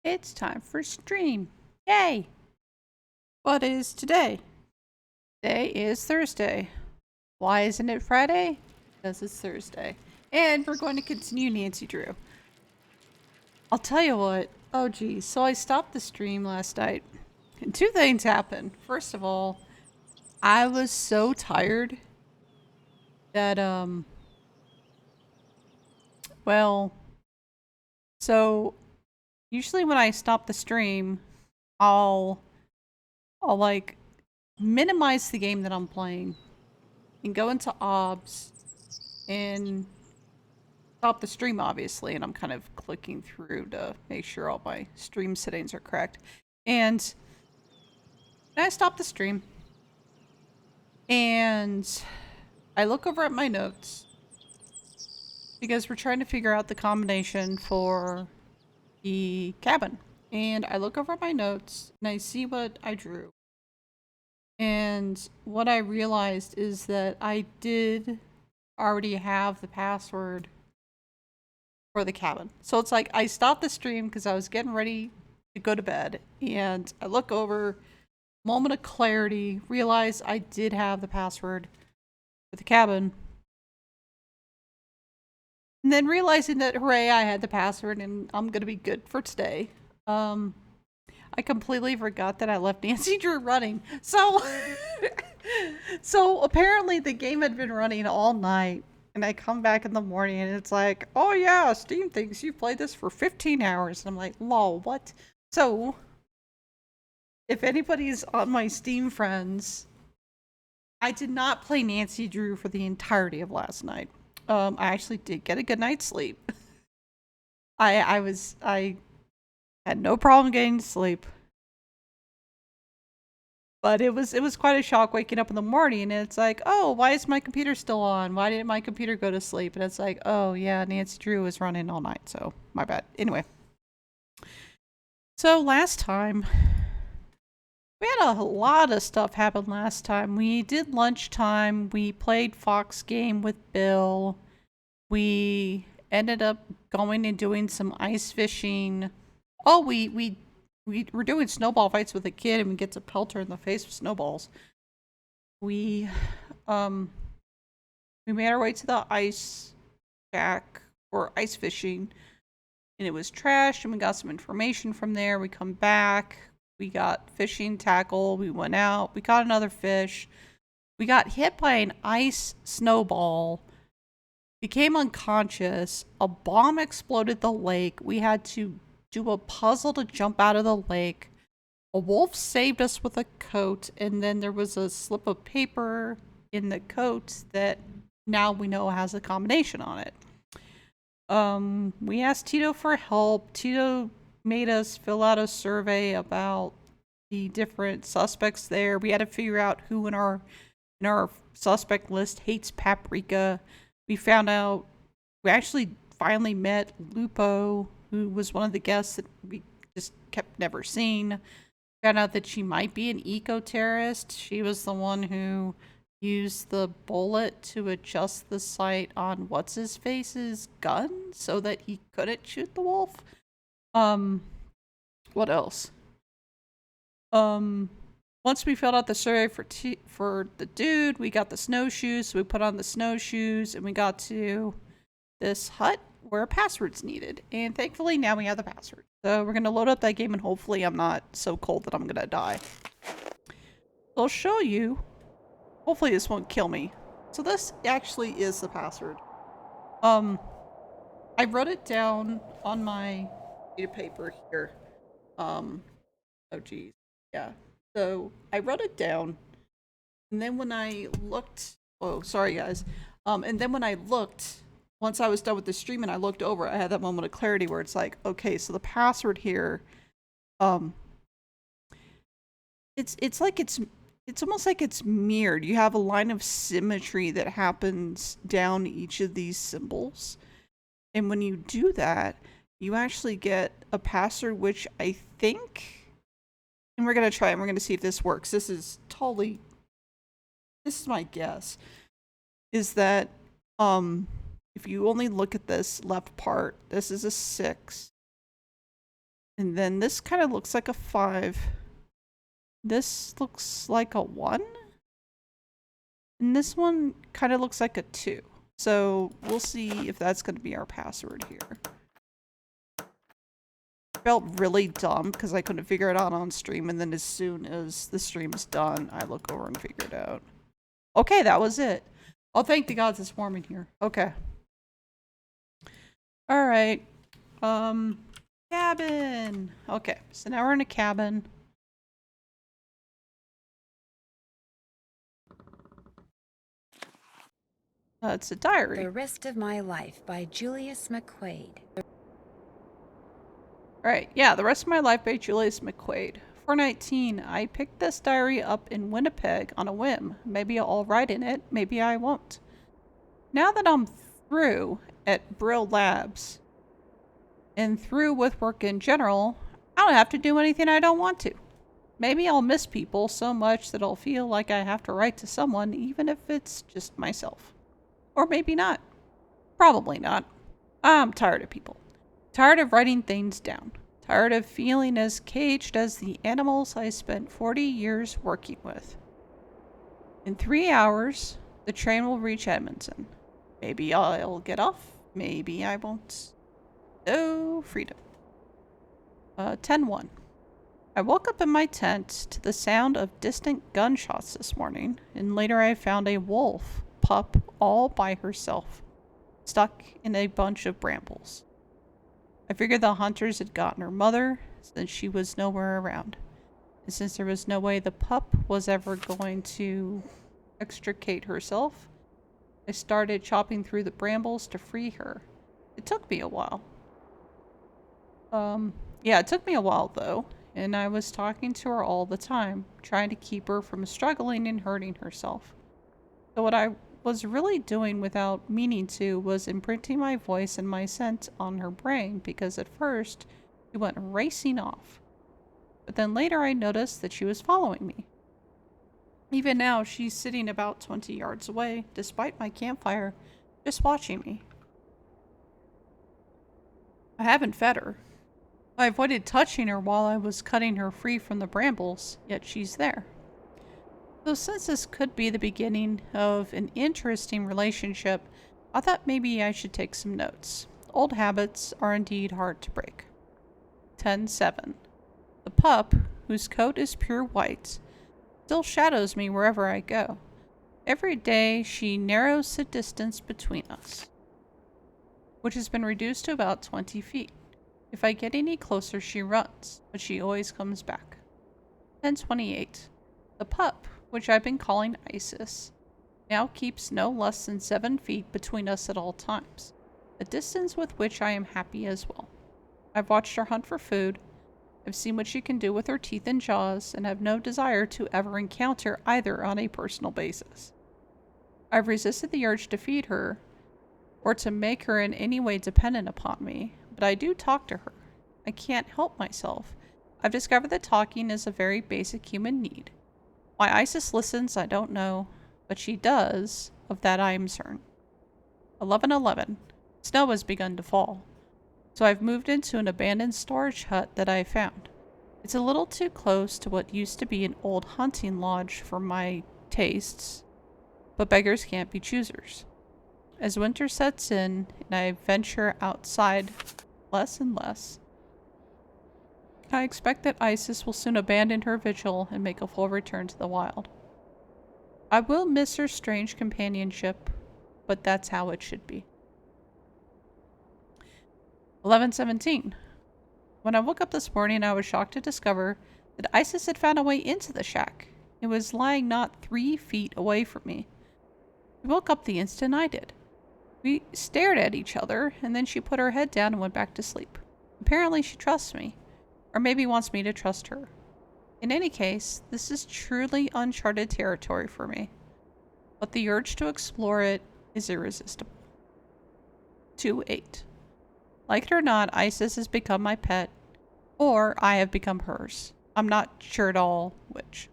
It's time for stream. Yay! What is today? Today is Thursday. Why isn't it Friday? Because it's Thursday. And we're going to continue Nancy Drew. I'll tell you what. Oh geez. So I stopped the stream last night. And two things happened. First of all, I was so tired that well, so usually when I stop the stream, I'll like minimize the game that I'm playing and go into OBS and stop the stream, obviously. And I'm kind of clicking through to make sure all my stream settings are correct. And I stop the stream and I look over at my notes because we're trying to figure out the combination for the cabin. And I look over at my notes and I see what I drew. And what I realized is that I did already have the password for the cabin. So it's like I stopped the stream because I was getting ready to go to bed. And I look over, moment of clarity, realize I did have the password for the cabin. And then realizing that, hooray, I had the password and I'm going to be good for today. I completely forgot that I left Nancy Drew running. So, so apparently the game had been running all night. And I come back in the morning and it's like, oh yeah, Steam thinks you played this for 15 hours. And I'm like, lol, what? So, if anybody's on my Steam friends, I did not play Nancy Drew for the entirety of last night. I actually did get a good night's sleep. I had no problem getting to sleep. But it was quite a shock waking up in the morning and it's like, oh, why is my computer still on? Why didn't my computer go to sleep? And it's like, oh yeah, Nancy Drew was running all night, so my bad. Anyway. So last time, we had a lot of stuff happen last time. We did lunchtime. We played Fox game with Bill. We ended up going and doing some ice fishing. Oh, we were doing snowball fights with a kid and we get to pelt her in the face with snowballs. We made our way to the ice shack for ice fishing and it was trash and we got some information from there. We come back. We got fishing tackle. We went out. We caught another fish. We got hit by an ice snowball. Became unconscious. A bomb exploded the lake. We had to do a puzzle to jump out of the lake. A wolf saved us with a coat. And then there was a slip of paper in the coat that now we know has a combination on it. We asked Tito for help. Tito made us fill out a survey about the different suspects there. We had to figure out who in our suspect list hates paprika. We found out we actually finally met Lupo, who was one of the guests that we just kept never seeing. Found out that she might be an eco-terrorist. She was the one who used the bullet to adjust the sight on what's-his-face's gun so that he couldn't shoot the wolf. What else? Once we filled out the survey for the dude, we got the snowshoes, so we put on the snowshoes and we got to this hut where a password's needed. And thankfully now we have the password. So we're gonna load up that game and hopefully I'm not so cold that I'm gonna die. So I'll show you. Hopefully this won't kill me. So this actually is the password. I wrote it down on my sheet of paper here. Oh geez. Yeah. So I wrote it down. And then when I looked, oh, sorry guys. And then when I looked, once I was done with the stream and I looked over, I had that moment of clarity where it's like, okay, so the password here, it's like it's almost like it's mirrored. You have a line of symmetry that happens down each of these symbols. And when you do that, you actually get a password, which I think, and we're going to try and we're going to see if this works. This is my guess, is that if you only look at this left part, this is a 6. And then this kind of looks like a 5. This looks like a 1. And this one kind of looks like a 2. So we'll see if that's going to be our password here. Felt really dumb because I couldn't figure it out on stream. And then as soon as the stream is done, I look over and figure it out. Okay, that was it. Oh, thank the gods it's warm in here. Okay. All right. Cabin. Okay, so now we're in a cabin. It's a diary. The Rest of My Life by Julius McQuaid. Right, yeah, The Rest of My Life by Julius McQuaid. 419. I picked this diary up in Winnipeg on a whim. Maybe I'll write in it, maybe I won't. Now that I'm through at Brill Labs and through with work in general, I don't have to do anything I don't want to. Maybe I'll miss people so much that I'll feel like I have to write to someone, even if it's just myself. Or maybe not. Probably not. I'm tired of people. Tired of writing things down. Tired of feeling as caged as the animals I spent 40 years working with. In 3 hours, the train will reach Edmonton. Maybe I'll get off. Maybe I won't. Oh, freedom. 10-1. I woke up in my tent to the sound of distant gunshots this morning, and later I found a wolf pup all by herself, stuck in a bunch of brambles. I figured the hunters had gotten her mother, since she was nowhere around. And since there was no way the pup was ever going to extricate herself, I started chopping through the brambles to free her. It took me a while. Yeah, it took me a while though, and I was talking to her all the time, trying to keep her from struggling and hurting herself. So what I was really doing without meaning to was imprinting my voice and my scent on her brain, because at first she went racing off. But then later I noticed that she was following me. Even now she's sitting about 20 yards away, despite my campfire, just watching me. I haven't fed her. I avoided touching her while I was cutting her free from the brambles, yet she's there. So since this could be the beginning of an interesting relationship, I thought maybe I should take some notes. Old habits are indeed hard to break. 10-7. The pup, whose coat is pure white, still shadows me wherever I go. Every day she narrows the distance between us, which has been reduced to about 20 feet. If I get any closer, she runs, but she always comes back. 10-28. The pup, which I've been calling Isis, now keeps no less than 7 feet between us at all times, a distance with which I am happy as well. I've watched her hunt for food, I've seen what she can do with her teeth and jaws, and have no desire to ever encounter either on a personal basis. I've resisted the urge to feed her, or to make her in any way dependent upon me, but I do talk to her. I can't help myself. I've discovered that talking is a very basic human need. Why Isis listens, I don't know, but she does, of that I am certain. 11-11. Snow has begun to fall, so I've moved into an abandoned storage hut that I found. It's a little too close to what used to be an old hunting lodge for my tastes, but beggars can't be choosers. As winter sets in and I venture outside less and less, I expect that Isis will soon abandon her vigil and make a full return to the wild. I will miss her strange companionship, but that's how it should be. 11-17. When I woke up this morning, I was shocked to discover that Isis had found a way into the shack. It was lying not 3 feet away from me. She woke up the instant I did. We stared at each other, and then she put her head down and went back to sleep. Apparently she trusts me, or maybe wants me to trust her. In any case, this is truly uncharted territory for me, but the urge to explore it is irresistible. 2-8. Like it or not, Isis has become my pet, or I have become hers. I'm not sure at all which.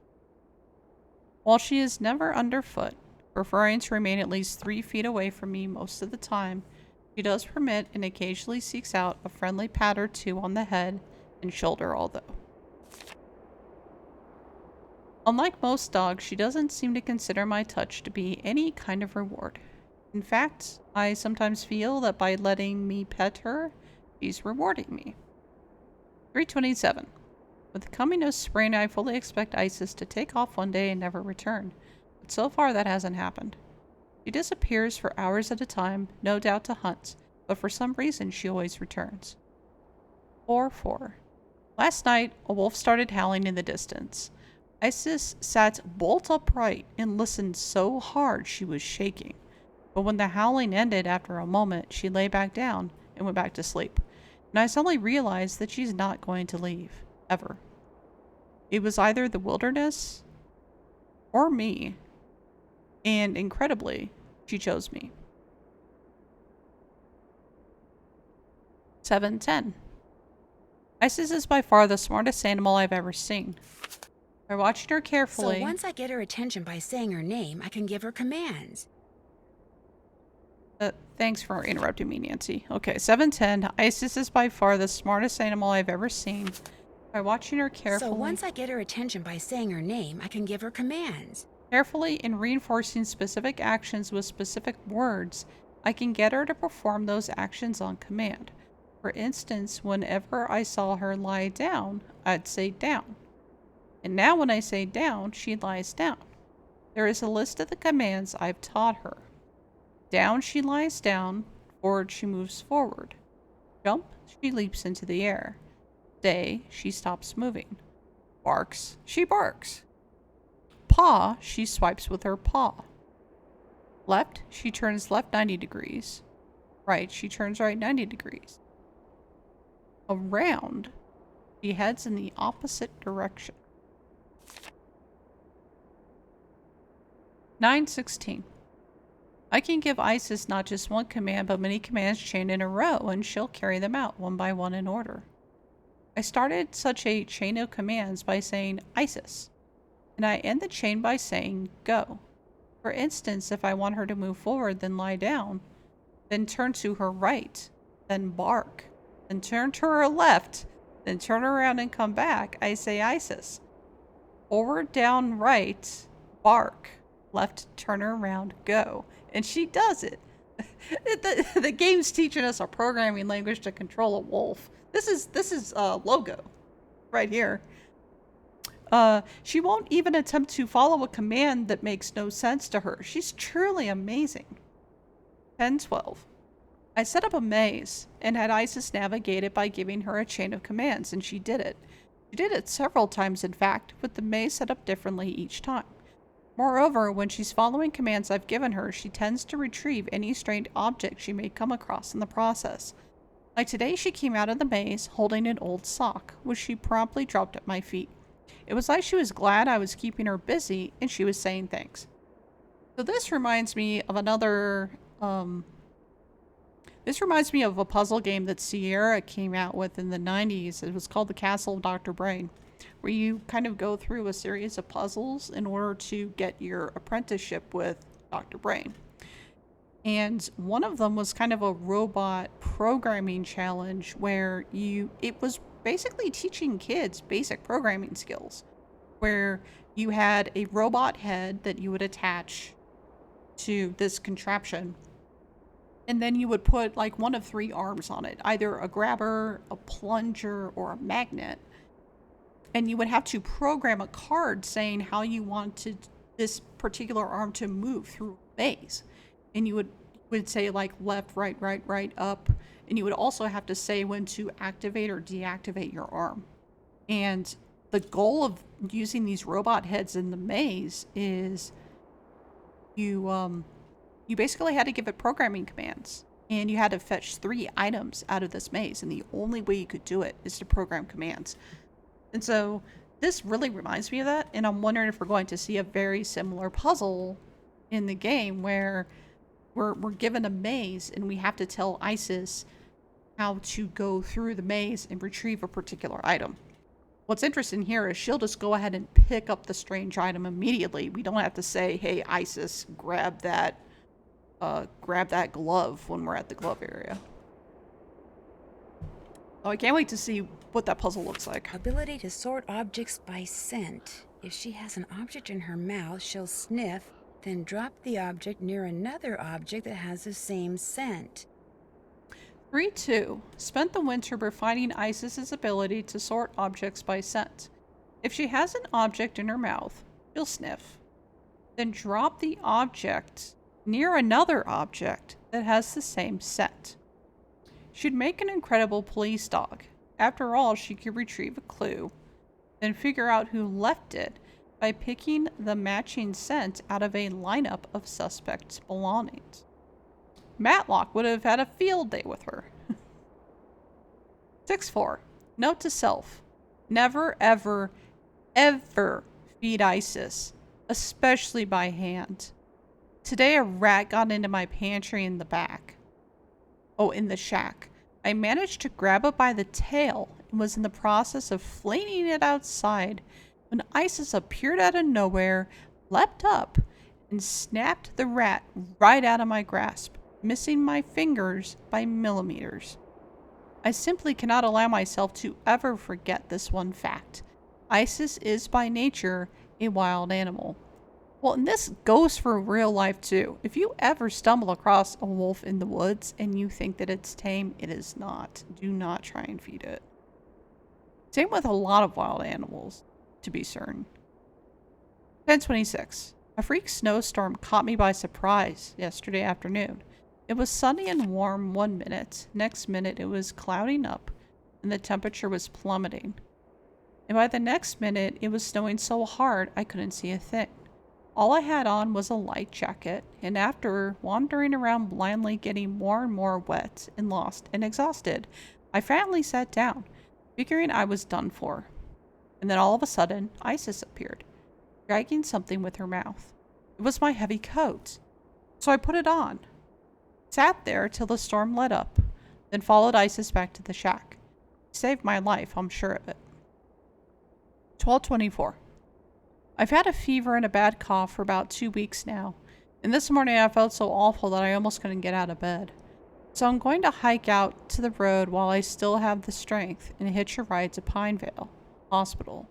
While she is never underfoot, preferring to remain at least 3 feet away from me most of the time, she does permit and occasionally seeks out a friendly pat or two on the head and shoulder, although. Unlike most dogs, she doesn't seem to consider my touch to be any kind of reward. In fact, I sometimes feel that by letting me pet her, she's rewarding me. 327. With the coming of spring, I fully expect Isis to take off one day and never return. But so far, that hasn't happened. She disappears for hours at a time, no doubt to hunt, but for some reason she always returns. 4-4. Last night, a wolf started howling in the distance. Isis sat bolt upright and listened so hard she was shaking. But when the howling ended after a moment, she lay back down and went back to sleep. And I suddenly realized that she's not going to leave. Ever. It was either the wilderness or me. And incredibly, she chose me. 7-10. Isis is by far the smartest animal I've ever seen. By watching her carefully... So once I get her attention by saying her name, I can give her commands. Thanks for interrupting me, Nancy. Okay, 7-10. Isis is by far the smartest animal I've ever seen. By watching her carefully... So once I get her attention by saying her name, I can give her commands. Carefully and reinforcing specific actions with specific words, I can get her to perform those actions on command. For instance, whenever I saw her lie down, I'd say down. And now when I say down, she lies down. There is a list of the commands I've taught her. Down, she lies down. Forward, she moves forward. Jump, she leaps into the air. Stay, she stops moving. Barks, she barks. Paw, she swipes with her paw. Left, she turns left 90 degrees. Right, she turns right 90 degrees. Around, she heads in the opposite direction. 9-16. I can give Isis not just one command, but many commands chained in a row, and she'll carry them out one by one in order. I started such a chain of commands by saying Isis, and I end the chain by saying go. For instance, if I want her to move forward, then lie down, then turn to her right, then bark, then turn to her left, then turn around and come back, I say Isis. Forward, down, right, bark. Left, turn around, go. And she does it. The game's teaching us a programming language to control a wolf. This is logo right here. She won't even attempt to follow a command that makes no sense to her. She's truly amazing. 10-12. I set up a maze and had Isis navigate it by giving her a chain of commands, and she did it. She did it several times, in fact, with the maze set up differently each time. Moreover, when she's following commands I've given her, she tends to retrieve any strange object she may come across in the process. Like today, she came out of the maze holding an old sock, which she promptly dropped at my feet. It was like she was glad I was keeping her busy, and she was saying thanks. So this reminds me of another, this reminds me of a puzzle game that Sierra came out with in the 90s. It was called The Castle of Dr. Brain, where you kind of go through a series of puzzles in order to get your apprenticeship with Dr. Brain. And one of them was kind of a robot programming challenge where it was basically teaching kids basic programming skills, where you had a robot head that you would attach to this contraption, and then you would put like one of three arms on it, either a grabber, a plunger, or a magnet. And you would have to program a card saying how you wanted this particular arm to move through a maze. And you would say like left, right, right, right, up. And you would also have to say when to activate or deactivate your arm. And the goal of using these robot heads in the maze is you basically had to give it programming commands. And you had to fetch 3 items out of this maze. And the only way you could do it is to program commands. And so this really reminds me of that, and I'm wondering if we're going to see a very similar puzzle in the game where we're given a maze and we have to tell Isis how to go through the maze and retrieve a particular item. What's interesting here is she'll just go ahead and pick up the strange item immediately. We don't have to say, hey, Isis, grab that glove when we're at the glove area. Oh, I can't wait to see what that puzzle looks like. Ability to sort objects by scent. If she has an object in her mouth, she'll sniff, then drop the object near another object that has the same scent. 3-2. Spent the winter refining Isis's ability to sort objects by scent. If she has an object in her mouth, she'll sniff, then drop the object near another object that has the same scent. She'd make an incredible police dog. After all, she could retrieve a clue, then figure out who left it by picking the matching scent out of a lineup of suspects' belongings. Matlock would have had a field day with her. 6-4. Note to self. Never, ever, ever feed Isis, especially by hand. Today a rat got into my pantry in the back. Oh, in the shack. I managed to grab it by the tail and was in the process of flinging it outside when Isis appeared out of nowhere, leapt up, and snapped the rat right out of my grasp, missing my fingers by millimeters. I simply cannot allow myself to ever forget this one fact. Isis is by nature a wild animal. Well, and this goes for real life too. If you ever stumble across a wolf in the woods and you think that it's tame, it is not. Do not try and feed it. Same with a lot of wild animals, to be certain. 10:26. A freak snowstorm caught me by surprise yesterday afternoon. It was sunny and warm 1 minute. Next minute it was clouding up and the temperature was plummeting. And by the next minute it was snowing so hard I couldn't see a thing. All I had on was a light jacket, and after wandering around blindly getting more and more wet and lost and exhausted, I finally sat down, figuring I was done for. And then all of a sudden, Isis appeared, dragging something with her mouth. It was my heavy coat. So I put it on, sat there till the storm let up, then followed Isis back to the shack. Saved my life, I'm sure of it. 12:24. I've had a fever and a bad cough for about 2 weeks now, and this morning I felt so awful that I almost couldn't get out of bed. So I'm going to hike out to the road while I still have the strength and hitch a ride to Pinevale Hospital.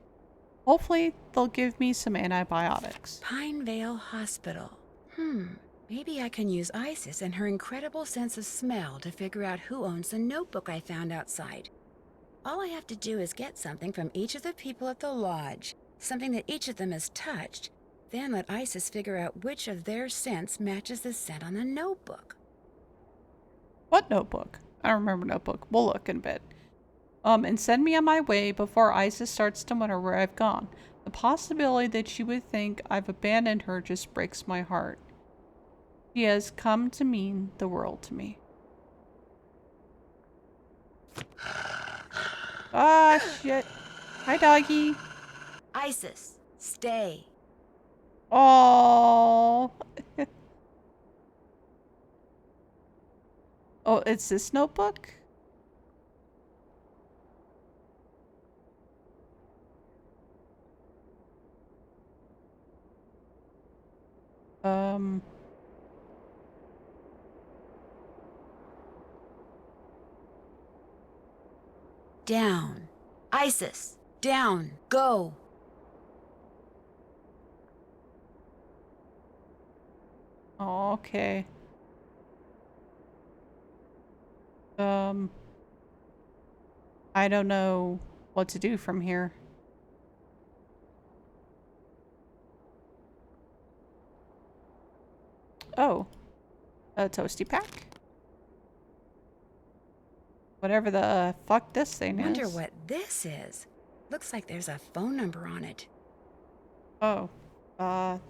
Hopefully they'll give me some antibiotics. Pinevale Hospital. Maybe I can use Isis and her incredible sense of smell to figure out who owns the notebook I found outside. All I have to do is get something from each of the people at the lodge, something that each of them has touched, then let Isis figure out which of their scents matches the scent on the notebook. What notebook? I don't remember notebook. We'll look in a bit. And send me on my way before Isis starts to wonder where I've gone. The possibility that she would think I've abandoned her just breaks my heart. She has come to mean the world to me. Ah, shit. Hi, doggy. Isis, stay. Oh. Oh, it's this notebook? Down. Isis, down. Go. Oh, okay. I don't know what to do from here. Oh, a toasty pack? Whatever the fuck this thing is. Wonder what this is. Looks like there's a phone number on it. Oh,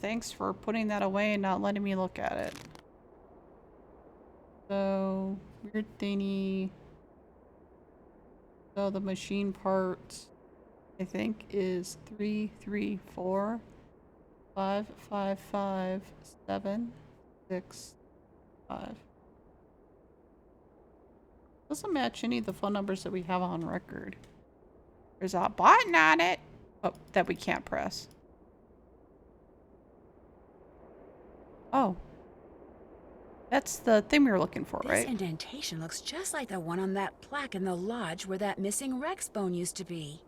thanks for putting that away and not letting me look at it. So, weird thingy. So the machine part, I think, is 334 555 765. Doesn't match any of the phone numbers that we have on record. There's a button on it. Oh, that we can't press. Oh. That's the thing we were looking for, This right? indentation looks just like the one on that plaque in the lodge where that missing Rex bone used to be.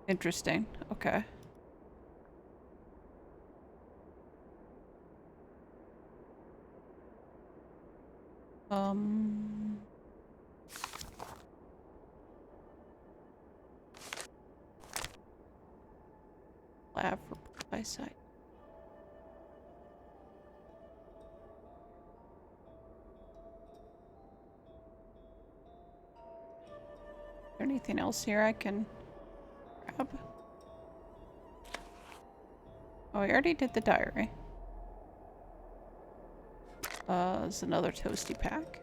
Interesting. Okay. Um... Lab for by site. Is there anything else here I can grab? Oh, I already did the diary. There's another toasty pack.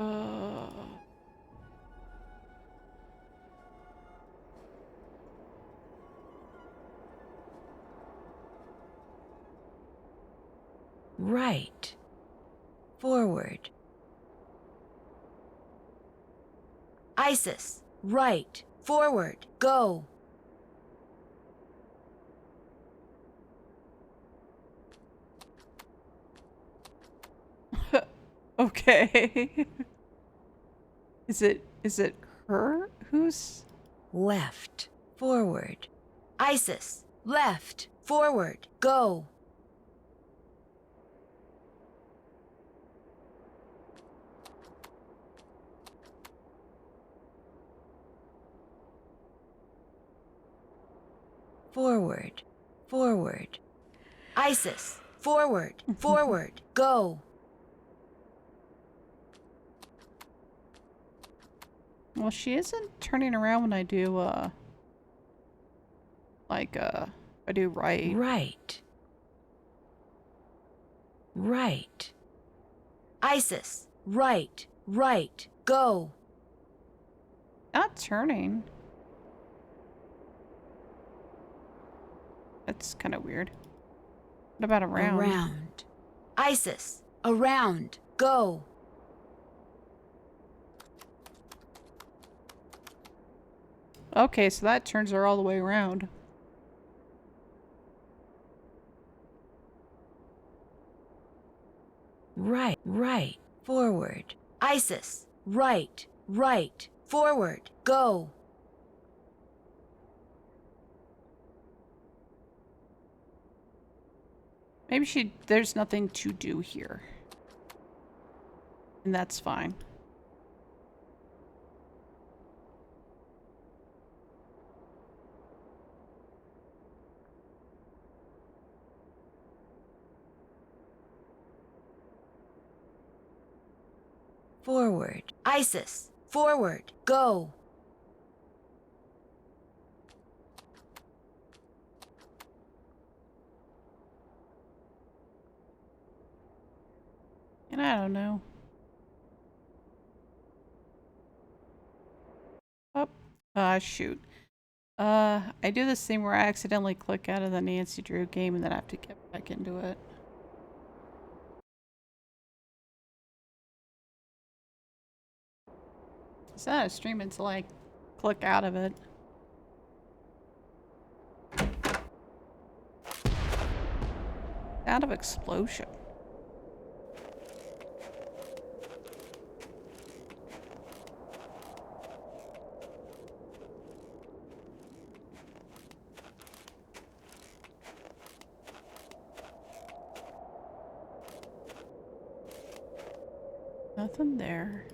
Uh, Right. Forward. Isis. Right. Forward. Go. okay. Is it her? Who's Left. Forward. Isis. Left. Forward. Go. Forward. Forward. Isis. Forward. Forward. Go. well, she isn't turning around when I do I do right. Right. Right. Isis. Right. Right. Go. Not turning. That's kind of weird. What about around? Around. Isis. Around. Go. Okay, so that turns her all the way around. Right. Right. Forward. Isis. Right. Right. Forward. Go. Maybe there's nothing to do here. And that's fine. Forward. Isis. Forward. Go. And I don't know. Oh, shoot. I do this thing where I accidentally click out of the Nancy Drew game and then I have to get back into it. It's not a stream until I click out of it. Sound of explosion. Nothing there.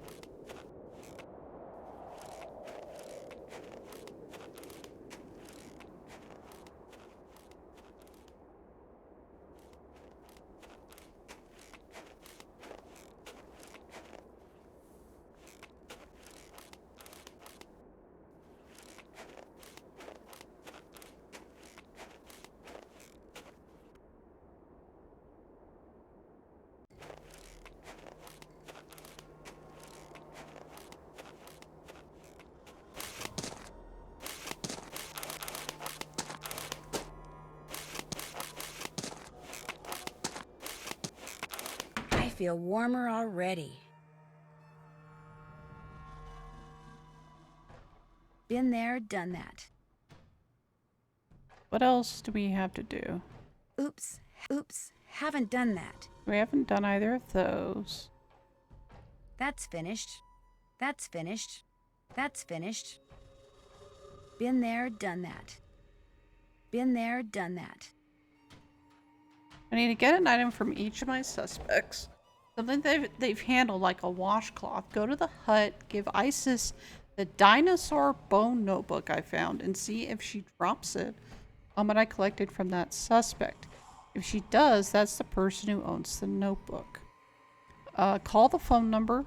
feel warmer already. Been there, done that. What else do we have to do? Oops, haven't done that. We haven't done either of those. That's finished. That's finished. That's finished. Been there, done that. Been there, done that. I need to get an item from each of my suspects. Something they've handled like a washcloth. Go to the hut, give Isis the dinosaur bone notebook I found, and see if she drops it on what I collected from that suspect. If she does, that's the person who owns the notebook. Call the phone number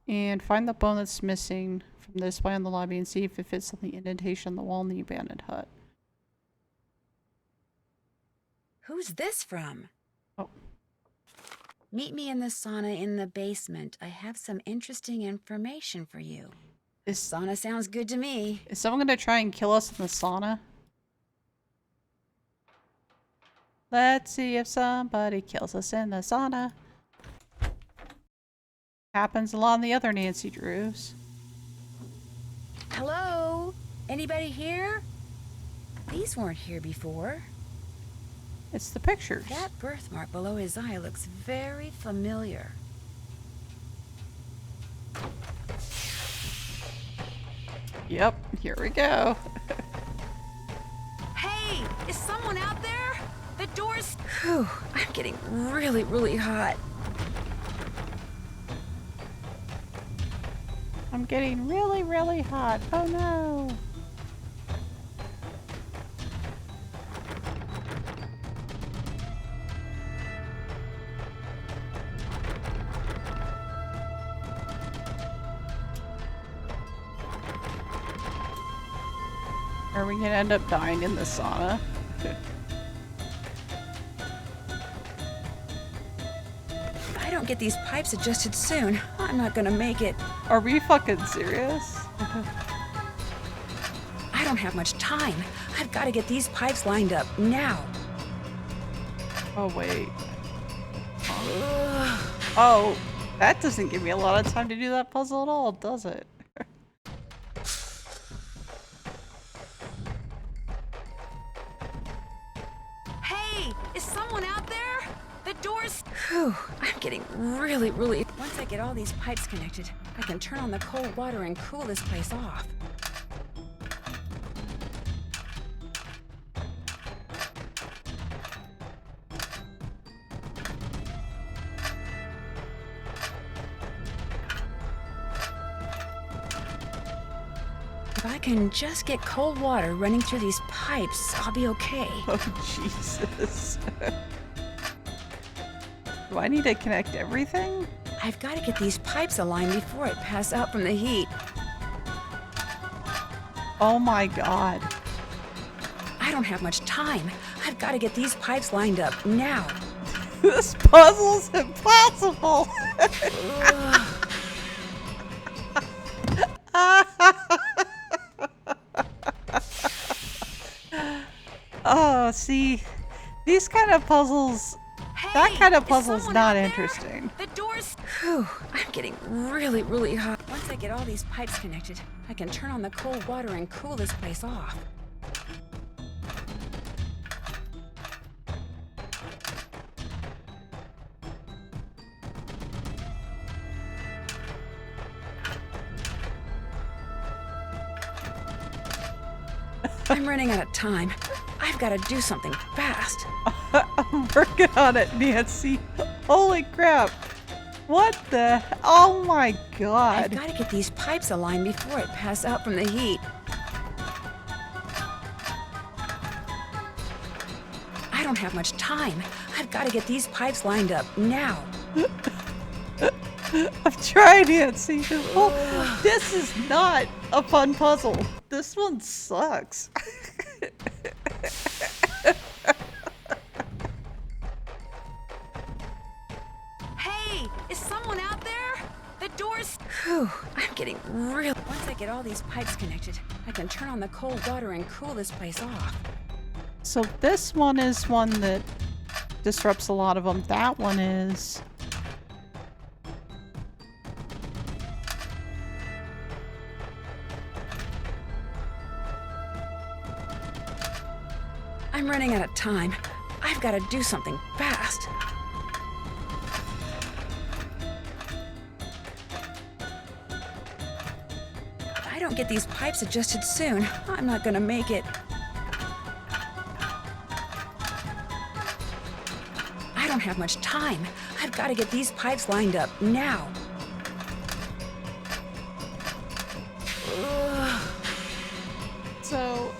and find the bone that's missing from the display in the lobby and see if it fits on the indentation on the wall in the abandoned hut. Who's this from? Oh. Meet me in the sauna in the basement. I have some interesting information for you. Is Sauna sounds good to me. someone gonna try and kill us in the sauna? Let's see if somebody kills us in the sauna. Happens a lot in the other Nancy Drews. Hello? Anybody here? These weren't here before. It's the pictures. That birthmark below his eye looks very familiar. Yep, here we go. Hey, is someone out there? The door's... Whew, I'm getting really, really hot. I'm getting really, really hot. Oh no. Are we gonna end up dying in the sauna? If I don't get these pipes adjusted soon, I'm not gonna make it. Are we fucking serious? I don't have much time. I've got to get these pipes lined up now. Oh wait. Ugh. Oh, that doesn't give me a lot of time to do that puzzle at all, does it? Hey, is someone out there? The door's... Whew, I'm getting really, really... Once I get all these pipes connected, I can turn on the cold water and cool this place off. If I can just get cold water running through these pipes, I'll be okay. Oh, Jesus. Do I need to connect everything? I've got to get these pipes aligned before it pass out from the heat. Oh my god. I don't have much time. I've got to get these pipes lined up now. This puzzle's impossible! Oh, see, these kind of puzzles, that kind of puzzle's not interesting. The door's... Whew, I'm getting really, really hot. Once I get all these pipes connected, I can turn on the cold water and cool this place off. I'm running out of time. I've got to do something fast. I'm working on it, Nancy. Holy crap. What the? Oh my god. I've got to get these pipes aligned before it pass out from the heat. I don't have much time. I've got to get these pipes lined up now. I've tried, Nancy. Oh, this is not a fun puzzle. This one sucks. Hey, is someone out there? The door's... Whew, I'm getting real... Once I get all these pipes connected, I can turn on the cold water and cool this place off. So this one is one that disrupts a lot of them. That one is. I'm running out of time. I've got to do something fast. If I don't get these pipes adjusted soon, I'm not gonna make it. I don't have much time. I've got to get these pipes lined up now. So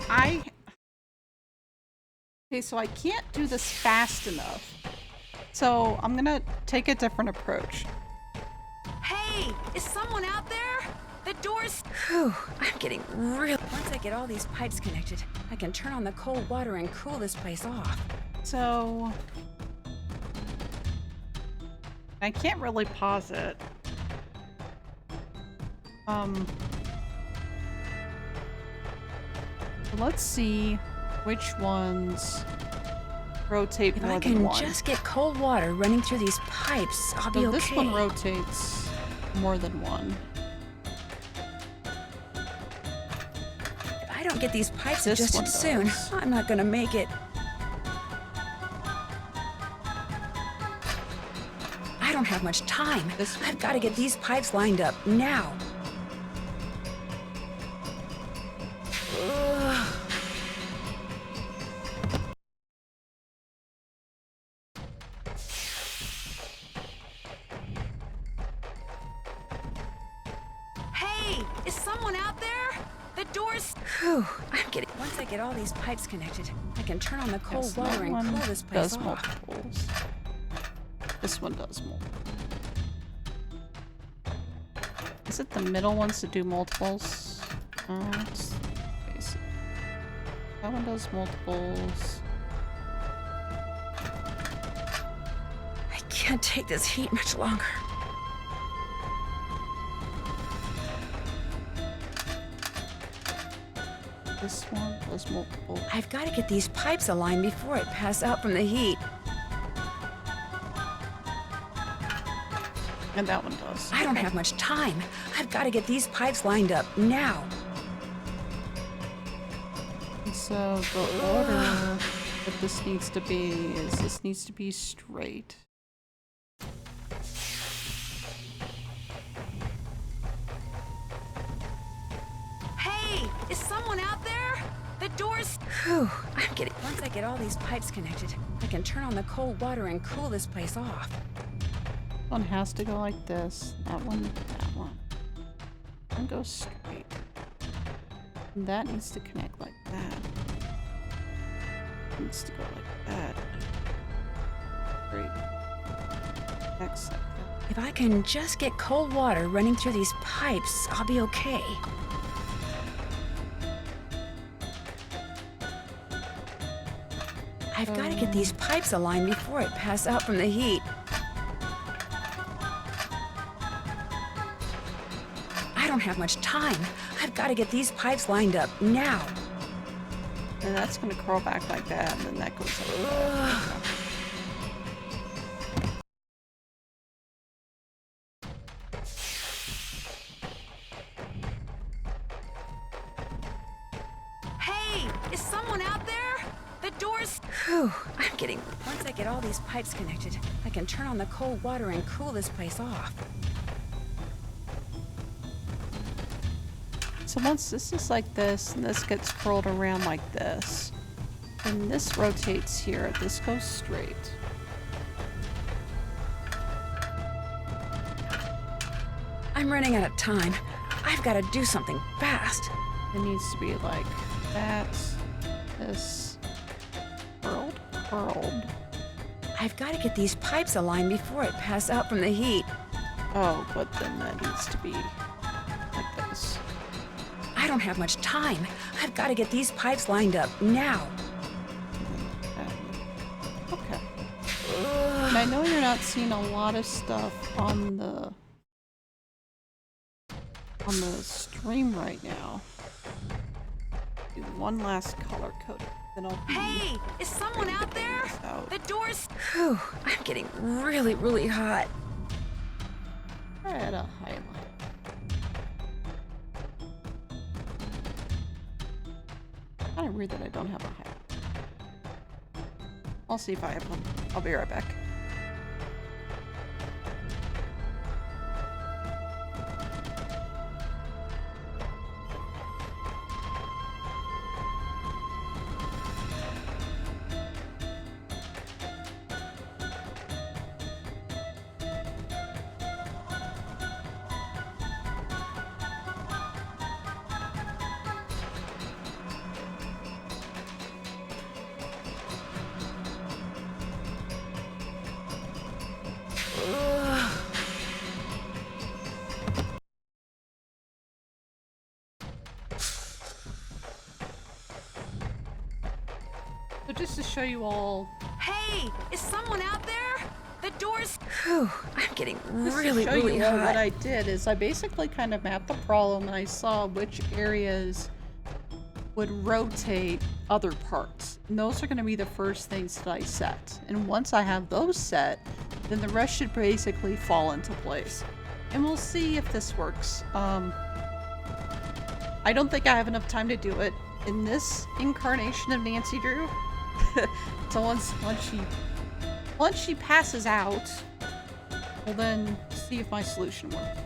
Okay, so I can't do this fast enough. So I'm gonna take a different approach. Hey, is someone out there? The door's... Whew, I'm getting real... Once I get all these pipes connected, I can turn on the cold water and cool this place off. So I can't really pause it. Let's see which ones rotate If more I than can one. just get cold water running through these pipes, I'll be So okay. this one rotates more than one. If I don't get these pipes This one adjusted soon, does. I'm not gonna make it. I don't have much time. This one I've got to get does. these pipes lined up now. Ugh. Hey, is someone out there? The door's... Whew, I'm getting... Once I get all these pipes connected, I can turn on the cold Yes, water that and one cool this place does off. multiples. This one does multiples. Is it the middle ones that do multiples? It's basic. That one does multiples. I can't take this heat much longer. This one does multiples. I've got to get these pipes aligned before it pass out from the heat. And that one does. I don't have much time. I've got to get these pipes lined up now. And so the order that this needs to be is this needs to be straight. Hey, is someone out there? The door's... Whew, I'm getting... Once I get all these pipes connected, I can turn on the cold water and cool this place off. One has to go like this. That one, that one. And go straight. And that needs to connect like that. Needs to go like that. Straight. Next like that. If I can just get cold water running through these pipes, I'll be okay. I've got to get these pipes aligned before it pass out from the heat. I don't have much time. I've got to get these pipes lined up now. And that's gonna curl back like that, and then that goes like that. Hey, is someone out there? The door's... Whew, I'm getting... Once I get all these pipes connected, I can turn on the cold water and cool this place off. So once this is like this, and this gets curled around like this, and this rotates here, this goes straight. I'm running out of time. I've got to do something fast. It needs to be like that, this, curled, curled. I've got to get these pipes aligned before it pass out from the heat. Oh, but then that needs to be like this. I don't have much time. I've got to get these pipes lined up now. Okay. And I know you're not seeing a lot of stuff on the stream right now. Do one last color code of then I'll be Hey, is someone ready to out there? figure this out. The door's... Whew, I'm getting really, really hot. Try at a highlight. Kind of weird that I don't have a highlight. I'll see if I have one. I'll be right back. So just to show you all, Hey, is someone out there? The door's... Whew, I'm getting just really, to show really you all, hot. what I did is I basically kind of mapped the problem and I saw which areas would rotate other parts. And those are going to be the first things that I set. And once I have those set, then the rest should basically fall into place. And we'll see if this works. I don't think I have enough time to do it in this incarnation of Nancy Drew. So once she passes out, we'll then see if my solution works.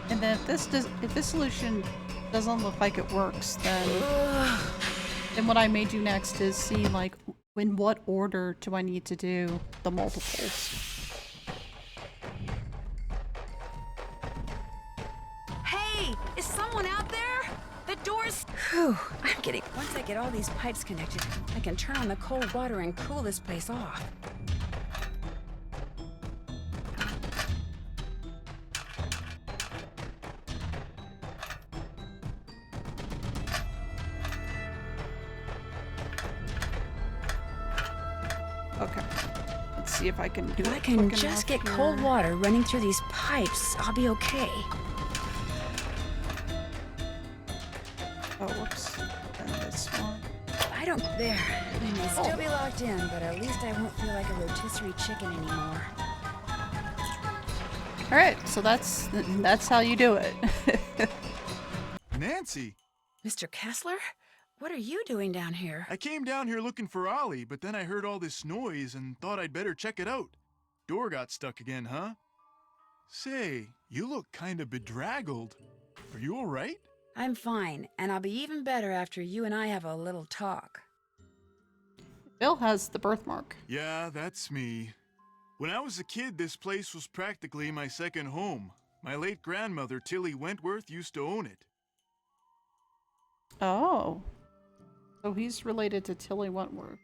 And then if this solution doesn't look like it works, then what I may do next is see like in what order do I need to do the multiples. Hey, is someone out there? The door's... Whew, I'm getting... Once I get all these pipes connected, I can turn on the cold water and cool this place off. Okay. Let's see if I can do If it. I can quick just enough get cold here. water running through these pipes, I'll be okay. Oh, whoops. And this one. I don't... There. I may still be locked in, but at least I won't feel like a rotisserie chicken anymore. All right, so that's how you do it. Nancy, Mr. Kessler? What are you doing down here? I came down here looking for Ollie, but then I heard all this noise and thought I'd better check it out. Door got stuck again, huh? Say, you look kind of bedraggled. Are you all right? I'm fine, and I'll be even better after you and I have a little talk. Bill has the birthmark. Yeah, that's me. When I was a kid, this place was practically my second home. My late grandmother, Tilly Wentworth, used to own it. Oh. So he's related to Tilly Wentworth.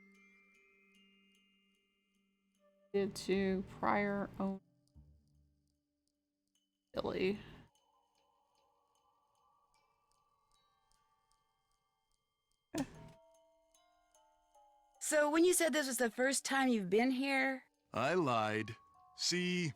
Did to prior own Tilly. So when you said this was the first time you've been here... I lied. See,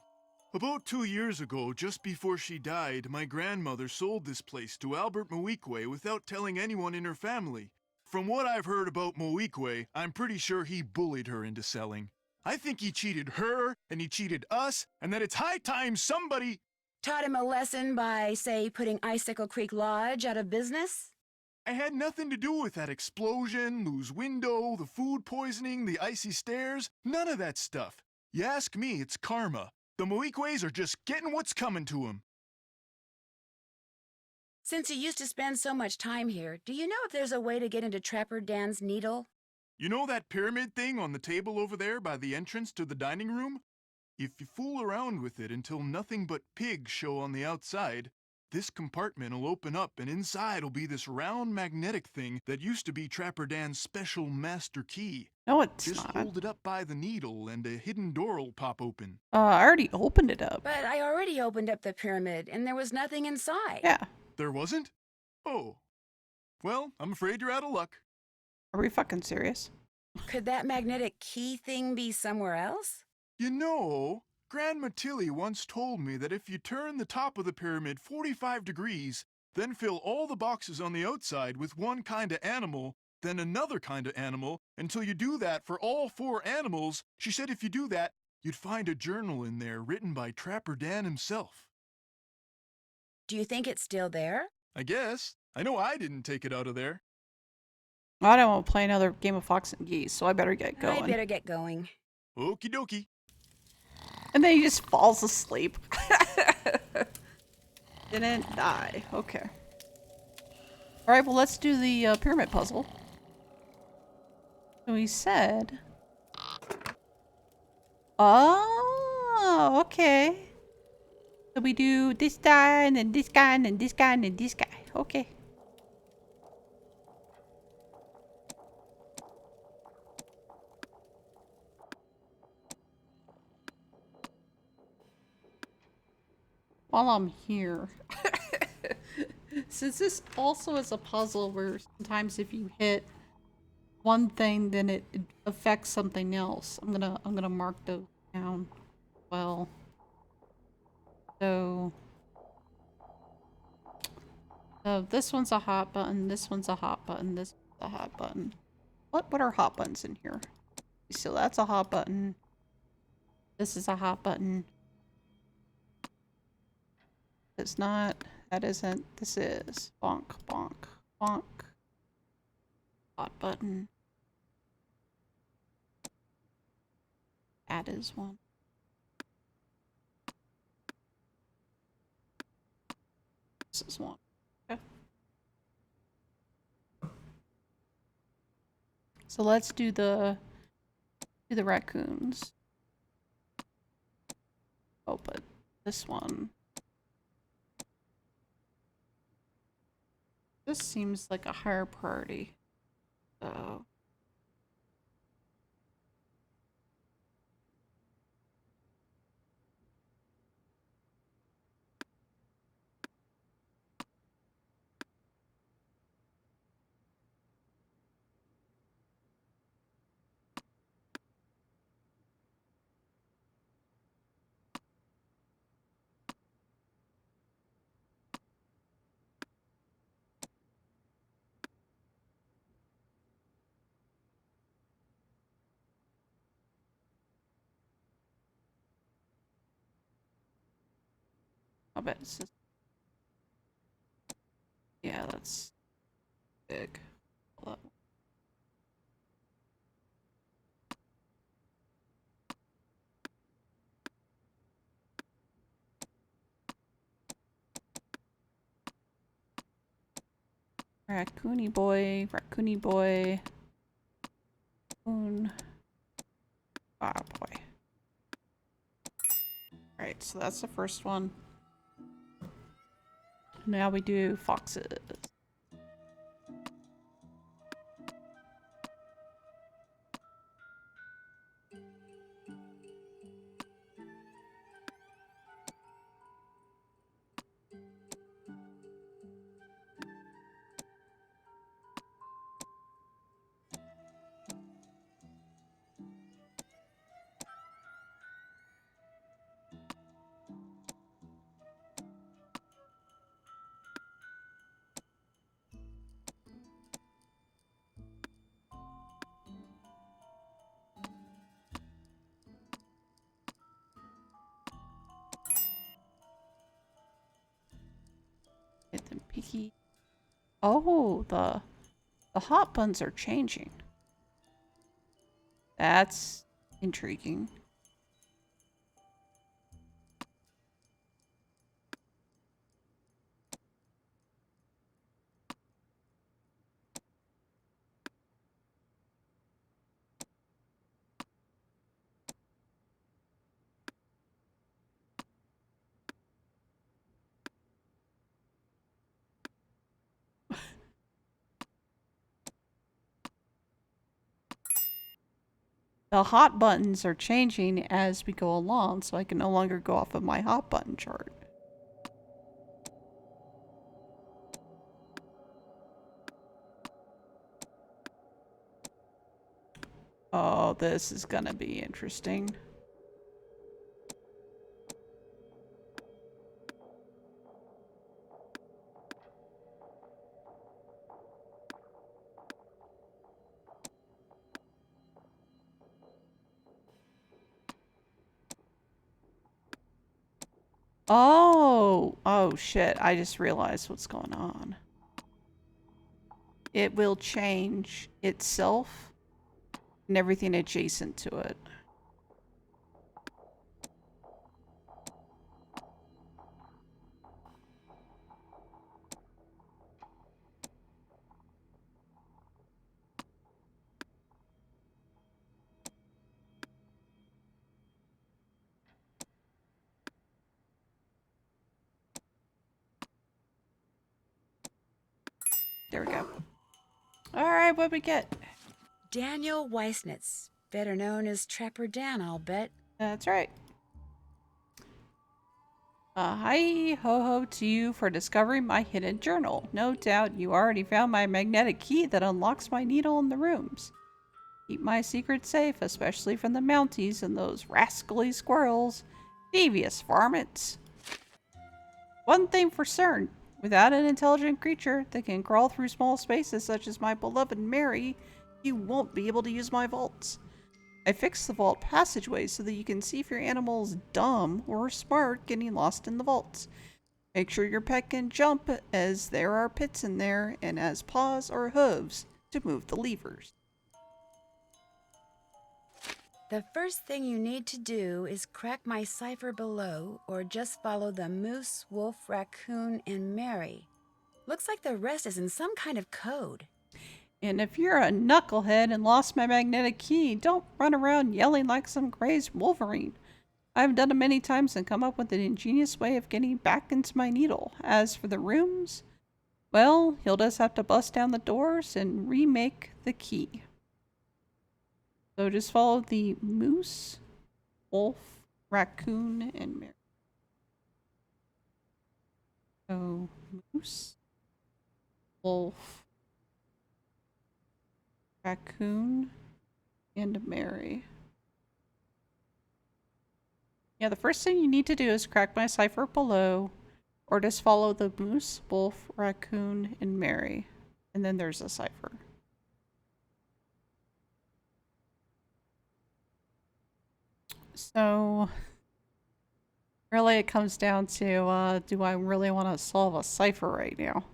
about 2 years ago, just before she died, my grandmother sold this place to Albert Moequay without telling anyone in her family. From what I've heard about Moequay, I'm pretty sure he bullied her into selling. I think he cheated her, and he cheated us, and that it's high time somebody... Taught him a lesson by, say, putting Icicle Creek Lodge out of business? I had nothing to do with that explosion, Lou's window, the food poisoning, the icy stairs, none of that stuff. You ask me, it's karma. The Moequays are just getting what's coming to them. Since you used to spend so much time here, do you know if there's a way to get into Trapper Dan's Needle? You know that pyramid thing on the table over there by the entrance to the dining room? If you fool around with it until nothing but pigs show on the outside, this compartment will open up and inside will be this round magnetic thing that used to be Trapper Dan's special master key. No, it's Just not. hold it up by the needle and a hidden door will pop open. I already opened it up. But I already opened up the pyramid, and there was nothing inside. Yeah. There wasn't? Oh. Well, I'm afraid you're out of luck. Are we fucking serious? Could that magnetic key thing be somewhere else? You know, Grandma Tilly once told me that if you turn the top of the pyramid 45 degrees, then fill all the boxes on the outside with one kind of animal, then another kind of animal, until you do that for all 4 animals, she said if you do that, you'd find a journal in there written by Trapper Dan himself. Do you think it's still there? I guess. I know I didn't take it out of there. I don't want to play another game of Fox and Geese, so I better get going. I'd better get going. Okie dokie. And then he just falls asleep. Didn't die. Okay. Alright, well, let's do the pyramid puzzle. So he said... Oh, okay. So we do this guy, and then this guy, and then this guy, and then this guy. Okay. While I'm here, since this also is a puzzle where sometimes if you hit one thing, then it affects something else. I'm gonna mark those down. Well, so this one's a hot button. This one's a hot button. This one's a hot button. What are hot buttons in here? So that's a hot button. This is a hot button. It's not. That isn't. This is. Bonk, bonk, bonk. Hot button. That is one. This is one. Okay. So let's do the raccoons. Oh, but this one. This seems like a higher priority. So I bet it's just, yeah, that's big. Hold up. Raccoony boy, raccoony boy. Raccoon. Ah, boy. Alright, so that's the first one. Now we do foxes. Get them picky. Oh, the hot buns are changing. That's intriguing. The hot buttons are changing as we go along, so I can no longer go off of my hot button chart. Oh, this is gonna be interesting. Oh shit. I just realized what's going on. It will change itself and everything adjacent to it. There we go. Alright, what we get? Daniel Weissnitz, better known as Trapper Dan, I'll bet. That's right. Hi ho ho to you for discovering my hidden journal. No doubt you already found my magnetic key that unlocks my needle in the rooms. Keep my secret safe, especially from the Mounties and those rascally squirrels. Devious varmints. One thing for certain, without an intelligent creature that can crawl through small spaces such as my beloved Mary, you won't be able to use my vaults. I fixed the vault passageways so that you can see if your animal is dumb or smart getting lost in the vaults. Make sure your pet can jump, as there are pits in there, and has paws or hooves to move the levers. The first thing you need to do is crack my cipher below, or just follow the moose, wolf, raccoon, and Mary. Looks like the rest is in some kind of code. And if you're a knucklehead and lost my magnetic key, don't run around yelling like some crazed Wolverine. I've done it many times and come up with an ingenious way of getting back into my needle. As for the rooms, well, you'll just have to bust down the doors and remake the key. So just follow the moose, wolf, raccoon, and Mary. So, moose, wolf, raccoon, and Mary. Yeah, the first thing you need to do is crack my cipher below, or just follow the moose, wolf, raccoon, and Mary. And then there's a cipher. So, really it comes down to, do I really want to solve a cipher right now?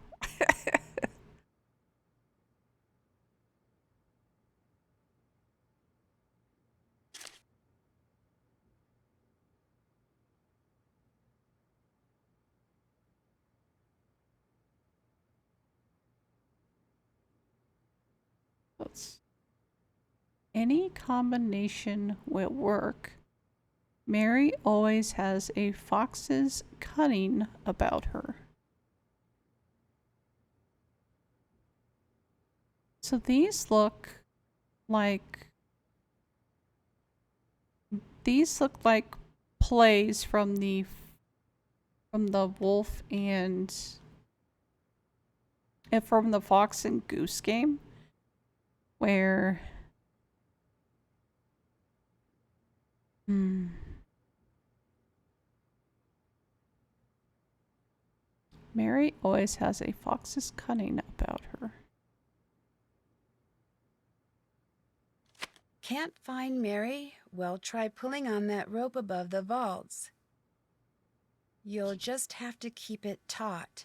Let's... Any combination will work. Mary always has a fox's cunning about her. So these look like plays from the wolf and from the fox and goose game, where Mary always has a fox's cunning about her. Can't find Mary? Well, try pulling on that rope above the vaults. You'll just have to keep it taut.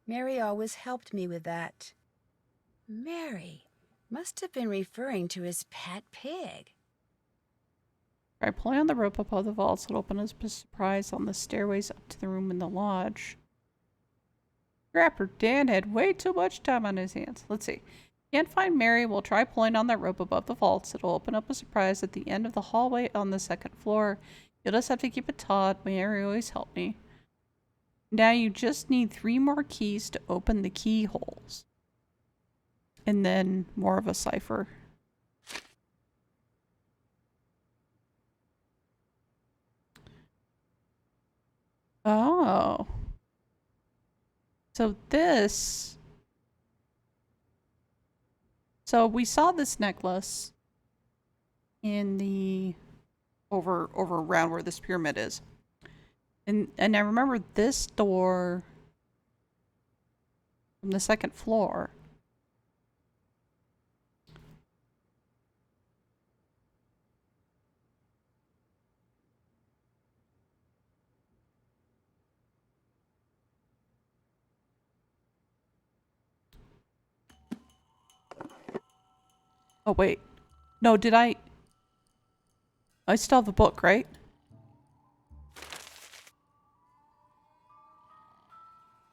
Mary always helped me with that. Mary must have been referring to his pet pig. Try pulling on the rope above the vaults. It'll open as a surprise on the stairways up to the room in the lodge. Trapper Dan had way too much time on his hands. Let's see. Can't find Mary? We'll try pulling on that rope above the vaults. It'll open up a surprise at the end of the hallway on the second floor. You'll just have to keep it taut. Mary always helped me. Now you just need 3 more keys to open the keyholes. And then more of a cipher. Oh. So this... So we saw this necklace in the... over around where this pyramid is. And I remember this door from the second floor. Oh, wait. No, did I? I still have the book, right?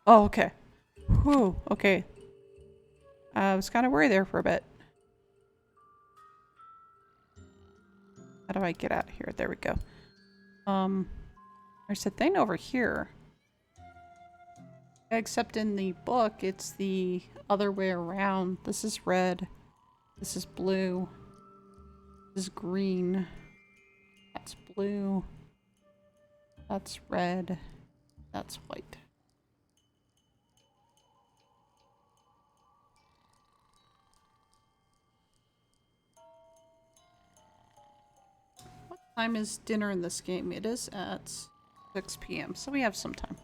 Oh, okay. Whew, okay. I was kind of worried there for a bit. How do I get out of here? There we go. There's a thing over here. Except in the book, it's the other way around. This is red. This is blue. This is green. That's blue. That's red. That's white. What time is dinner in this game? It is at 6 p.m., so we have some time.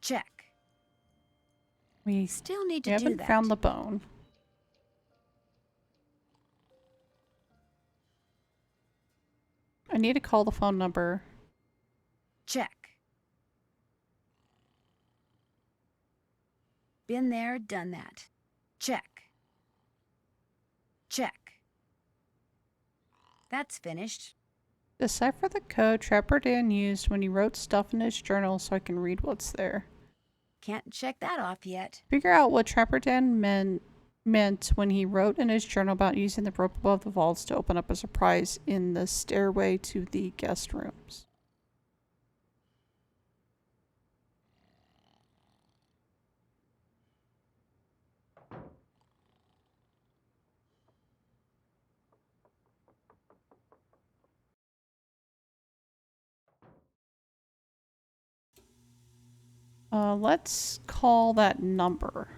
Check. We Still need to do haven't that. found the bone. I need to call the phone number. Check. Been there, done that. Check. Check. That's finished. Decipher the code Trapper Dan used when he wrote stuff in his journal so I can read what's there. Can't check that off yet. Figure out what Trapper Dan meant when he wrote in his journal about using the rope above the vaults to open up a surprise in the stairway to the guest rooms. Let's call that number.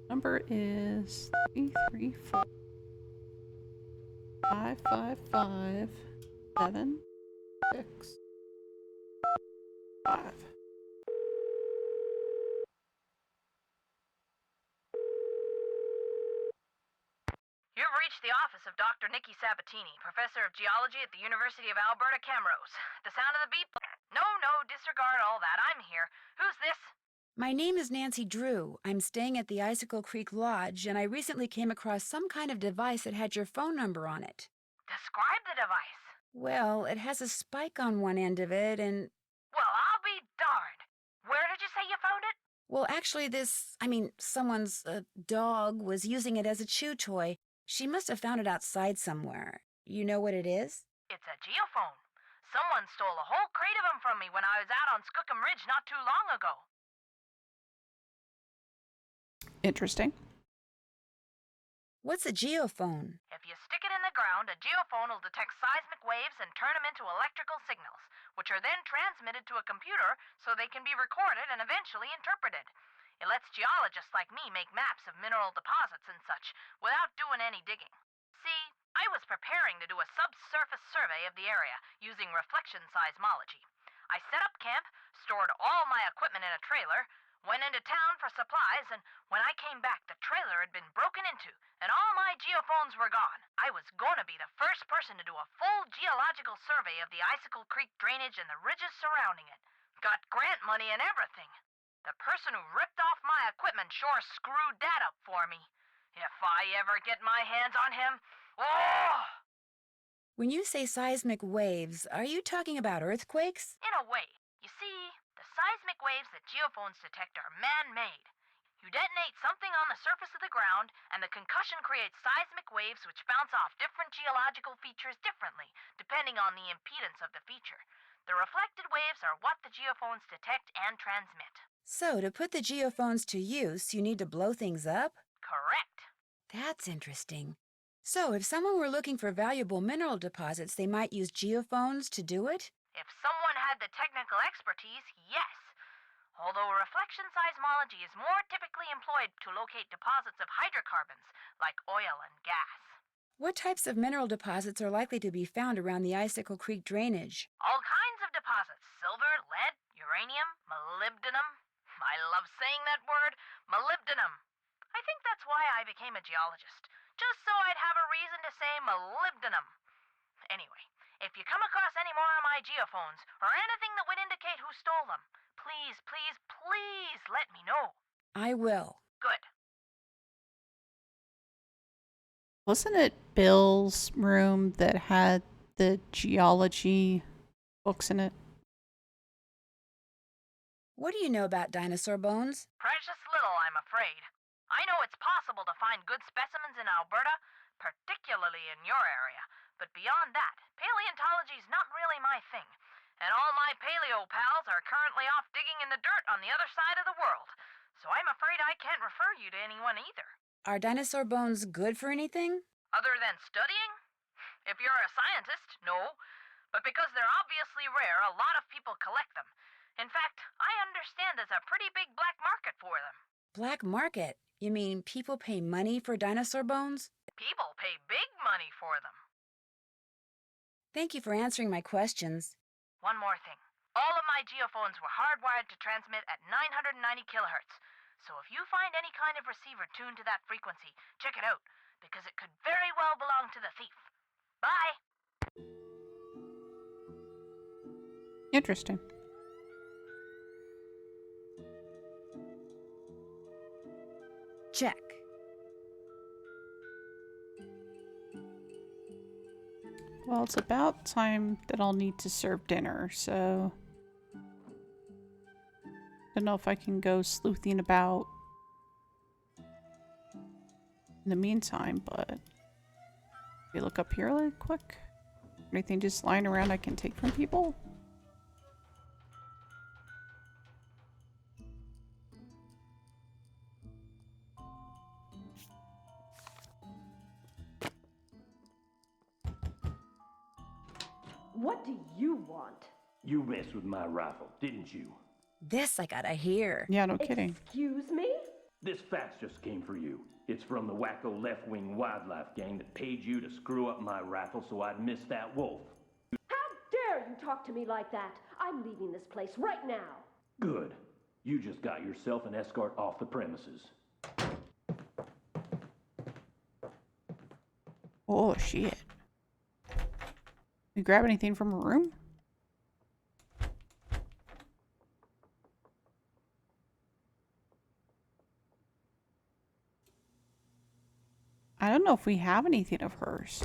Number is 334 555 765. You've reached the office of Dr. Nikki Sabatini, professor of geology at the University of Alberta, Camrose. The sound of the beep? No, disregard all that. I'm here. Who's this? My name is Nancy Drew. I'm staying at the Icicle Creek Lodge, and I recently came across some kind of device that had your phone number on it. Describe the device. Well, it has a spike on one end of it, and... Well, I'll be darned. Where did you say you found it? Well, actually, someone's dog was using it as a chew toy. She must have found it outside somewhere. You know what it is? It's a geophone. Someone stole a whole crate of them from me when I was out on Skookum Ridge not too long ago. Interesting. What's a geophone? If you stick it in the ground, a geophone will detect seismic waves and turn them into electrical signals, which are then transmitted to a computer so they can be recorded and eventually interpreted. It lets geologists like me make maps of mineral deposits and such without doing any digging. See, I was preparing to do a subsurface survey of the area using reflection seismology. I set up camp, stored all my equipment in a trailer, went into town for supplies, and when I came back, the trailer had been broken into, and all my geophones were gone. I was gonna be the first person to do a full geological survey of the Icicle Creek drainage and the ridges surrounding it. Got grant money and everything. The person who ripped off my equipment sure screwed that up for me. If I ever get my hands on him, oh! When you say seismic waves, are you talking about earthquakes? In a way. You see, the seismic waves that geophones detect are man-made. You detonate something on the surface of the ground, and the concussion creates seismic waves which bounce off different geological features differently, depending on the impedance of the feature. The reflected waves are what the geophones detect and transmit. So, to put the geophones to use, you need to blow things up? Correct. That's interesting. So, if someone were looking for valuable mineral deposits, they might use geophones to do it? If someone had the technical expertise, yes. Although reflection seismology is more typically employed to locate deposits of hydrocarbons, like oil and gas. What types of mineral deposits are likely to be found around the Icicle Creek drainage? All kinds of deposits: silver, lead, uranium, molybdenum. I love saying that word, molybdenum. I think that's why I became a geologist, just so I'd have a reason to say molybdenum. Anyway, if you come across any more of my geophones, or anything that would indicate who stole them. Please, please, please let me know. I will. Good. Wasn't it Bill's room that had the geology books in it? What do you know about dinosaur bones? Precious little, I'm afraid. I know it's possible to find good specimens in Alberta, particularly in your area, but beyond that, paleontology's not really my thing. And all my paleo pals are currently off digging in the dirt on the other side of the world, so I'm afraid I can't refer you to anyone either. Are dinosaur bones good for anything? Other than studying? If you're a scientist, no. But because they're obviously rare, a lot of people collect them. In fact, I understand there's a pretty big black market for them. Black market? You mean people pay money for dinosaur bones? People pay big money for them. Thank you for answering my questions. One more thing. All of my geophones were hardwired to transmit at 990 kilohertz. So if you find any kind of receiver tuned to that frequency, check it out, because it could very well belong to the thief. Bye! Interesting. Check. Well, it's about time that I'll need to serve dinner, so don't know if I can go sleuthing about in the meantime, but we look up here really quick. Anything just lying around I can take from people? What do you want? You messed with my rifle, didn't you? This I gotta hear. Yeah, no kidding. Excuse me? This fax just came for you. It's from the wacko left-wing wildlife gang that paid you to screw up my rifle so I'd miss that wolf. How dare you talk to me like that? I'm leaving this place right now. Good. You just got yourself an escort off the premises. Oh, shit. You grab anything from her room? I don't know if we have anything of hers.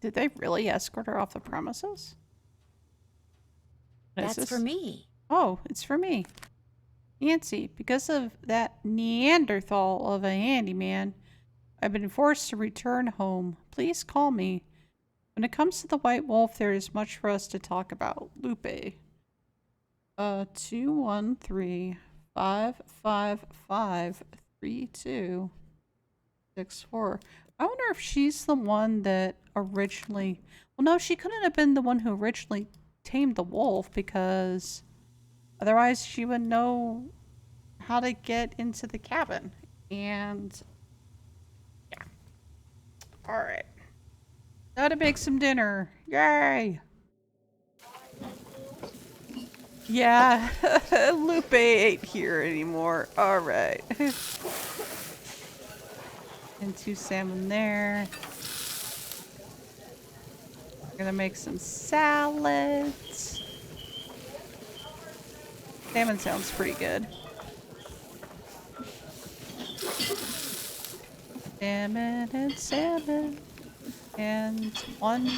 Did they really escort her off the premises? What is That's for this? me. Oh, it's for me. Nancy, because of that Neanderthal of a handyman, I've been forced to return home. Please call me. When it comes to the White Wolf, there is much for us to talk about. Lupe. 213-555-3264. I wonder if she's the one that originally... Well, no, she couldn't have been the one who originally tamed the wolf, because otherwise she would know how to get into the cabin. And yeah. Alright. Now to make some dinner. Yay! Yeah, Lupe ain't here anymore. Alright. And 2 salmon there. We're gonna make some salads. Salmon sounds pretty good. Salmon and salmon. And 1,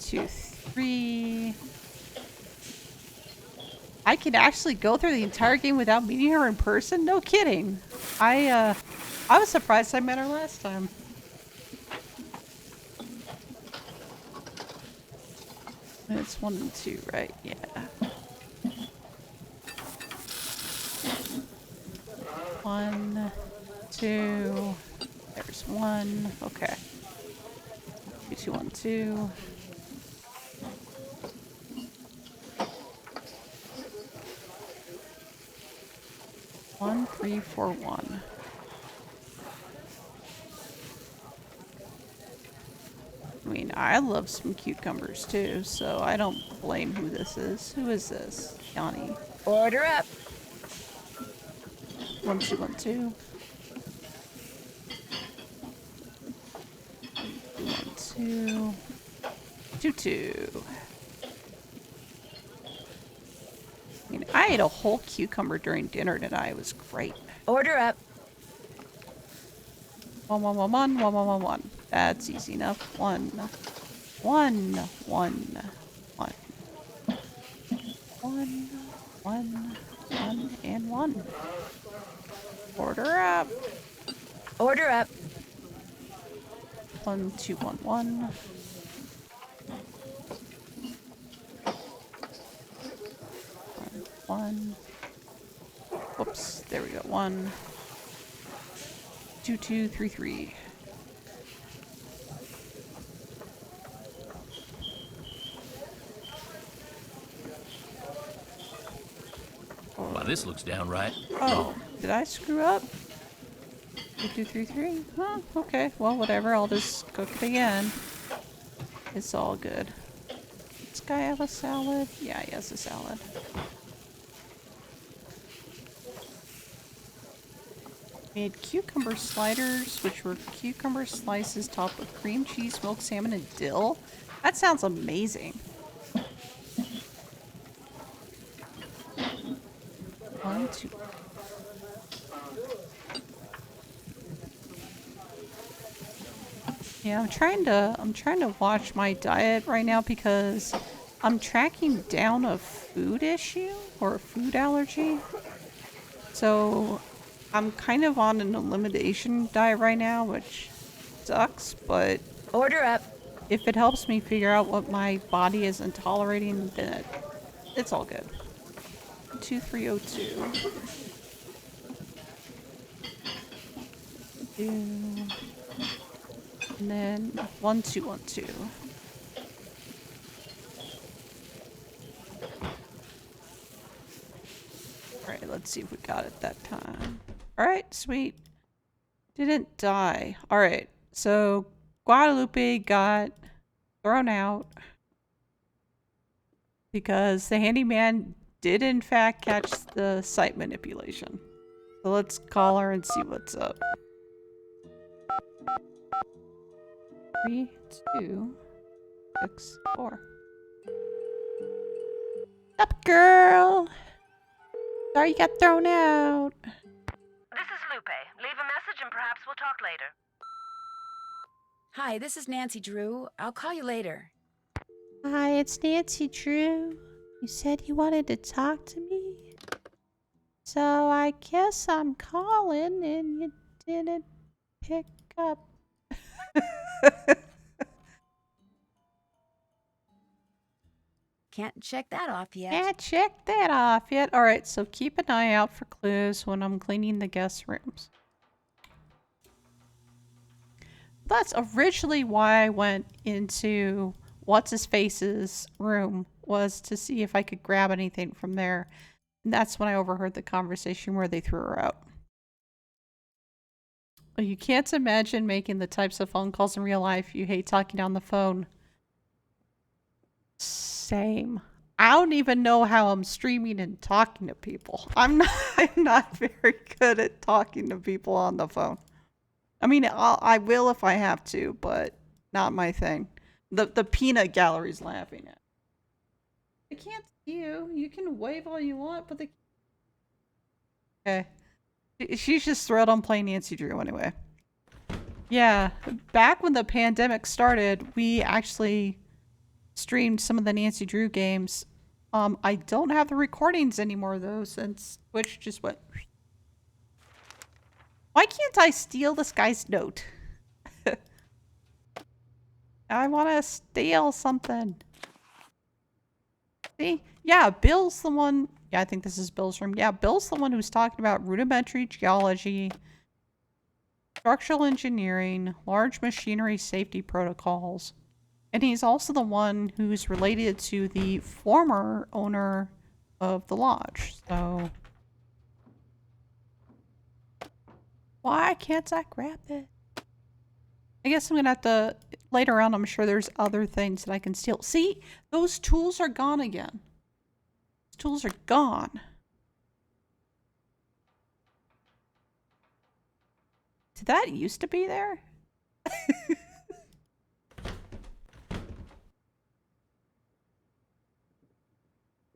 2, 3. I can actually go through the entire game without meeting her in person? No kidding. I was surprised I met her last time. It's 1 and 2, right? Yeah. One, 2. There's 1. Okay. 2, 1, 2. One, 3, 4, 1. I mean, I love some cucumbers too, so I don't blame who this is. Who is this? Yanni. Order up. 1212. 12. 22. I mean, I ate a whole cucumber during dinner tonight. It was great. Order up. 1. That's easy enough. 1. 1. 1. 1. 1. 1. 1 and 1. Order up. Order up. 1211. 1. Whoops. There we go. 1. 2233. Wow, this looks downright. Oh, did I screw up? 2233? Huh, okay. Well, whatever. I'll just cook it again. It's all good. Does this guy have a salad? Yeah, he has a salad. Made cucumber sliders, which were cucumber slices topped with cream cheese, smoked salmon, and dill. That sounds amazing. 1, 2. Yeah, I'm trying to watch my diet right now because I'm tracking down a food issue or a food allergy. So I'm kind of on an elimination diet right now, which sucks, but Order up. if it helps me figure out what my body isn't tolerating, then it's all good. 2302. 2. And then 1212. Alright, let's see if we got it that time. Alright, sweet. Didn't die. Alright, so Guadalupe got thrown out because the handyman did in fact catch the site manipulation. So let's call her and see what's up. 3, 2, 6, 4. Up, girl! Sorry you got thrown out. This is Lupe. Leave a message and perhaps we'll talk later. Hi, this is Nancy Drew. I'll call you later. Hi, it's Nancy Drew. You said you wanted to talk to me? So I guess I'm calling and you didn't pick up. Can't check that off yet. Can't check that off yet. Alright, so keep an eye out for clues when I'm cleaning the guest rooms. That's originally why I went into What's-His-Face's room, was to see if I could grab anything from there. And that's when I overheard the conversation where they threw her out. Well, you can't imagine making the types of phone calls in real life you hate talking on the phone. Same. I don't even know how I'm streaming and talking to people. I'm not very good at talking to people on the phone. I mean, I will if I have to, but not my thing. The peanut gallery's laughing at. They can't see you. You can wave all you want, but they. Okay. She's just thrilled I'm playing Nancy Drew anyway. Yeah, back when the pandemic started, we actually streamed some of the Nancy Drew games. I don't have the recordings anymore though, since Twitch just went. Why can't I steal this guy's note? I want to steal something. See? Yeah, Bill's the one. Yeah, I think this is Bill's room. Yeah, Bill's the one who's talking about rudimentary geology, structural engineering, large machinery safety protocols. And he's also the one who's related to the former owner of the lodge. So why can't I grab it? I guess I'm gonna have to, later on, I'm sure there's other things that I can steal. See, those tools are gone again. Those tools are gone. Did that used to be there?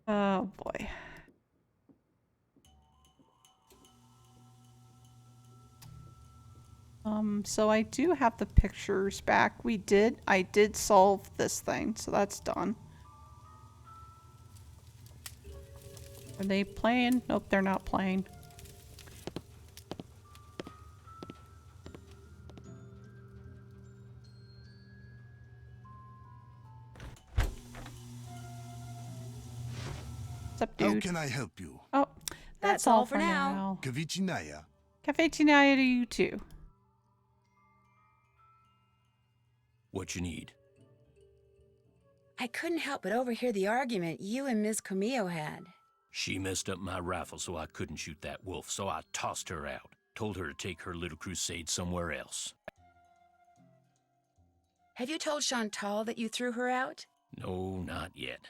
Oh boy. So I do have the pictures back. I did solve this thing, so that's done. Are they playing? Nope, they're not playing. What's up, How dude? can I help you? Oh, That's all for now. Kavichinaya. Cafeteria to you too. What you need? I couldn't help but overhear the argument you and Miss Camillo had. She messed up my rifle so I couldn't shoot that wolf, so I tossed her out. Told her to take her little crusade somewhere else. Have you told Chantal that you threw her out? No, not yet.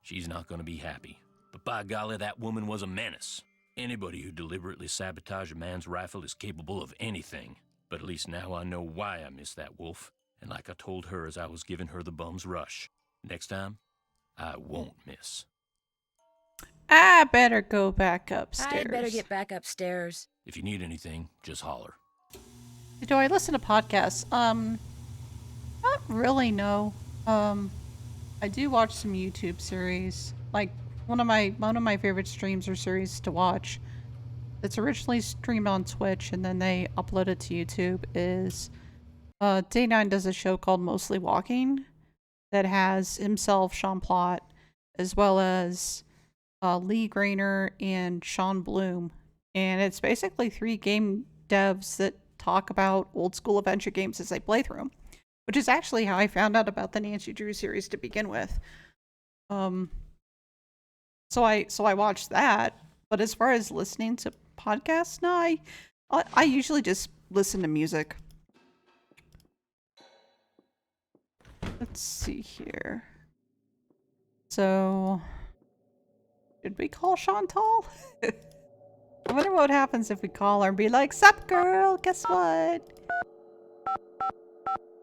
She's not gonna be happy. But by golly, that woman was a menace. Anybody who deliberately sabotaged a man's rifle is capable of anything. But at least now I know why I missed that wolf. And like I told her as I was giving her the bum's rush, next time, I won't miss. I better go back upstairs. I'd better get back upstairs. If you need anything, just holler. Do I listen to podcasts? Not really, no. I do watch some YouTube series. Like one of my favorite streams or series to watch. It's originally streamed on Twitch and then they upload it to YouTube is Day 9 does a show called Mostly Walking that has himself, Sean Plott, as well as Lee Grainer and Sean Bloom. And it's basically 3 game devs that talk about old school adventure games as they play through them, which is actually how I found out about the Nancy Drew series to begin with. So I watched that, but as far as listening to podcasts, no, I usually just listen to music. Let's see here. So, should we call Chantal? I wonder what happens if we call her and be like, "Sup, girl? Guess what?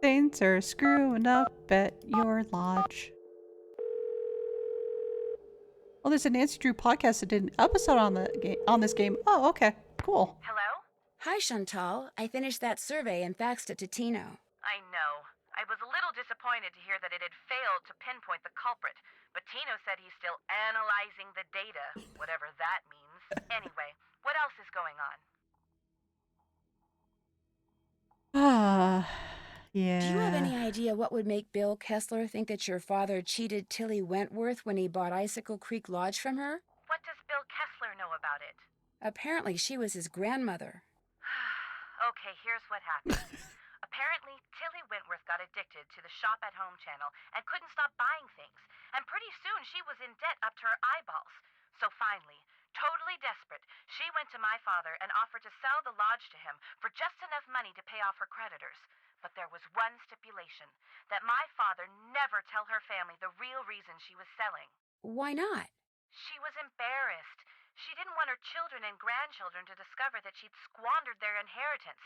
Things are screwing up at your lodge." Oh, there's a Nancy Drew podcast that did an episode on this game. Oh, okay, cool. Hello? Hi, Chantal. I finished that survey and faxed it to Tino. I know. I was a little disappointed to hear that it had failed to pinpoint the culprit, but Tino said he's still analyzing the data, whatever that means. Anyway, what else is going on? Yeah. Do you have any idea what would make Bill Kessler think that your father cheated Tilly Wentworth when he bought Icicle Creek Lodge from her? What does Bill Kessler know about it? Apparently, she was his grandmother. Okay, here's what happened. Apparently, Tilly Wentworth got addicted to the shop at home channel and couldn't stop buying things. And pretty soon she was in debt up to her eyeballs. So finally, totally desperate, she went to my father and offered to sell the lodge to him for just enough money to pay off her creditors. But there was one stipulation, that my father never tell her family the real reason she was selling. Why not? She was embarrassed. She didn't want her children and grandchildren to discover that she'd squandered their inheritance.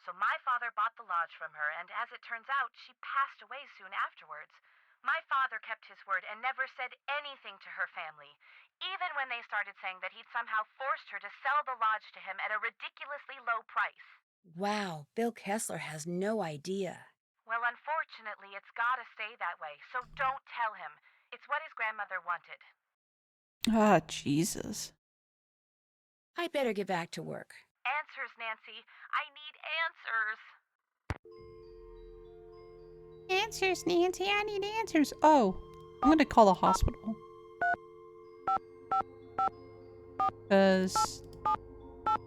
So my father bought the lodge from her, and as it turns out, she passed away soon afterwards. My father kept his word and never said anything to her family, even when they started saying that he'd somehow forced her to sell the lodge to him at a ridiculously low price. Wow, Bill Kessler has no idea. Well, unfortunately, it's gotta stay that way, so don't tell him. It's what his grandmother wanted. Ah, Jesus. I better get back to work. Answers, Nancy. I need answers. Answers, Nancy. I need answers. Oh, I'm going to call the hospital. Because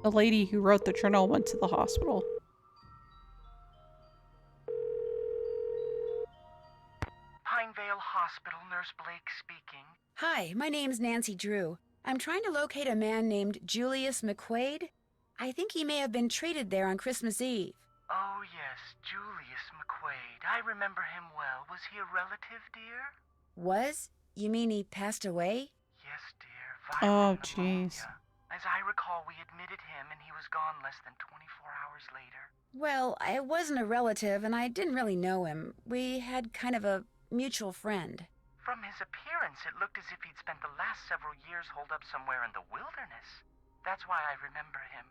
the lady who wrote the journal went to the hospital. Pinevale Hospital, Nurse Blake speaking. Hi, my name's Nancy Drew. I'm trying to locate a man named Julius McQuaid. I think he may have been treated there on Christmas Eve. Oh, yes, Julius McQuaid. I remember him well. Was he a relative, dear? Was? You mean he passed away? Yes, dear. Oh, Violent pneumonia. jeez. As I recall, we admitted him and he was gone less than 24 hours later. Well, I wasn't a relative and I didn't really know him. We had kind of a mutual friend. From his appearance, it looked as if he'd spent the last several years holed up somewhere in the wilderness. That's why I remember him.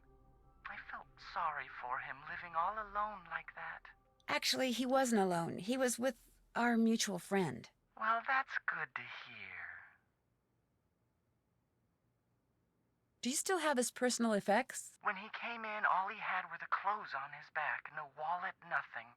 I felt sorry for him, living all alone like that. Actually, he wasn't alone. He was with our mutual friend. Well, that's good to hear. Do you still have his personal effects? When he came in, all he had were the clothes on his back, no wallet, nothing.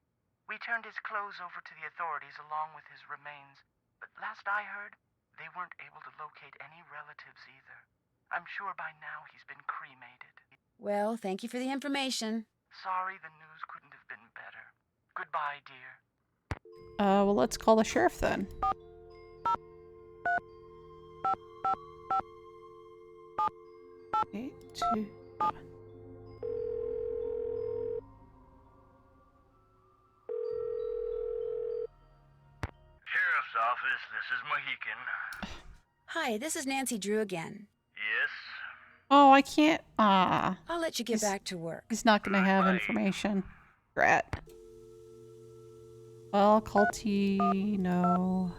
We turned his clothes over to the authorities along with his remains, but last I heard, they weren't able to locate any relatives either. I'm sure by now he's been cremated. Well, thank you for the information. Sorry the news couldn't have been better. Goodbye, dear. Well, let's call the sheriff then. Eight, two, one. Sheriff's office, this is Mohican. Hi, this is Nancy Drew again. Yes? Oh, I can't. Ah, I'll let you get back to work. he's not gonna have Bye. information. Drat. Well, call T. No.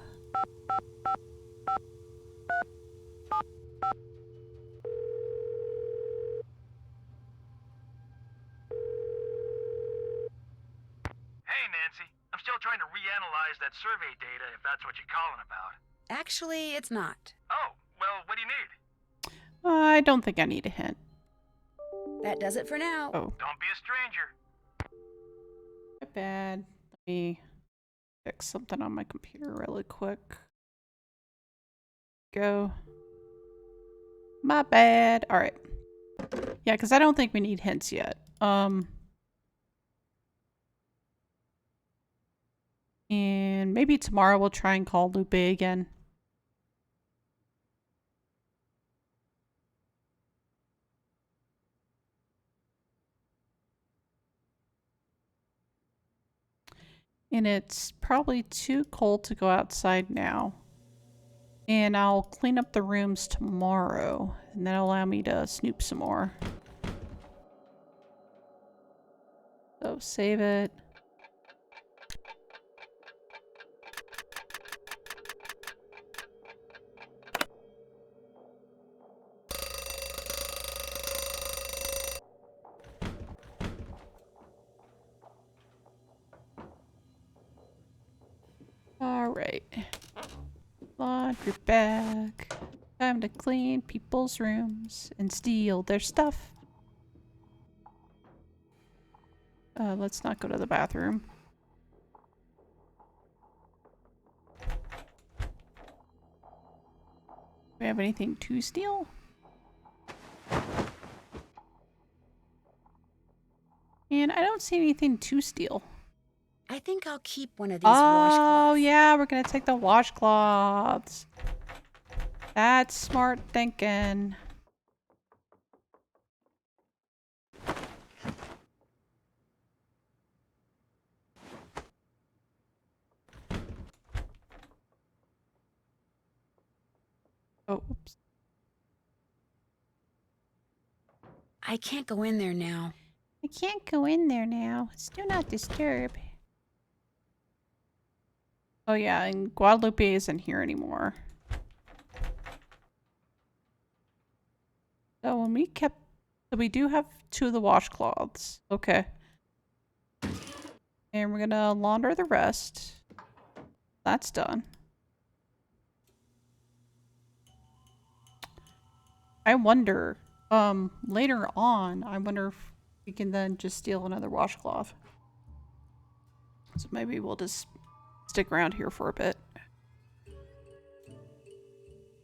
Hey, Nancy. I'm still trying to reanalyze that survey data, if that's what you're calling about. Actually, it's not. Oh, well, what do you need? I don't think I need a hint. That does it for now. Oh, Don't be a stranger. not bad. Let me fix something on my computer really quick. Go. My bad. All right. Yeah, because I don't think we need hints yet. And maybe tomorrow we'll try and call Lupe again. And it's probably too cold to go outside now. And I'll clean up the rooms tomorrow. And that'll allow me to snoop some more. So save it. Alright. Laundry bag. Time to clean people's rooms and steal their stuff. Let's not go to the bathroom. Do we have anything to steal? And I don't see anything to steal. I think I'll keep one of these Oh, washcloths. yeah, we're gonna take the washcloths. That's smart thinking. Oh, oops. I can't go in there now. I can't go in there now. It's do not disturb. Oh yeah, and Guadalupe isn't here anymore. So when we kept, so we do have 2 of the washcloths. Okay. And we're gonna launder the rest. That's done. I wonder, later on, I wonder if we can then just steal another washcloth. So maybe we'll just stick around here for a bit.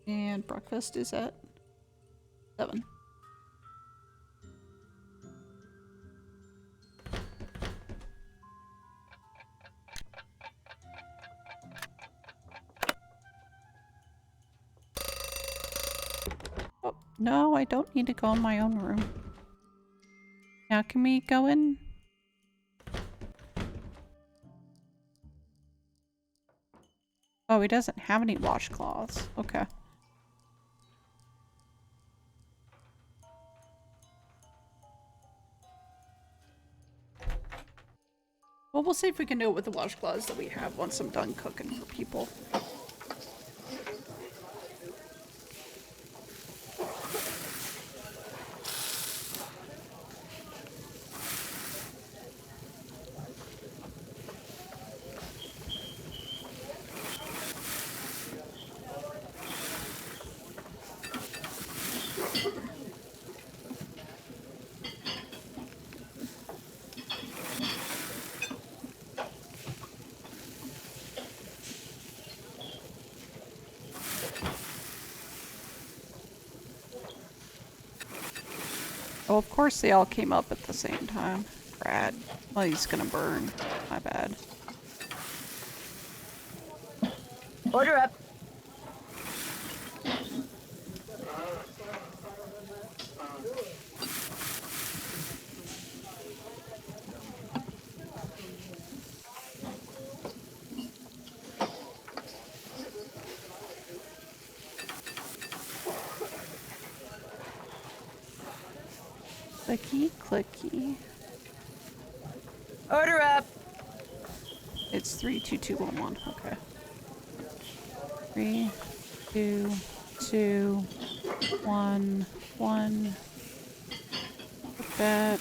And breakfast is at 7. Oh, no, I don't need to go in my own room. Now can we go in? Oh, he doesn't have any washcloths. Okay. But we'll see if we can do it with the washcloths that we have once I'm done cooking for people. Oh, of course they all came up at the same time. Brad. Well, he's gonna burn. My bad. Order up. Clicky, clicky. Order up. It's 3, 2, 2, 1, 1. Okay. 3, 2, 2, 1, 1. Put that.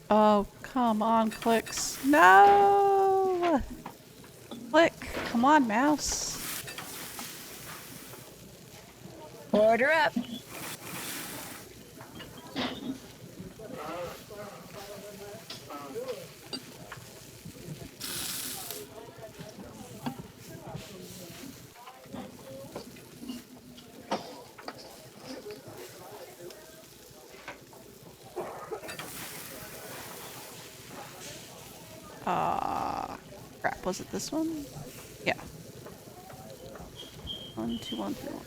Oh, come on, clicks. No! Click. Come on, mouse. Order up. Crap. Was it this one? Yeah. 1, 2, 1, 3, 1.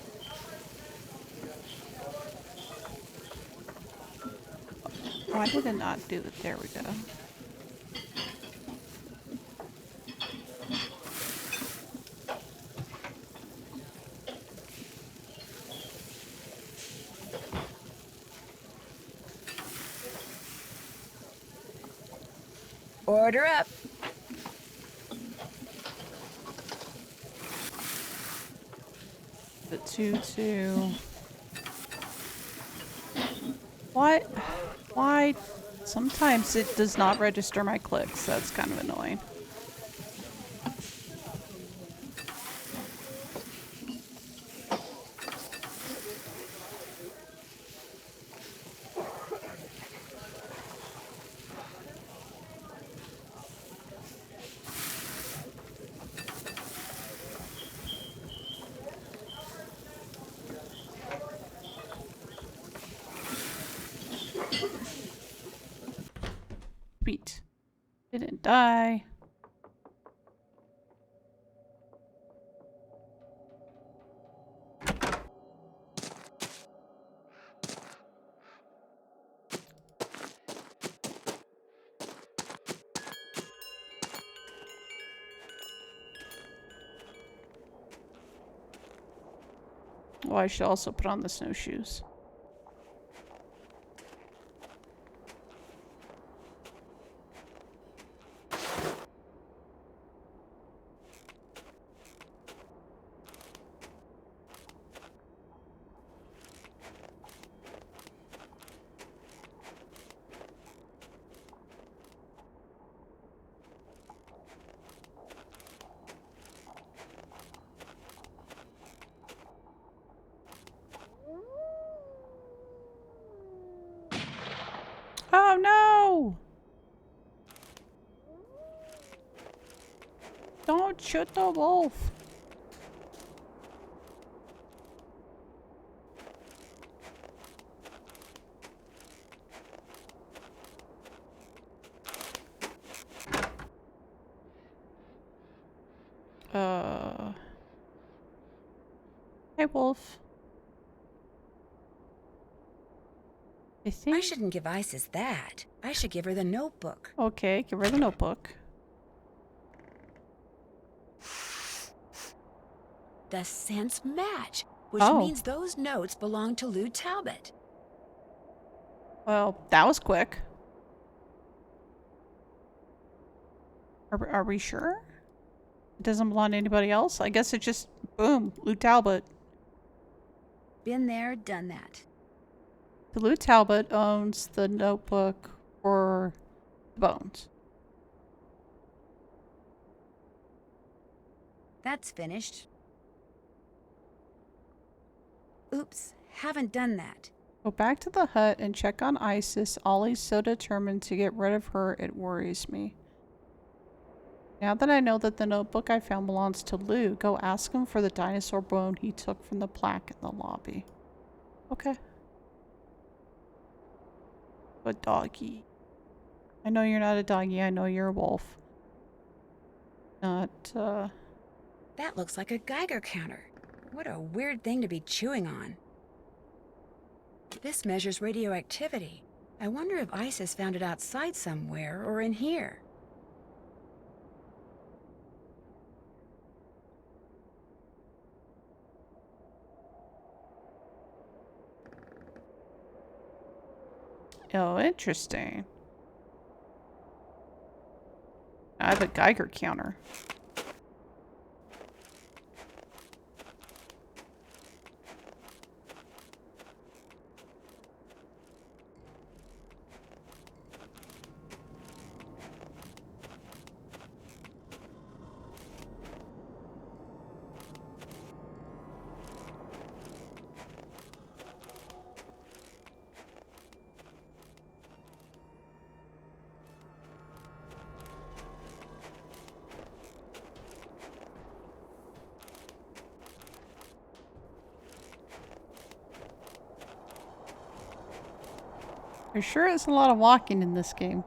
Why did it not do it? There we go. Order up. The 2, 2. What? Why? Sometimes it does not register my clicks. That's kind of annoying. Sweet. Didn't die. Oh, I should also put on the snowshoes. Oh no! Don't shoot the wolf. Hey, wolf. I think. I shouldn't give Isis that. I should give her the notebook. Okay, give her the notebook. The scents match, which Oh. means those notes belong to Lou Talbot. Well, that was quick. Are we sure? It doesn't belong to anybody else? I guess it just, boom, Lou Talbot. Been there, done that. The Lou Talbot owns the notebook for the bones. That's finished. Oops, haven't done that. Go back to the hut and check on Isis. Ollie's so determined to get rid of her, it worries me. Now that I know that the notebook I found belongs to Lou, go ask him for the dinosaur bone he took from the plaque in the lobby. Okay. Good doggy. I know you're not a doggy, I know you're a wolf. Not, That looks like a Geiger counter. What a weird thing to be chewing on. This measures radioactivity. I wonder if Isis found it outside somewhere or in here. oh, interesting. I have a Geiger counter. There sure is a lot of walking in this game.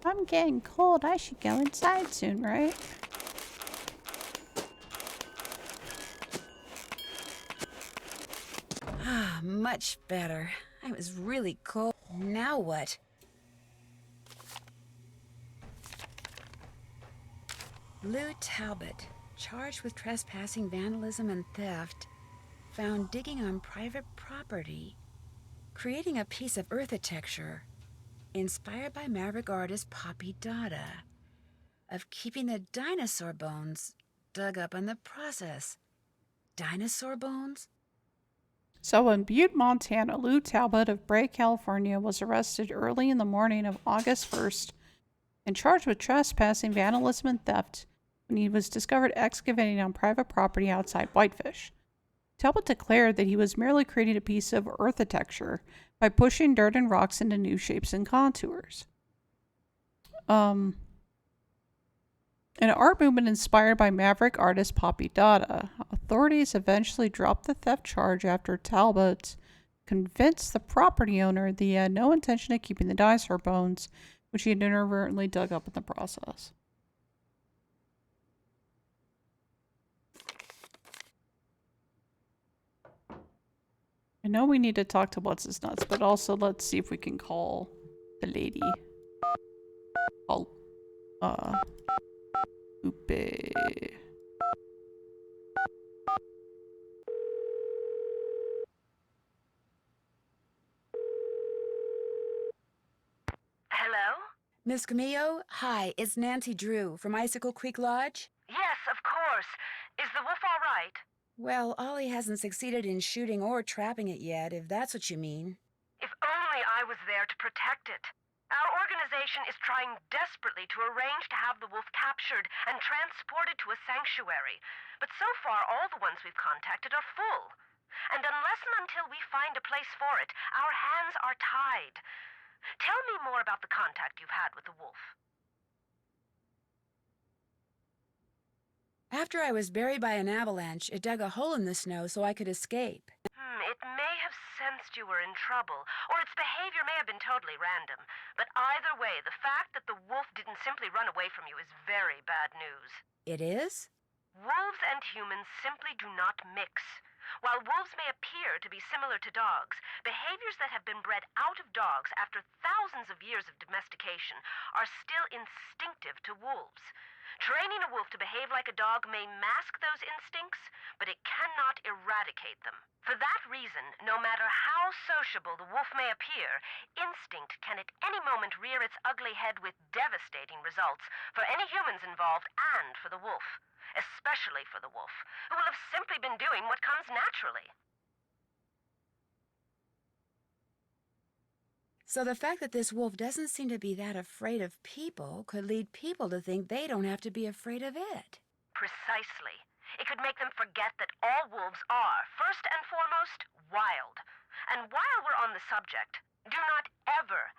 I'm getting cold. I should go inside soon, right? Ah, much better. I was really cold. Now what? Lou Talbot, charged with trespassing, vandalism, and theft, found digging on private property, creating a piece of architecture inspired by maverick artist Poppy Dada, of keeping the dinosaur bones dug up in the process. Dinosaur bones? So in Butte, Montana, Lou Talbot of Bray, California was arrested early in the morning of August 1st and charged with trespassing, vandalism, and theft when he was discovered excavating on private property outside Whitefish. Talbot declared that he was merely creating a piece of architecture by pushing dirt and rocks into new shapes and contours. An art movement inspired by maverick artist Poppy Dada. Authorities eventually dropped the theft charge after Talbot convinced the property owner that he had no intention of keeping the dinosaur bones, which he had inadvertently dug up in the process. I know we need to talk to What's His Nuts, but also let's see if we can call the lady. Call, Lupe. Hello? Miss Camillo, hi, it's Nancy Drew from Icicle Creek Lodge. Yes, of course. Is the wolf all right? Well, Ollie hasn't succeeded in shooting or trapping it yet, if that's what you mean. If only I was there to protect it. Our organization is trying desperately to arrange to have the wolf captured and transported to a sanctuary. But so far, all the ones we've contacted are full. And unless and until we find a place for it, our hands are tied. Tell me more about the contact you've had with the wolf. After I was buried by an avalanche, it dug a hole in the snow so I could escape. It may have sensed you were in trouble, or its behavior may have been totally random. But either way, the fact that the wolf didn't simply run away from you is very bad news. It is? Wolves and humans simply do not mix. While wolves may appear to be similar to dogs, behaviors that have been bred out of dogs after thousands of years of domestication are still instinctive to wolves. Training a wolf to behave like a dog may mask those instincts, but it cannot eradicate them. For that reason, no matter how sociable the wolf may appear, instinct can at any moment rear its ugly head with devastating results for any humans involved and for the wolf. Especially for the wolf, who will have simply been doing what comes naturally. So the fact that this wolf doesn't seem to be that afraid of people could lead people to think they don't have to be afraid of it. Precisely. It could make them forget that all wolves are, first and foremost, wild. And while we're on the subject, do not ever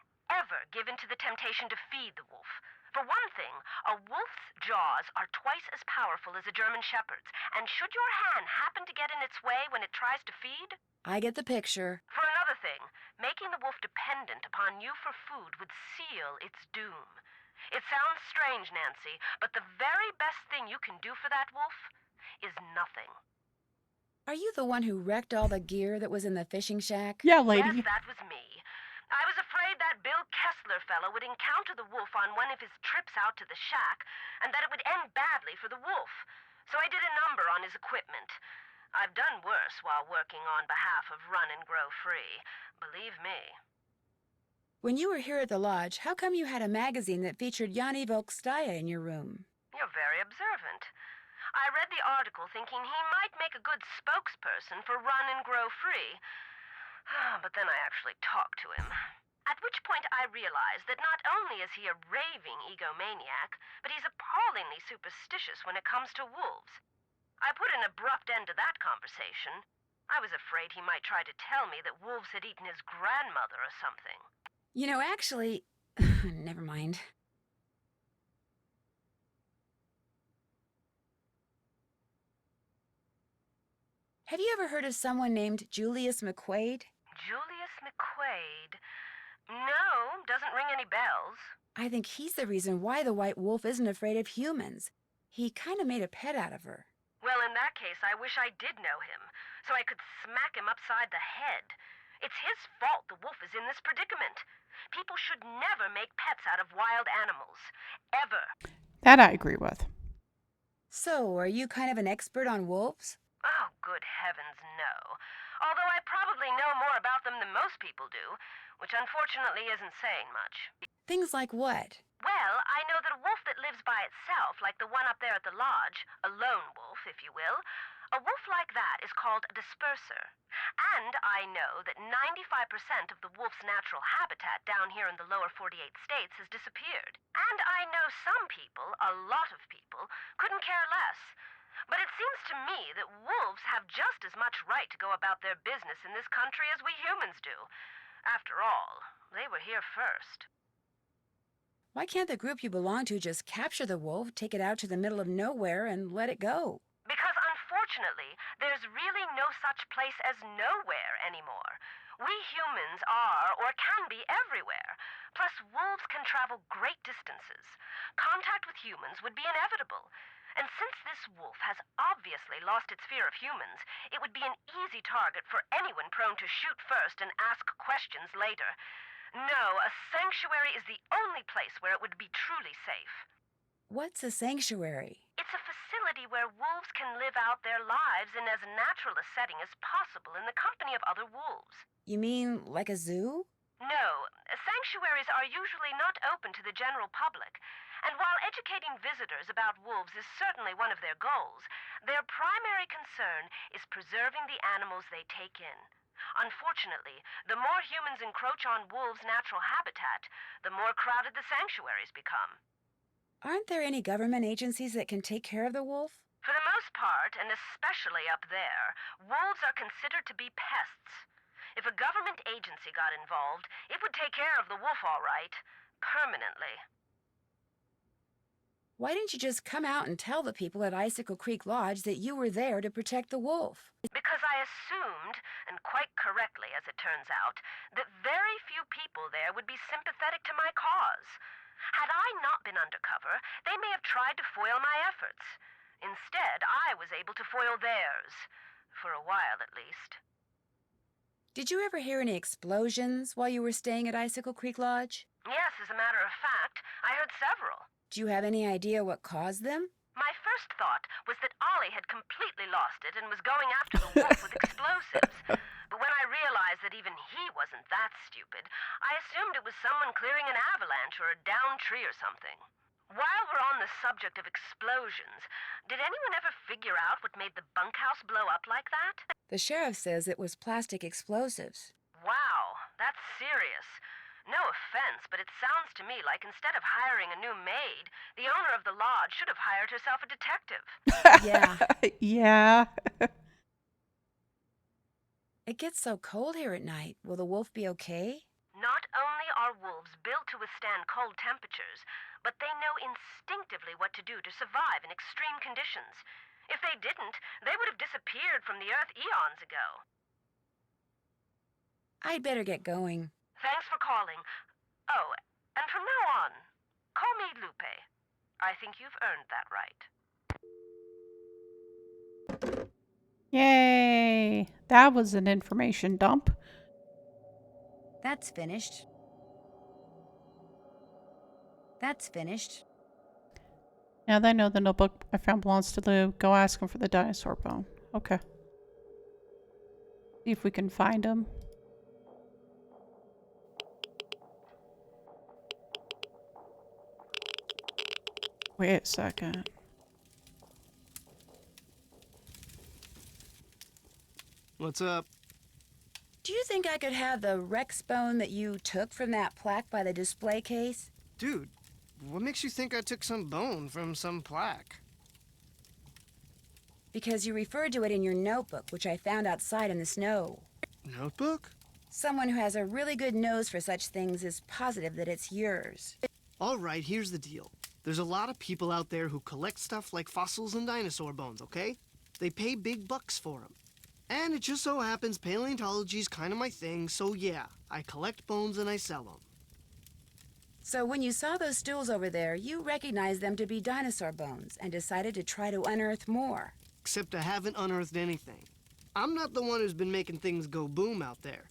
give in to the temptation to feed the wolf. For one thing, a wolf's jaws are twice as powerful as a German shepherd's, and should your hand happen to get in its way when it tries to feed? I get the picture. For another thing, making the wolf dependent upon you for food would seal its doom. It sounds strange, Nancy, but the very best thing you can do for that wolf is nothing. Are you the one who wrecked all the gear that was in the fishing shack? Yeah, lady. Yes, that was me. I was afraid that Bill Kessler fellow would encounter the wolf on one of his trips out to the shack, and that it would end badly for the wolf. So I did a number on his equipment. I've done worse while working on behalf of Run and Grow Free. Believe me. When you were here at the lodge, how come you had a magazine that featured Yanni Volkstaya in your room? You're very observant. I read the article thinking he might make a good spokesperson for Run and Grow Free. But then I actually talked to him. At which point I realized that not only is he a raving egomaniac, but he's appallingly superstitious when it comes to wolves. I put an abrupt end to that conversation. I was afraid he might try to tell me that wolves had eaten his grandmother or something. You know, actually, never mind. Have you ever heard of someone named Julius McQuaid? Julius McQuaid? No, doesn't ring any bells. I think he's the reason why the white wolf isn't afraid of humans. He kind of made a pet out of her. Well, in that case, I wish I did know him, so I could smack him upside the head. It's his fault the wolf is in this predicament. People should never make pets out of wild animals. Ever. That I agree with. So, are you kind of an expert on wolves? Oh, good heavens, no. Although I probably know more about them than most people do, which unfortunately isn't saying much. Things like what? Well, I know that a wolf that lives by itself, like the one up there at the lodge, a lone wolf, if you will, a wolf like that is called a disperser. And I know that 95% of the wolf's natural habitat down here in the lower 48 states has disappeared. And I know some people, a lot of people, couldn't care less. But it seems to me that wolves have just as much right to go about their business in this country as we humans do. After all, they were here first. Why can't the group you belong to just capture the wolf, take it out to the middle of nowhere, and let it go? Because unfortunately, there's really no such place as nowhere anymore. We humans are, or can be, everywhere. Plus, wolves can travel great distances. Contact with humans would be inevitable. And since this wolf has obviously lost its fear of humans, it would be an easy target for anyone prone to shoot first and ask questions later. No, a sanctuary is the only place where it would be truly safe. What's a sanctuary? It's a facility where wolves can live out their lives in as natural a setting as possible in the company of other wolves. You mean like a zoo? No, sanctuaries are usually not open to the general public. And while educating visitors about wolves is certainly one of their goals, their primary concern is preserving the animals they take in. Unfortunately, the more humans encroach on wolves' natural habitat, the more crowded the sanctuaries become. Aren't there any government agencies that can take care of the wolf? For the most part, and especially up there, wolves are considered to be pests. If a government agency got involved, it would take care of the wolf all right, permanently. Why didn't you just come out and tell the people at Icicle Creek Lodge that you were there to protect the wolf? Because I assumed, and quite correctly as it turns out, that very few people there would be sympathetic to my cause. Had I not been undercover, they may have tried to foil my efforts. Instead, I was able to foil theirs. For a while, at least. Did you ever hear any explosions while you were staying at Icicle Creek Lodge? Yes, as a matter of fact, I heard several. Do you have any idea what caused them? My first thought was that Ollie had completely lost it and was going after the wolf with explosives. But when I realized that even he wasn't that stupid, I assumed it was someone clearing an avalanche or a downed tree or something. While we're on the subject of explosions, did anyone ever figure out what made the bunkhouse blow up like that? The sheriff says it was plastic explosives. Wow, that's serious. No offense, but it sounds to me like instead of hiring a new maid, the owner of the lodge should have hired herself a detective. Yeah. Yeah. It gets so cold here at night. Will the wolf be okay? Not only are wolves built to withstand cold temperatures, but they know instinctively what to do to survive in extreme conditions. If they didn't, they would have disappeared from the earth eons ago. I'd better get going. Thanks for calling. Oh, and from now on, call me Lupe. I think you've earned that right. Yay. That was an information dump. That's finished. That's finished. Now that I know the notebook I found belongs to Lou, go ask him for the dinosaur bone. Okay. See if we can find him. Wait a second. What's up? Do you think I could have the Rex bone that you took from that plaque by the display case? Dude, what makes you think I took some bone from some plaque? Because you referred to it in your notebook, which I found outside in the snow. Notebook? Someone who has a really good nose for such things is positive that it's yours. All right, here's the deal. There's a lot of people out there who collect stuff like fossils and dinosaur bones, okay? They pay big bucks for them. And it just so happens paleontology's kind of my thing, so yeah, I collect bones and I sell them. So when you saw those stools over there, you recognized them to be dinosaur bones and decided to try to unearth more. Except I haven't unearthed anything. I'm not the one who's been making things go boom out there.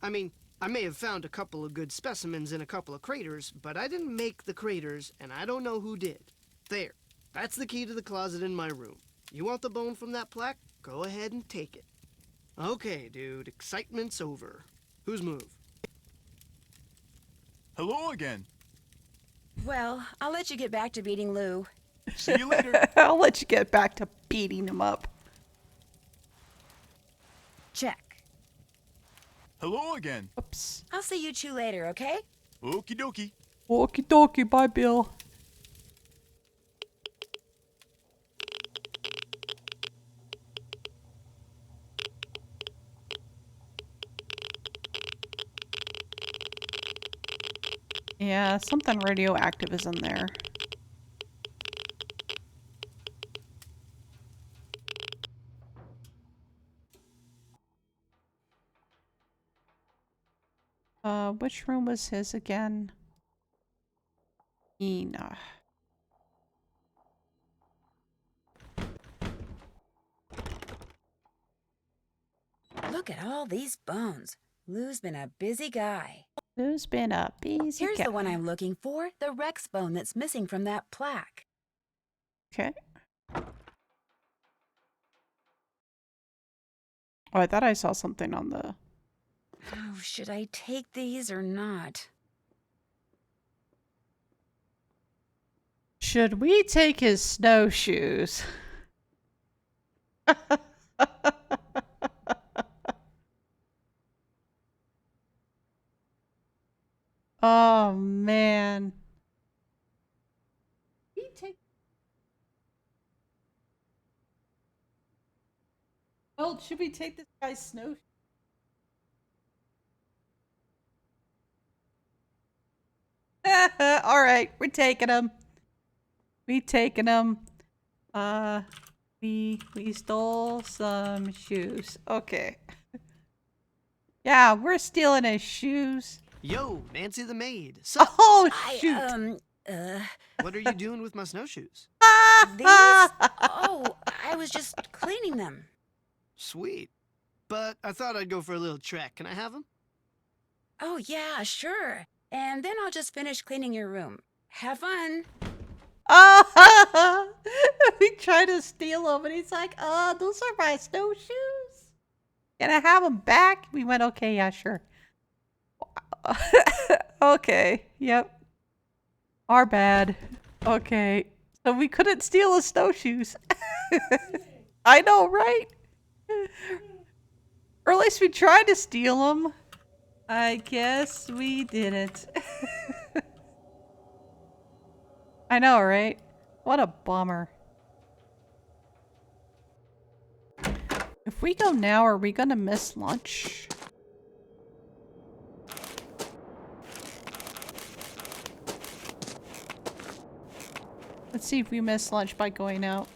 I mean, I may have found a couple of good specimens in a couple of craters, but I didn't make the craters, and I don't know who did. There. That's the key to the closet in my room. You want the bone from that plaque? Go ahead and take it. Okay, dude, excitement's over. Whose move? Hello again. Well, I'll let you get back to beating Lou. See you later. I'll let you get back to beating him up. Check. Hello again. Oops. I'll see you two later, okay? Okie dokie. Okie dokie. Bye, Bill. Yeah, something radioactive is in there. Which room was his again? Ina. Look at all these bones. Lou's been a busy guy. Who's been a busy Here's guy? the one I'm looking for, the Rex bone that's missing from that plaque. Okay. Oh, I thought I saw something on the... Oh, should I take these or not? Should we take his snowshoes? Oh, man. We take... Well, should we take this guy's snowshoes? All right, we're taking them. We taking them. We stole some shoes. Okay. Yeah, we're stealing his shoes. Yo, Nancy the maid. Sup? Oh shoot! What are you doing with my snowshoes? These? Oh, I was just cleaning them. sweet. But I thought I'd go for a little trek. Can I have them? Oh, yeah, sure. And then I'll just finish cleaning your room. Have fun. Oh, we tried to steal them, and he's like, "Oh, those are my snowshoes. Can I have them back?" We went, "Okay, yeah, sure." Okay, yep. Our bad. Okay. So we couldn't steal his snowshoes. I know, right? Or at least we tried to steal them. I guess we didn't. I know, right? What a bummer. If we go now, are we gonna miss lunch? Let's see if we miss lunch by going out.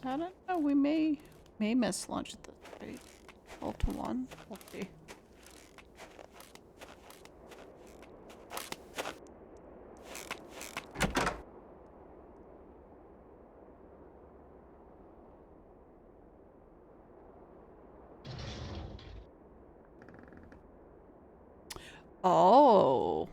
I don't know, we may miss lunch at this rate. 12 to 1. We'll see. Oh.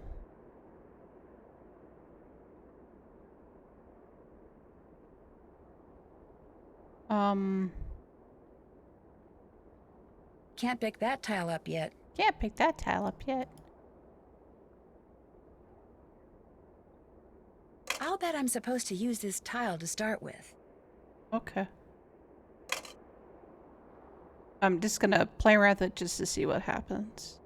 Can't pick that tile up yet. Can't pick that tile up yet. I'll bet I'm supposed to use this tile to start with. Okay. I'm just gonna play around with it just to see what happens.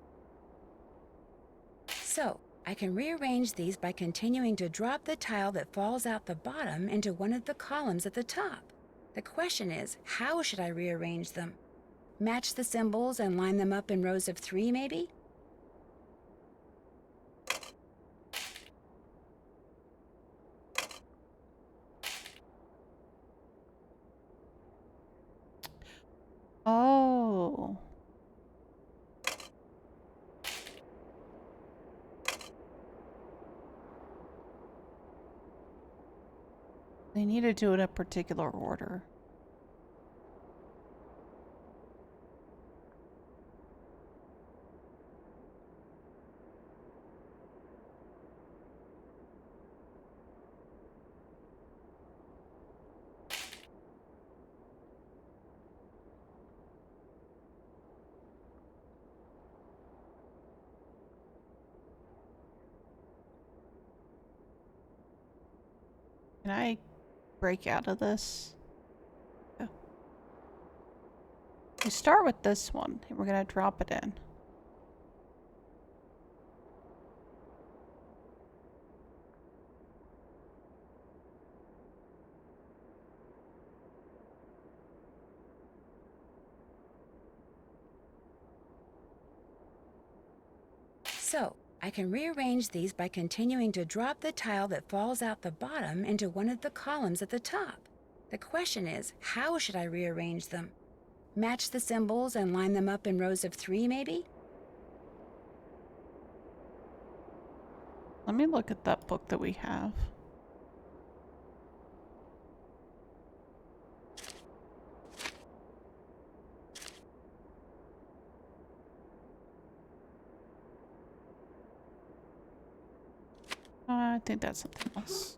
So, I can rearrange these by continuing to drop the tile that falls out the bottom into one of the columns at the top. The question is, how should I rearrange them? Match the symbols and line them up in rows of 3, maybe? Oh. They need to do it in a particular order. Can I break out of this? Yeah. We start with this one, and we're gonna drop it in. So, I can rearrange these by continuing to drop the tile that falls out the bottom into one of the columns at the top. The question is, how should I rearrange them? Match the symbols and line them up in rows of 3, maybe? Let me look at that book that we have. I think that's something else.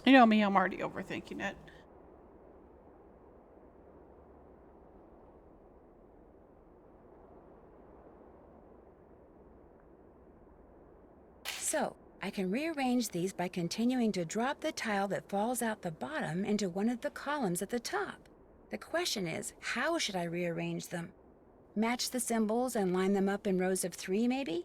You know me, I'm already overthinking it. So, I can rearrange these by continuing to drop the tile that falls out the bottom into one of the columns at the top. The question is, how should I rearrange them? Match the symbols and line them up in rows of 3, maybe?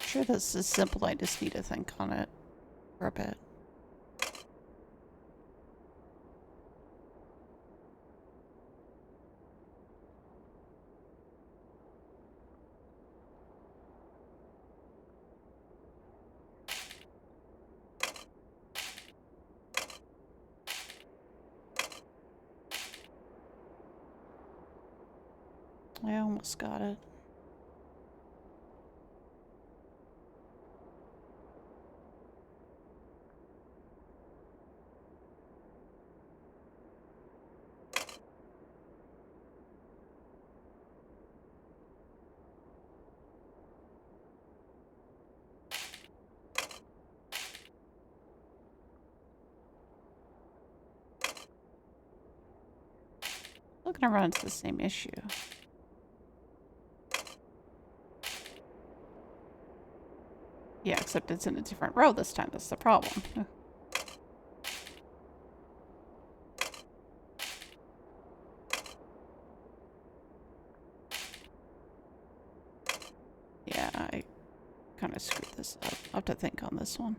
Sure, this is simple. I just need to think on it for a bit. I almost got it. Still gonna run into the same issue. Yeah, except it's in a different row this time. That's the problem. Yeah, I kind of screwed this up. I'll have to think on this one.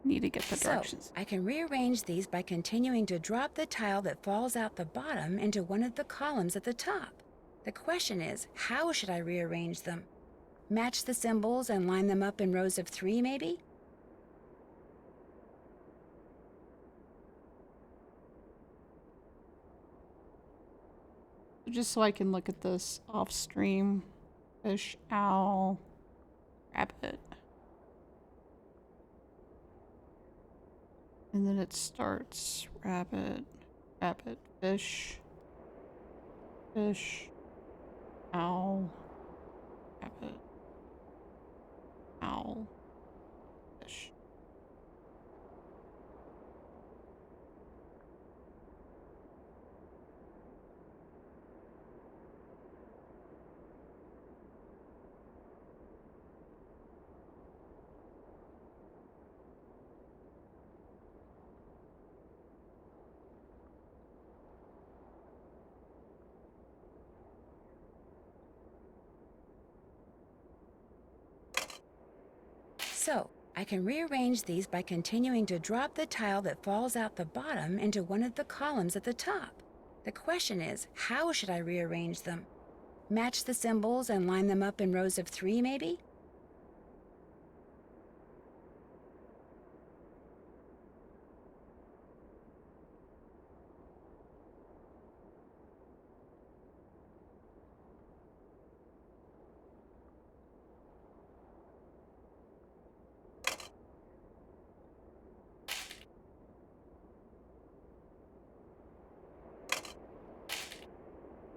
Need to get the directions. So, I can rearrange these by continuing to drop the tile that falls out the bottom into one of the columns at the top. The question is, how should I rearrange them? Match the symbols and line them up in rows of 3, maybe? Just so I can look at this off stream. Fish, owl, rabbit. And then it starts rabbit, rabbit, fish, fish, owl, rabbit, owl, fish. So, I can rearrange these by continuing to drop the tile that falls out the bottom into one of the columns at the top. The question is, how should I rearrange them? Match the symbols and line them up in rows of 3, maybe?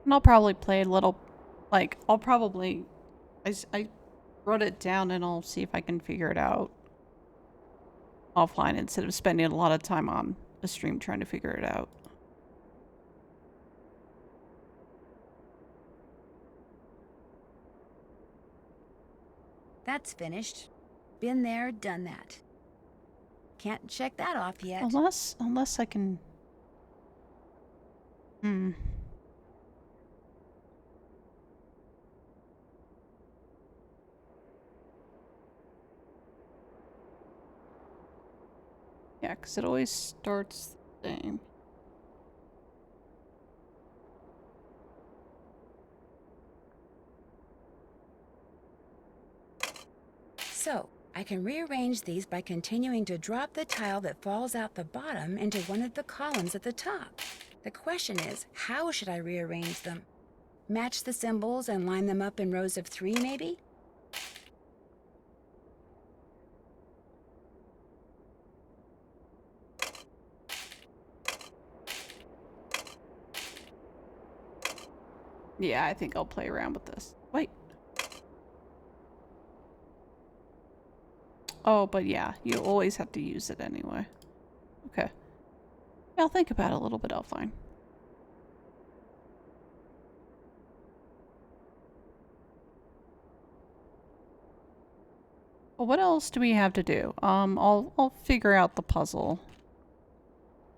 And I'll probably play a little, like, I'll probably, I wrote it down and I'll see if I can figure it out offline instead of spending a lot of time on a stream trying to figure it out. That's finished. Been there, done that. Can't check that off yet. Unless I can... Yeah, because it always starts the same. So, I can rearrange these by continuing to drop the tile that falls out the bottom into one of the columns at the top. The question is, how should I rearrange them? Match the symbols and line them up in rows of 3, maybe? Yeah, I think I'll play around with this. Wait. Oh, but yeah, you always have to use it anyway. Okay. Yeah, I'll think about it a little bit offline. Well, what else do we have to do? I'll figure out the puzzle.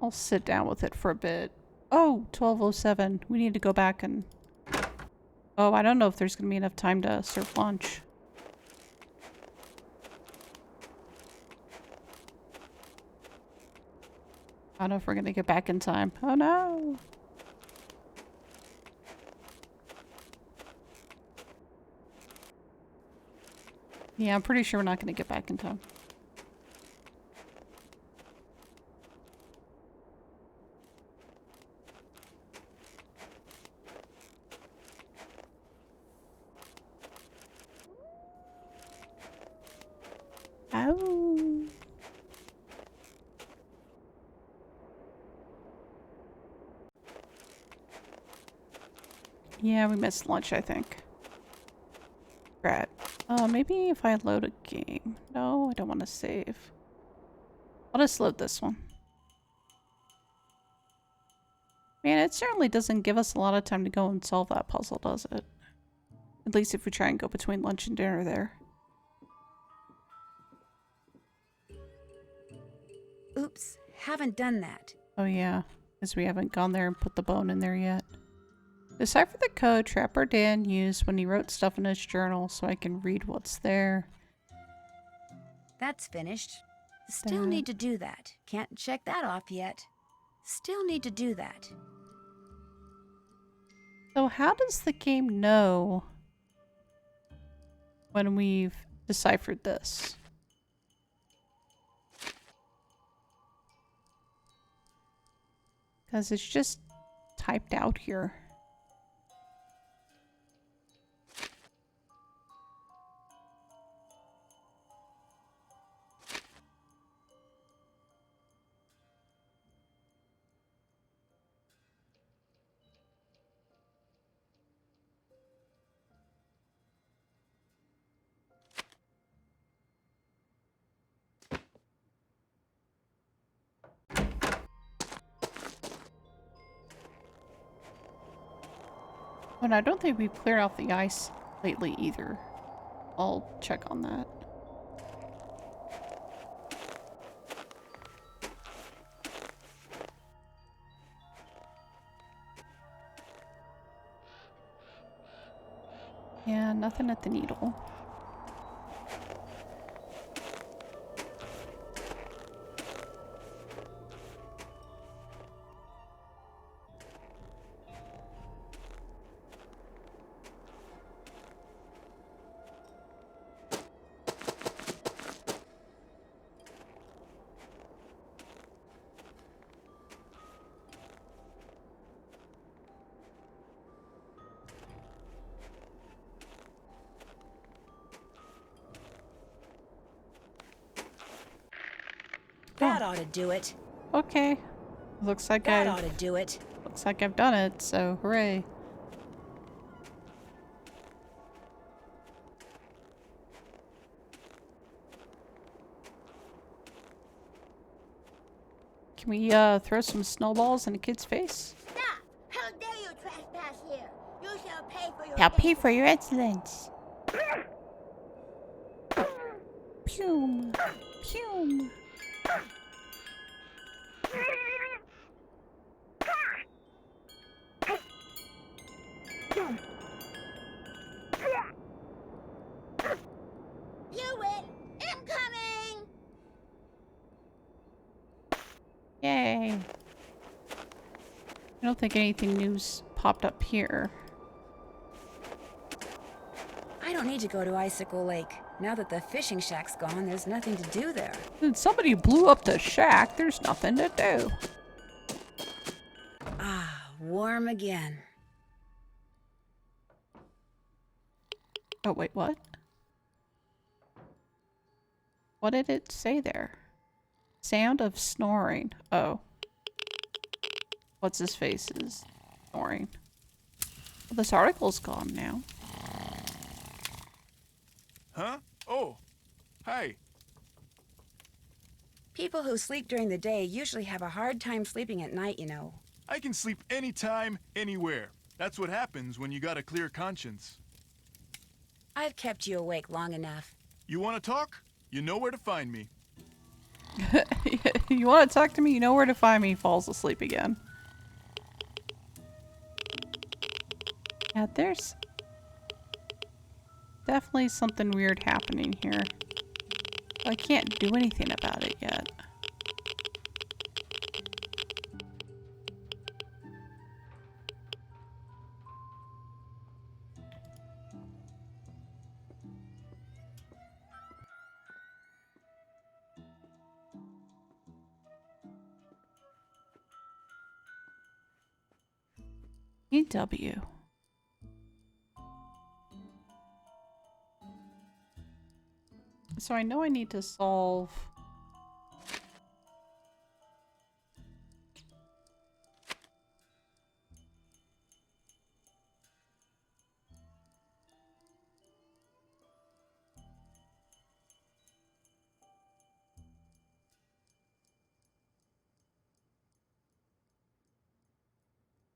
I'll sit down with it for a bit. Oh, 12:07. We need to go back and... Oh, I don't know if there's going to be enough time to serve lunch. I don't know if we're going to get back in time. Oh no! Yeah, I'm pretty sure we're not going to get back in time. Oh. Yeah, we missed lunch, I think. Right. Maybe if I load a game. No, I don't want to save. I'll just load this one. Man, it certainly doesn't give us a lot of time to go and solve that puzzle, does it? At least if we try and go between lunch and dinner there. Oops, haven't done that. Oh yeah, because we haven't gone there and put the bone in there yet. Decipher the code Trapper Dan used when he wrote stuff in his journal so I can read what's there. That's finished. Still need to do that. Can't check that off yet. Still need to do that. So how does the game know when we've deciphered this? Because it's just typed out here. And I don't think we've cleared out the ice lately either. I'll check on that. Yeah, nothing at the needle. That ought to do it. Okay. Looks like That ought to do it. Looks like I've done it, so hooray. Can we throw some snowballs in a kid's face? Stop! How dare you trespass here? You shall pay for your I'll pay sins. for your insolence. Pew. Pew. You win! Incoming! Yay. I don't think anything new's popped up here. I don't need to go to Icicle Lake. Now that the fishing shack's gone, there's nothing to do there. Dude, somebody blew up the shack. There's nothing to do. Ah, warm again. Oh, wait, what? What did it say there? Sound of snoring. Oh. What's his face is snoring. Well, this article's gone now. Huh? Oh. Hi. People who sleep during the day usually have a hard time sleeping at night, you know. I can sleep anytime, anywhere. That's what happens when you got a clear conscience. I've kept you awake long enough. You want to talk? You know where to find me. You want to talk to me? You know where to find me. Falls asleep again. Yeah, there's definitely something weird happening here. I can't do anything about it yet. EW. So I know I need to solve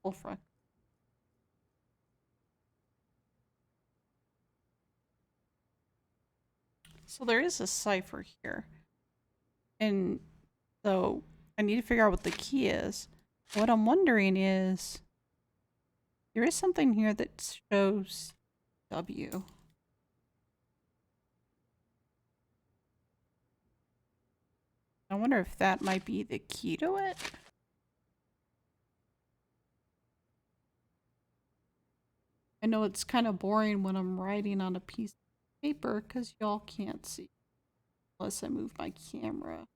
Wolfra. So there is a cipher here. And so I need to figure out what the key is. What I'm wondering is there is something here that shows W. I wonder if that might be the key to it. I know it's kind of boring when I'm writing on a piece of paper because y'all can't see unless I move my camera.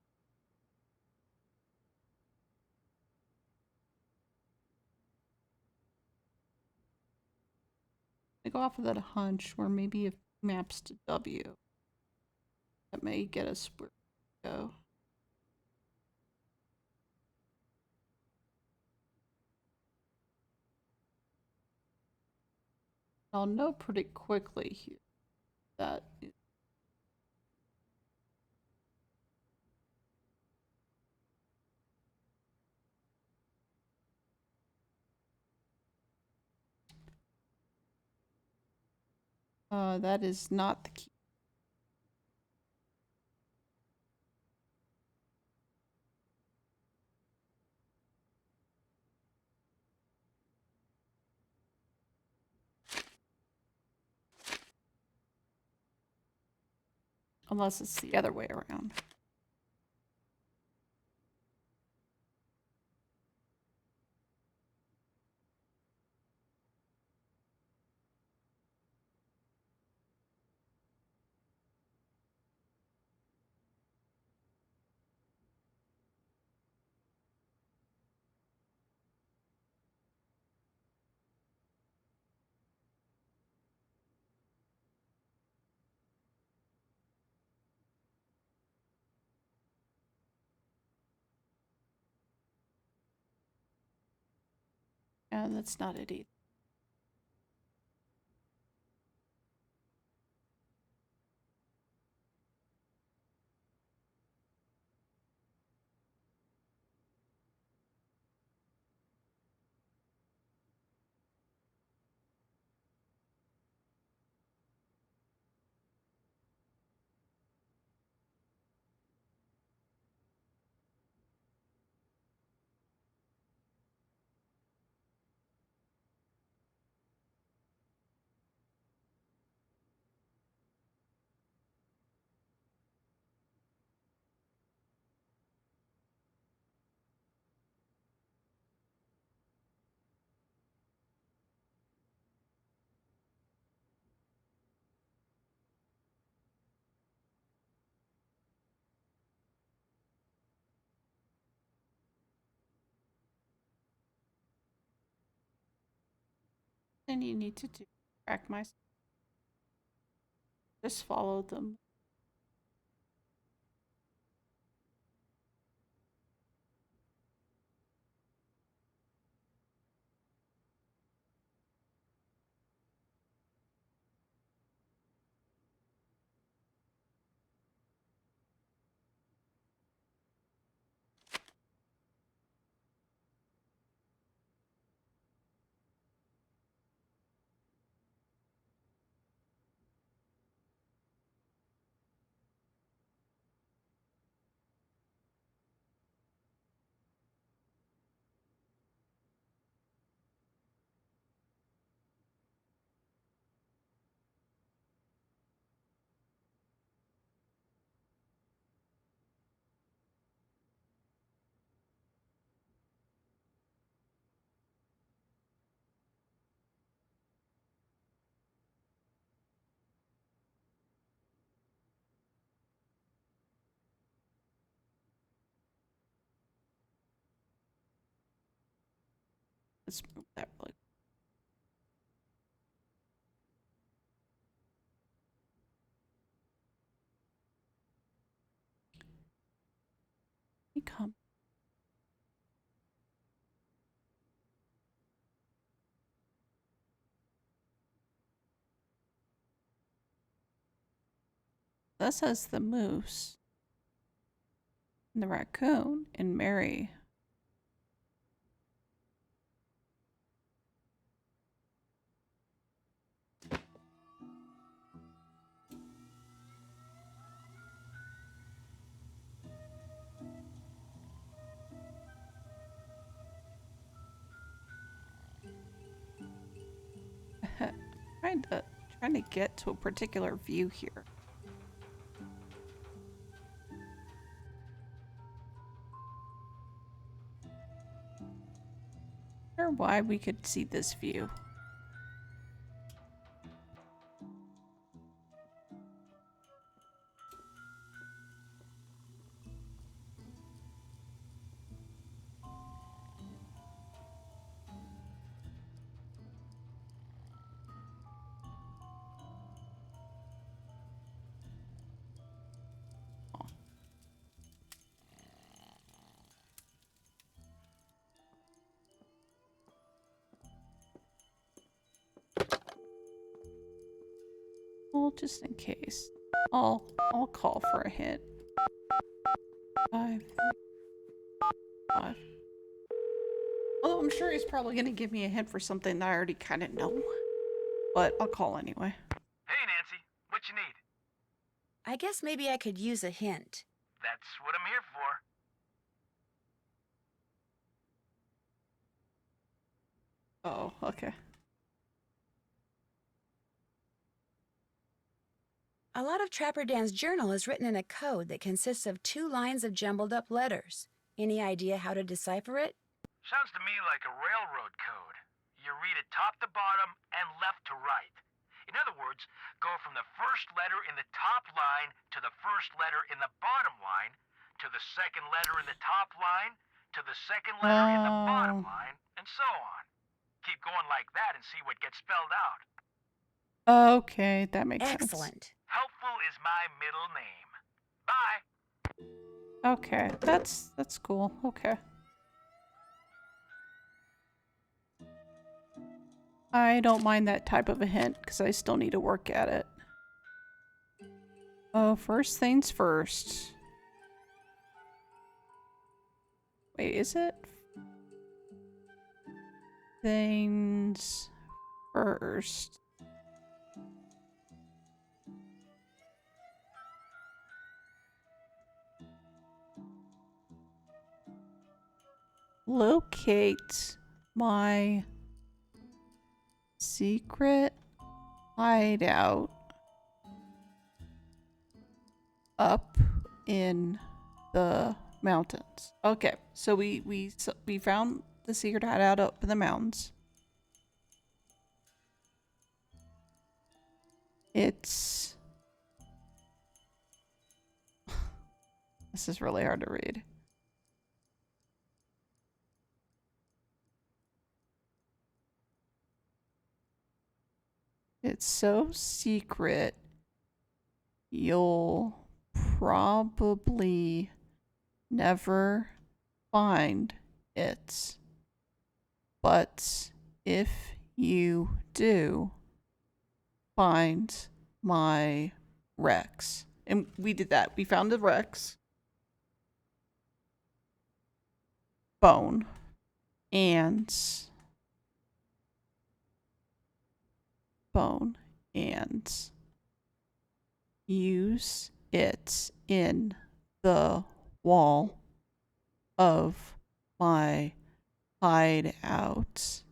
I go off of that hunch where maybe if it maps to W, that may get us where we go. I'll know pretty quickly here that that is not the key. Unless it's the other way around. And that's not it either. Then you need to do track my. Just follow them. Let's move that really. Come. That says the moose, and the raccoon, and Mary. Trying to get to a particular view here. Or why we could see this view. Well, just in case. I'll call for a hint. 5, 5. Although I'm sure he's probably gonna give me a hint for something that I already kind of know. But I'll call anyway. Hey, Nancy. What you need? I guess maybe I could use a hint. That's what I'm here for. Oh, okay. A lot of Trapper Dan's journal is written in a code that consists of 2 lines of jumbled up letters. Any idea how to decipher it? Sounds to me like a railroad code. You read it top to bottom and left to right. In other words, go from the first letter in the top line to the first letter in the bottom line, to the second letter in the top line, to the second letter in the bottom line, and so on. Keep going like that and see what gets spelled out. Okay, that makes sense. Excellent. Helpful is my middle name. Bye. Okay, that's cool. Okay. I don't mind that type of a hint because I still need to work at it. Oh, first things first. Wait, is it? Things first. Locate my secret hideout up in the mountains. Okay, so we found the secret hideout up in the mountains. It's this is really hard to read. it's so secret, you'll probably never find it. But if you do find my Rex, and we did that, we found the Rex bone and use it in the wall of my hideout.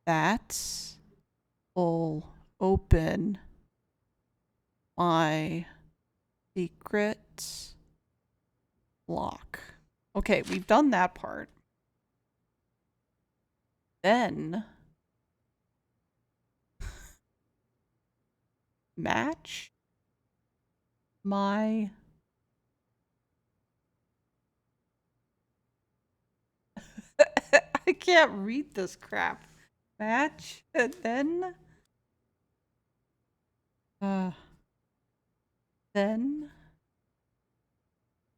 That will open my secret lock. Okay, we've done that part. Then match my I can't read this crap. Match and then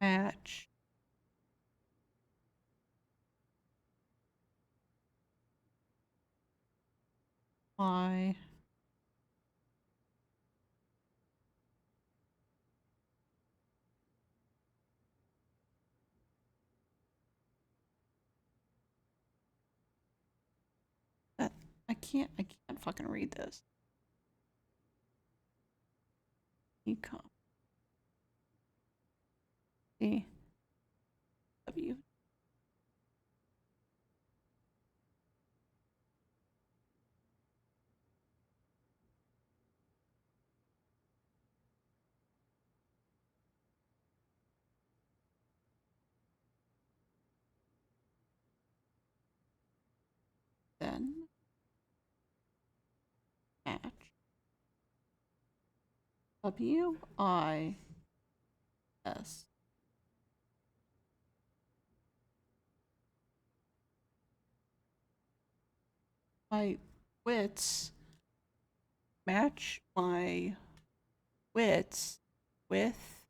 match my I can't fucking read this. Ecom. C W then match WIS my wits match my wits with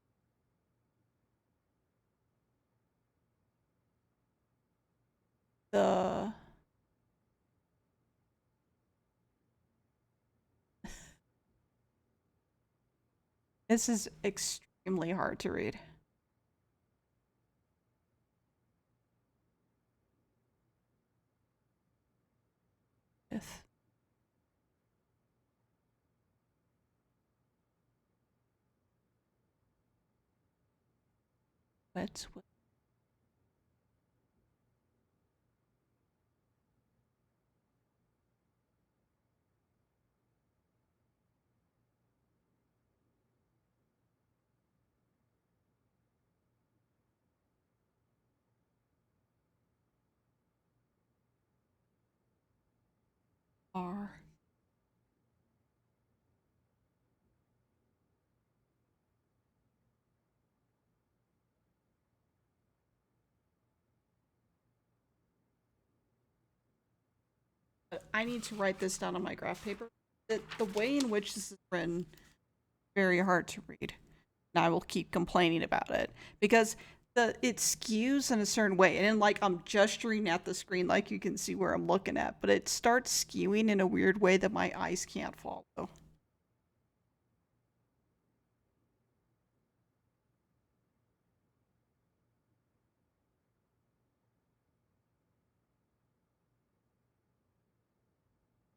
the this is extremely hard to read. With wits with R I need to write this down on my graph paper. The way in which this is written, very hard to read. And I will keep complaining about it because it skews in a certain way. And then like I'm gesturing at the screen like you can see where I'm looking at, but it starts skewing in a weird way that my eyes can't follow.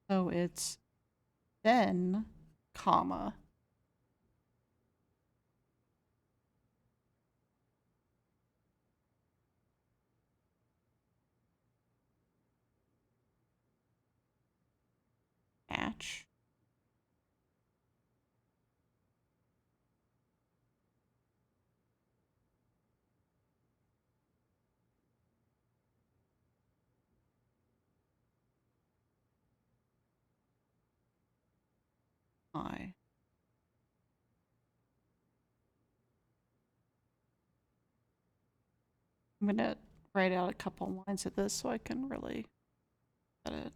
So it's then, comma, match my I'm gonna write out a couple lines of this so I can really get it.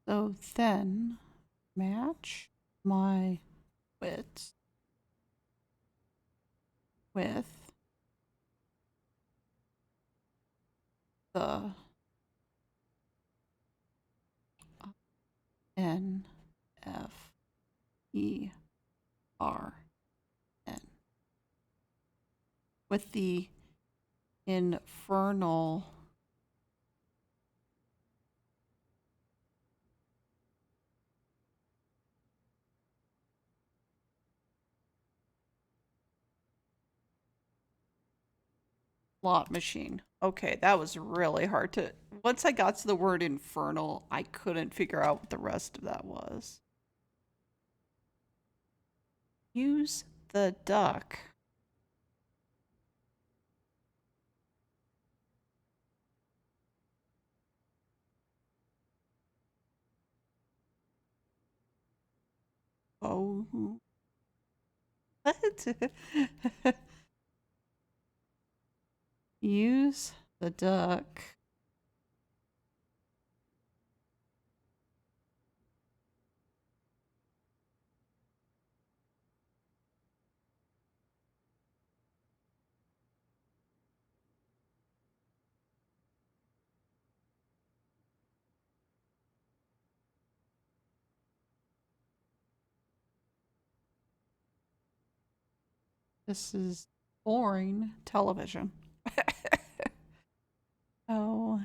So then match my width with the N F E R N with the infernal slot machine. Okay, that was really hard to. Once I got to the word infernal, I couldn't figure out what the rest of that was. Use the duck. Oh. What? Use the duck. This is boring television. Oh.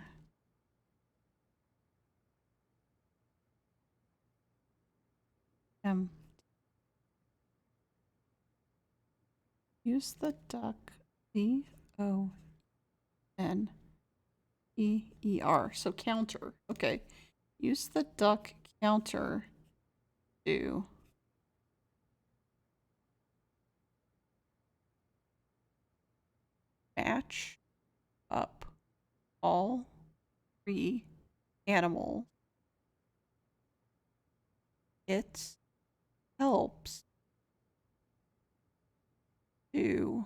Use the duck. CONEER. So counter. Okay. Use the duck counter to match up all 3 animals. It helps to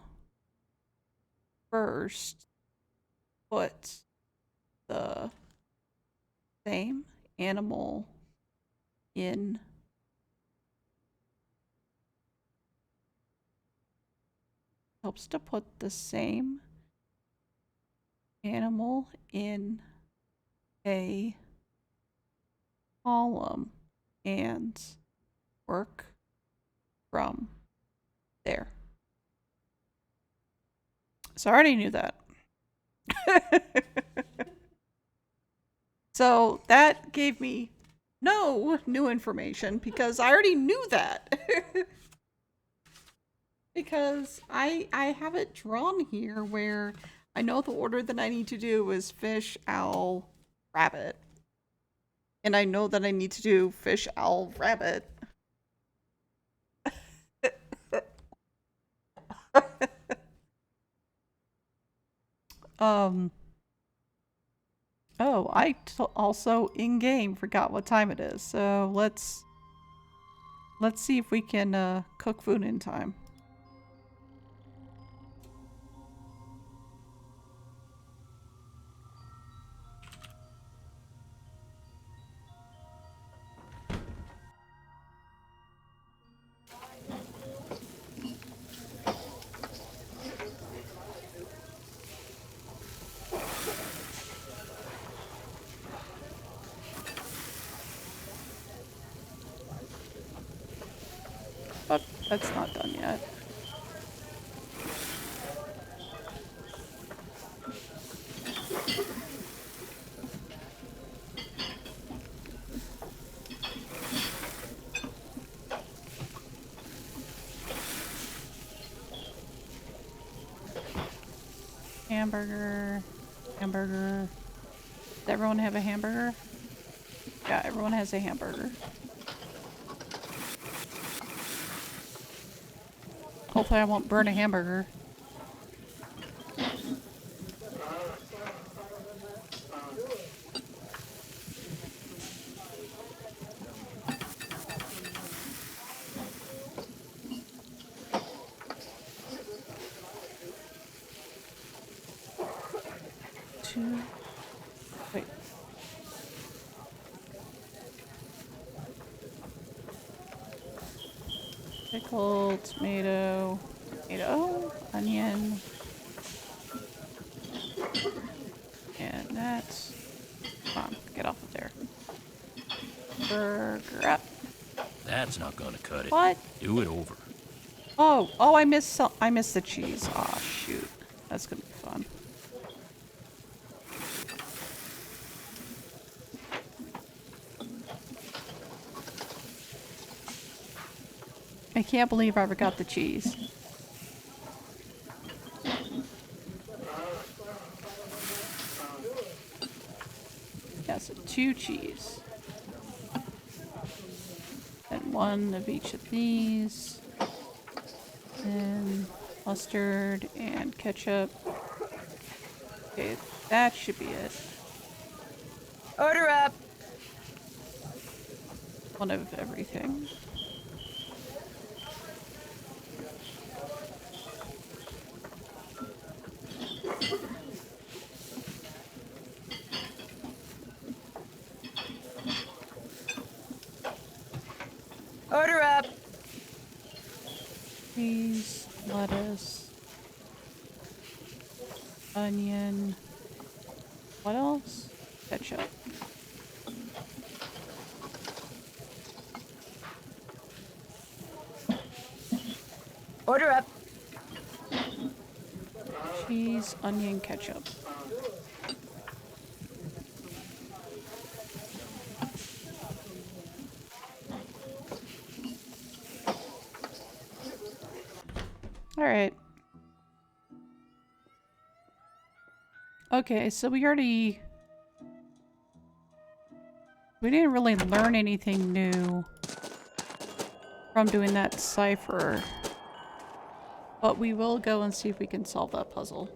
first put the same animal in helps to put the same animal in a column and work from there. So I already knew that. So that gave me no new information because I already knew that. Because I have it drawn here where I know the order that I need to do is fish, owl, rabbit. And I know that I need to do fish, owl, rabbit. Oh, I also in game forgot what time it is. So let's see if we can cook food in time. But that's not done yet. Hamburger. Hamburger. Does everyone have a hamburger? Yeah, everyone has a hamburger. Hopefully I won't burn a hamburger. Wait. pickle, tomato, onion. And that's... Come on, get off of there. Burger up. That's not gonna cut it. What? Do it over. Oh, I missed the cheese. Aw, shoot. That's gonna be fun. I can't believe I forgot the cheese. Yeah, so 2 cheese. And 1 of each of these. And mustard and ketchup. Okay, that should be it. Order up! 1 of everything. Order up! Cheese, lettuce, onion. What else? Ketchup. Order up! Cheese, onion, ketchup. Alright. Okay, so we didn't really learn anything new from doing that cipher. But we will go and see if we can solve that puzzle.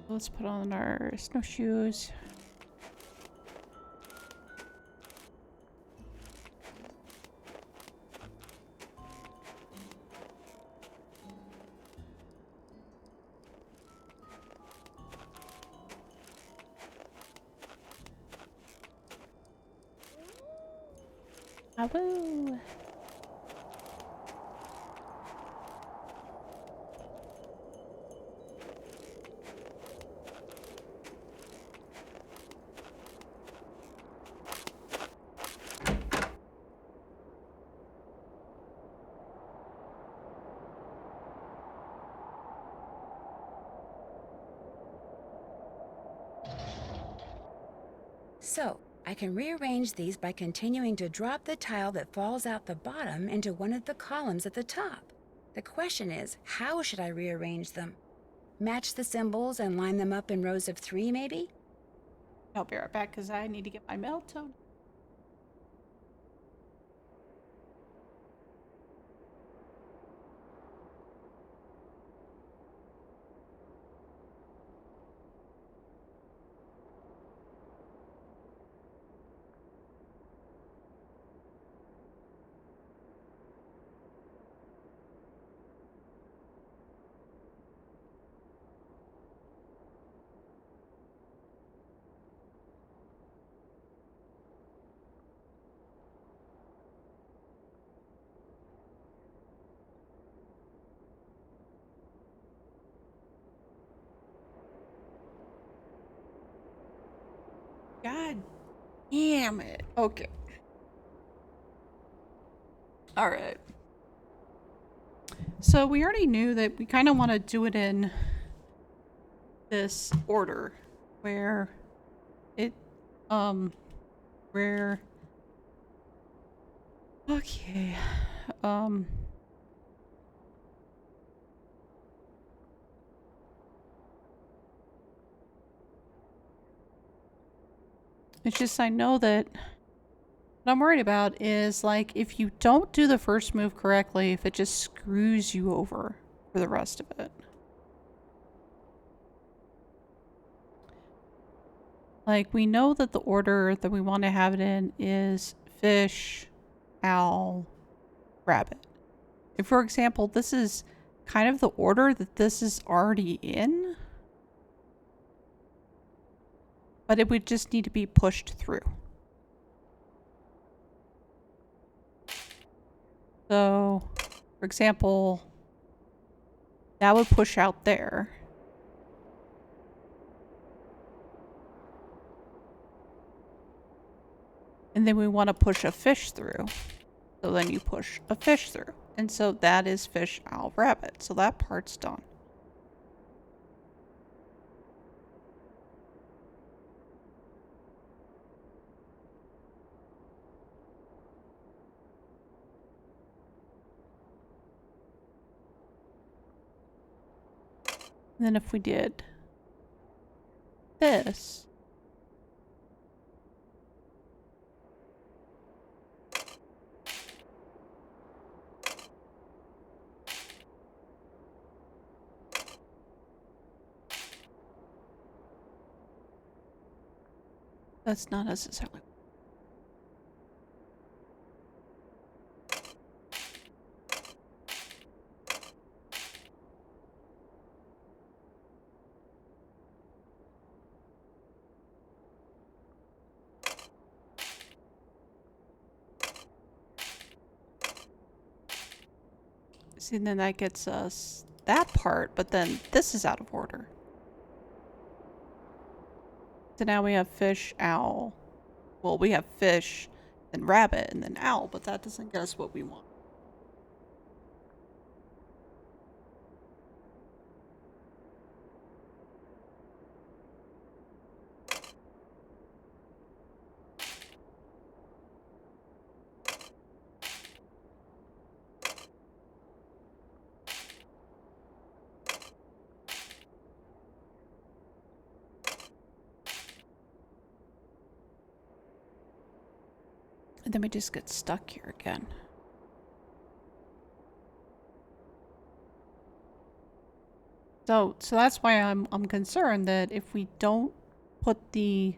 Let's put on our snowshoes. Woo! So, I can rearrange these by continuing to drop the tile that falls out the bottom into one of the columns at the top. The question is, how should I rearrange them? Match the symbols and line them up in rows of 3, maybe? I'll be right back because I need to get my melatonin. God damn it. Okay. Alright. So we already knew that we kind of want to do it in this order where it, where, okay, it's just I know that what I'm worried about is like if you don't do the first move correctly, if it just screws you over for the rest of it. Like we know that the order that we want to have it in is fish, owl, rabbit. If for example this is kind of the order that this is already in. But it would just need to be pushed through. So, for example, that would push out there. And then we want to push a fish through. So then you push a fish through. And so that is fish, owl, rabbit. So that part's done. And then if we did this, that's not necessarily. See, then that gets us that part, but then this is out of order. So now we have fish, owl. Well, we have fish, then rabbit, and then owl, but that doesn't get us what we want. And then we just get stuck here again. So that's why I'm concerned that if we don't put the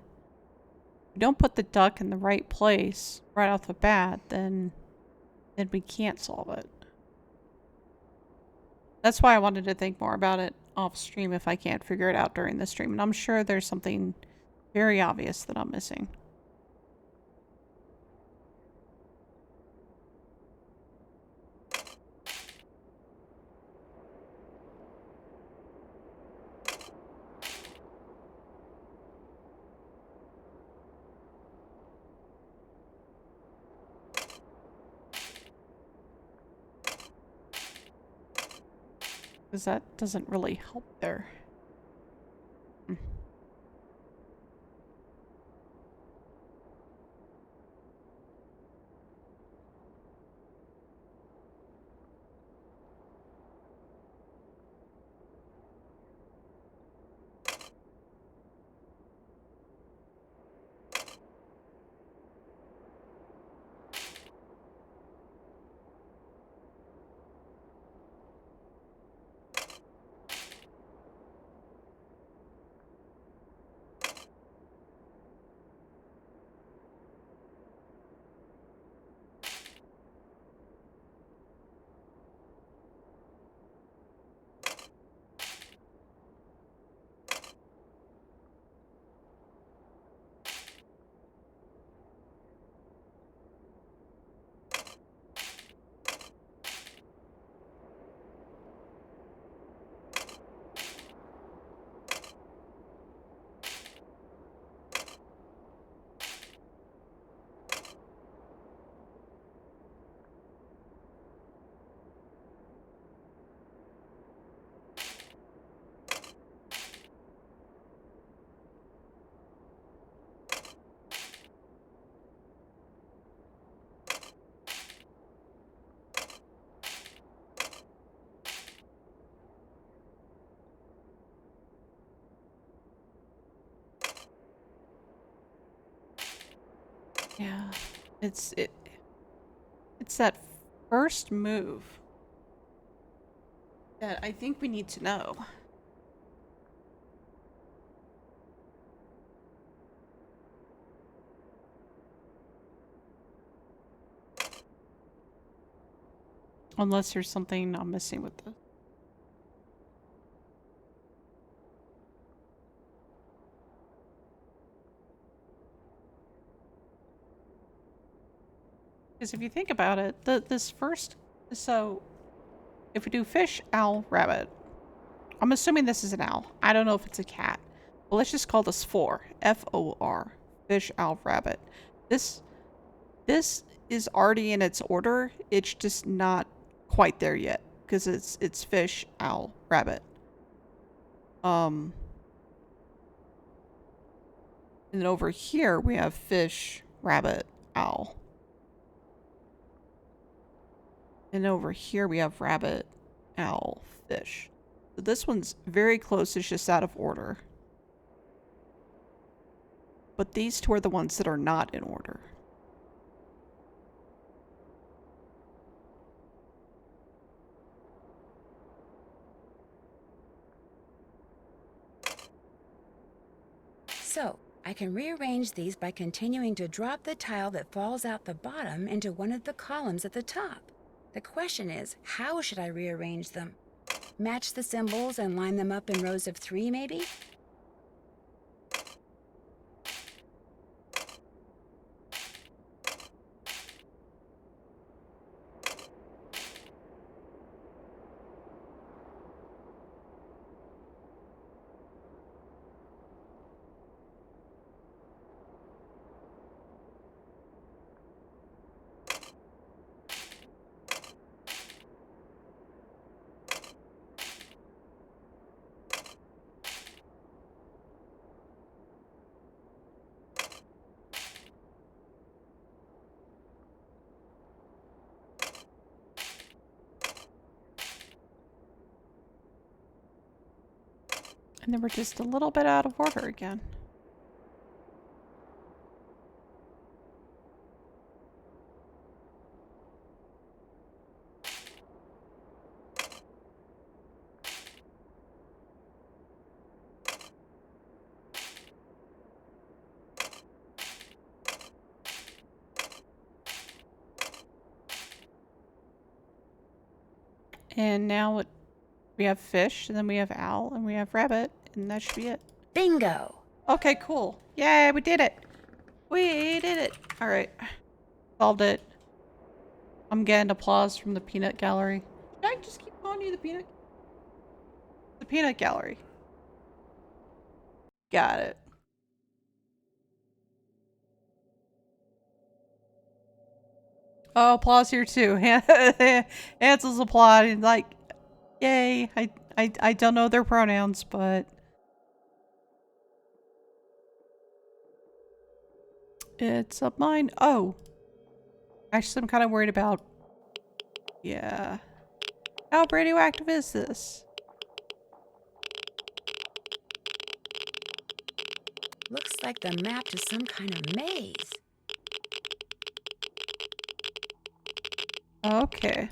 duck in the right place right off the bat, then we can't solve it. That's why I wanted to think more about it off stream if I can't figure it out during the stream. And I'm sure there's something very obvious that I'm missing. Because that doesn't really help there. Yeah, it's that first move that I think we need to know. Unless there's something I'm missing with this. Because if you think about it, so if we do fish, owl, rabbit, I'm assuming this is an owl. I don't know if it's a cat. But let's just call this 4. F-O-R. Fish, owl, rabbit. This is already in its order. It's just not quite there yet. Because it's fish, owl, rabbit. And then over here we have fish, rabbit, owl. And over here we have rabbit, owl, fish. So this one's very close, it's just out of order. But these two are the ones that are not in order. So, I can rearrange these by continuing to drop the tile that falls out the bottom into one of the columns at the top. The question is, how should I rearrange them? Match the symbols and line them up in rows of 3, maybe? And then we're just a little bit out of order again. And now we have fish, and then we have owl, and we have rabbit, and that should be it. Bingo! Okay, cool. Yay, we did it. We did it. All right. Solved it. I'm getting applause from the peanut gallery. Should I just keep calling you the peanut? The peanut gallery. Got it. Oh, applause here too. Hansel's applauding like, yay. I don't know their pronouns, but it's up mine. Oh. Actually, I'm kind of worried about, yeah. How radioactive is this? Looks like the map to some kind of maze. Okay.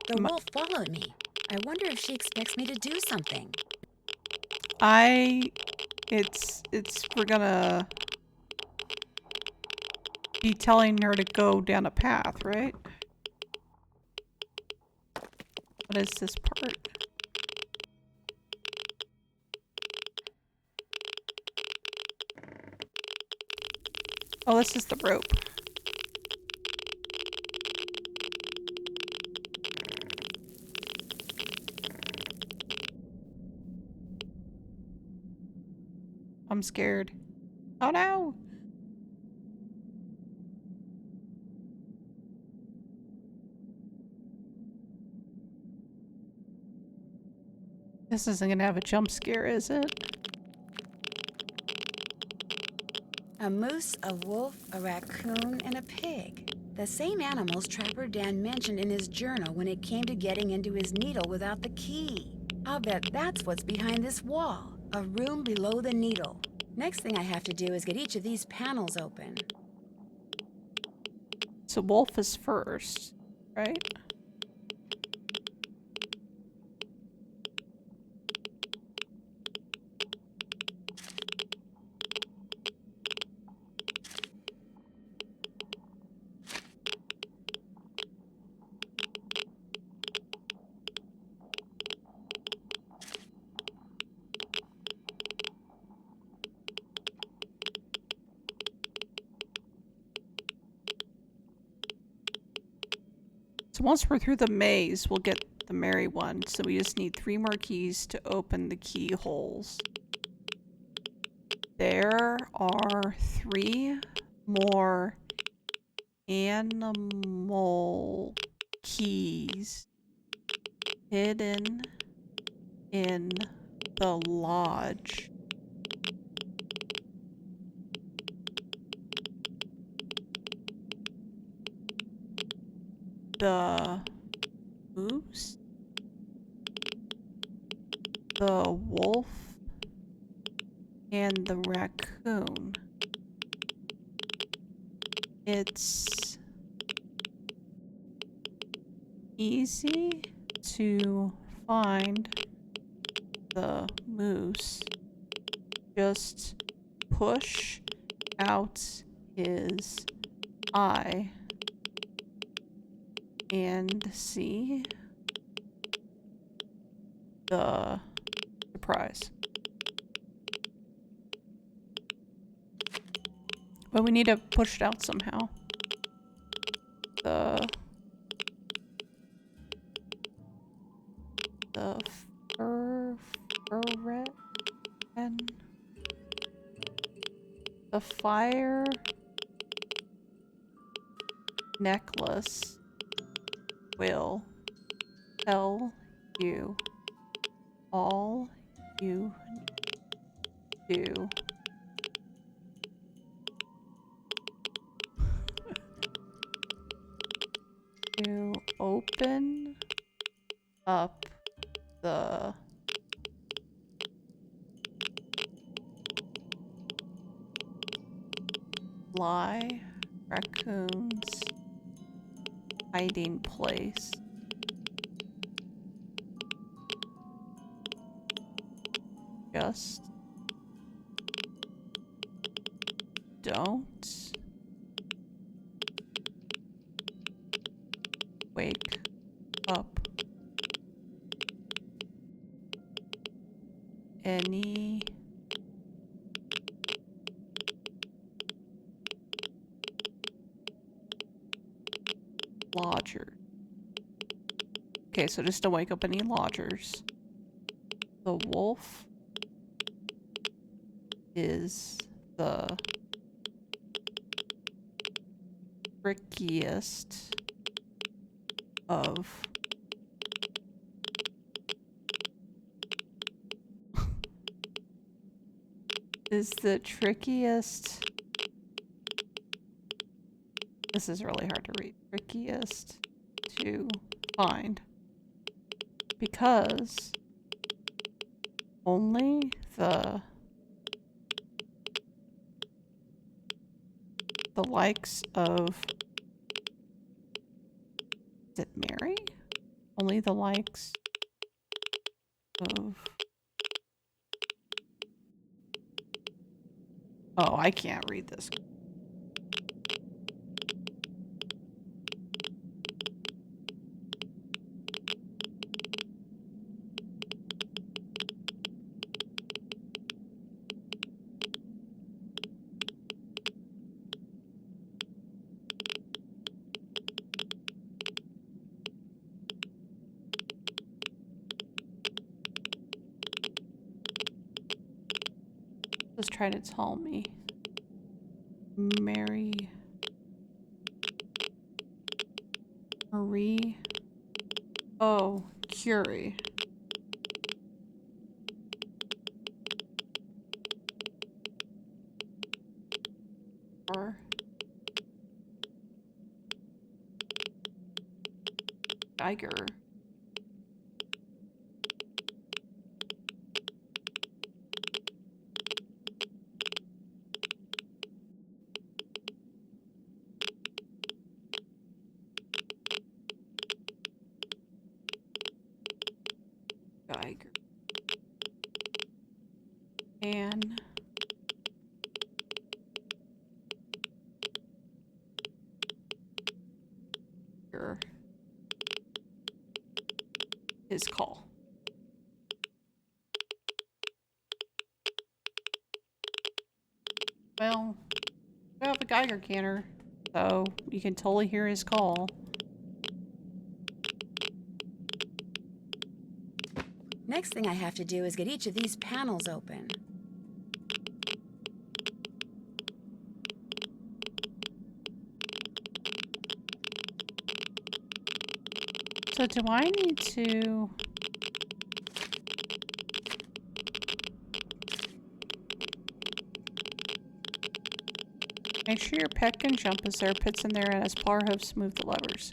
The wolf followed me. I wonder if she expects me to do something. We're gonna be telling her to go down a path, right? What is this part? Oh, this is the rope. I'm scared. Oh no! This isn't gonna have a jump scare, is it? A moose, a wolf, a raccoon, and a pig. The same animals Trapper Dan mentioned in his journal when it came to getting into his needle without the key. I'll bet that's what's behind this wall. A room below the needle. Next thing I have to do is get each of these panels open. So wolf is first, right? So once we're through the maze, we'll get the merry one. So we just need 3 more keys to open the keyholes. There are 3 more animal keys hidden in the lodge. The moose, the wolf, and the raccoon. It's easy to find the moose. Just push out his eye and see the surprise. But we need to push it out somehow. The ferret and the fire necklace will tell you all you do. To open up the fly raccoon's hiding place. Just don't wake up any lodger. Okay, so just to wake up any lodgers. The wolf is the trickiest of is the trickiest. This is really hard to read. Trickiest to find because only the likes of, is it Mary? Only the likes of, oh, I can't read this. Just try to tell me. Marie. Oh, Curie. Or Geiger. Geiger. And his call. Well, we have a Geiger canner, so you can totally hear his call. Next thing I have to do is get each of these panels open. So do I need to... Make sure your pet can jump as there are pits in there and as paw hoofs move the levers.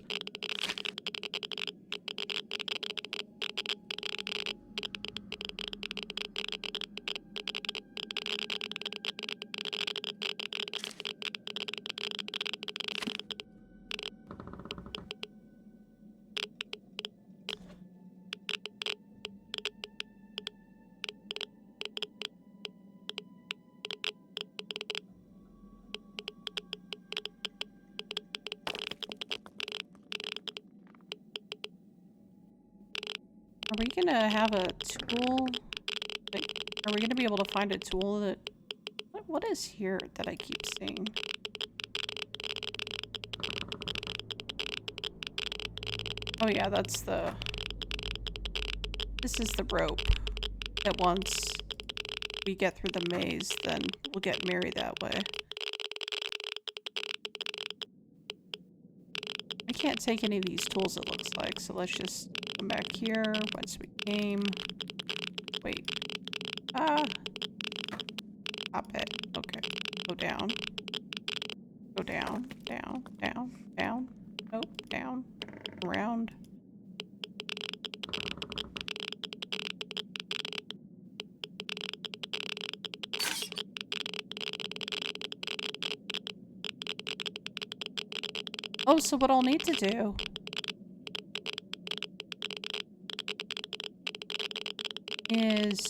Are we gonna have a tool? Like, are we gonna be able to find a tool that... What is here that I keep seeing? Oh yeah, that's the... This is the rope that once we get through the maze, then we'll get married that way. I can't take any of these tools, it looks like, so let's just come back here once we came. Wait. Stop it. Okay. Go down. Go down. Down. Down. Down. Nope. Down. Around. Oh, so what I'll need to do is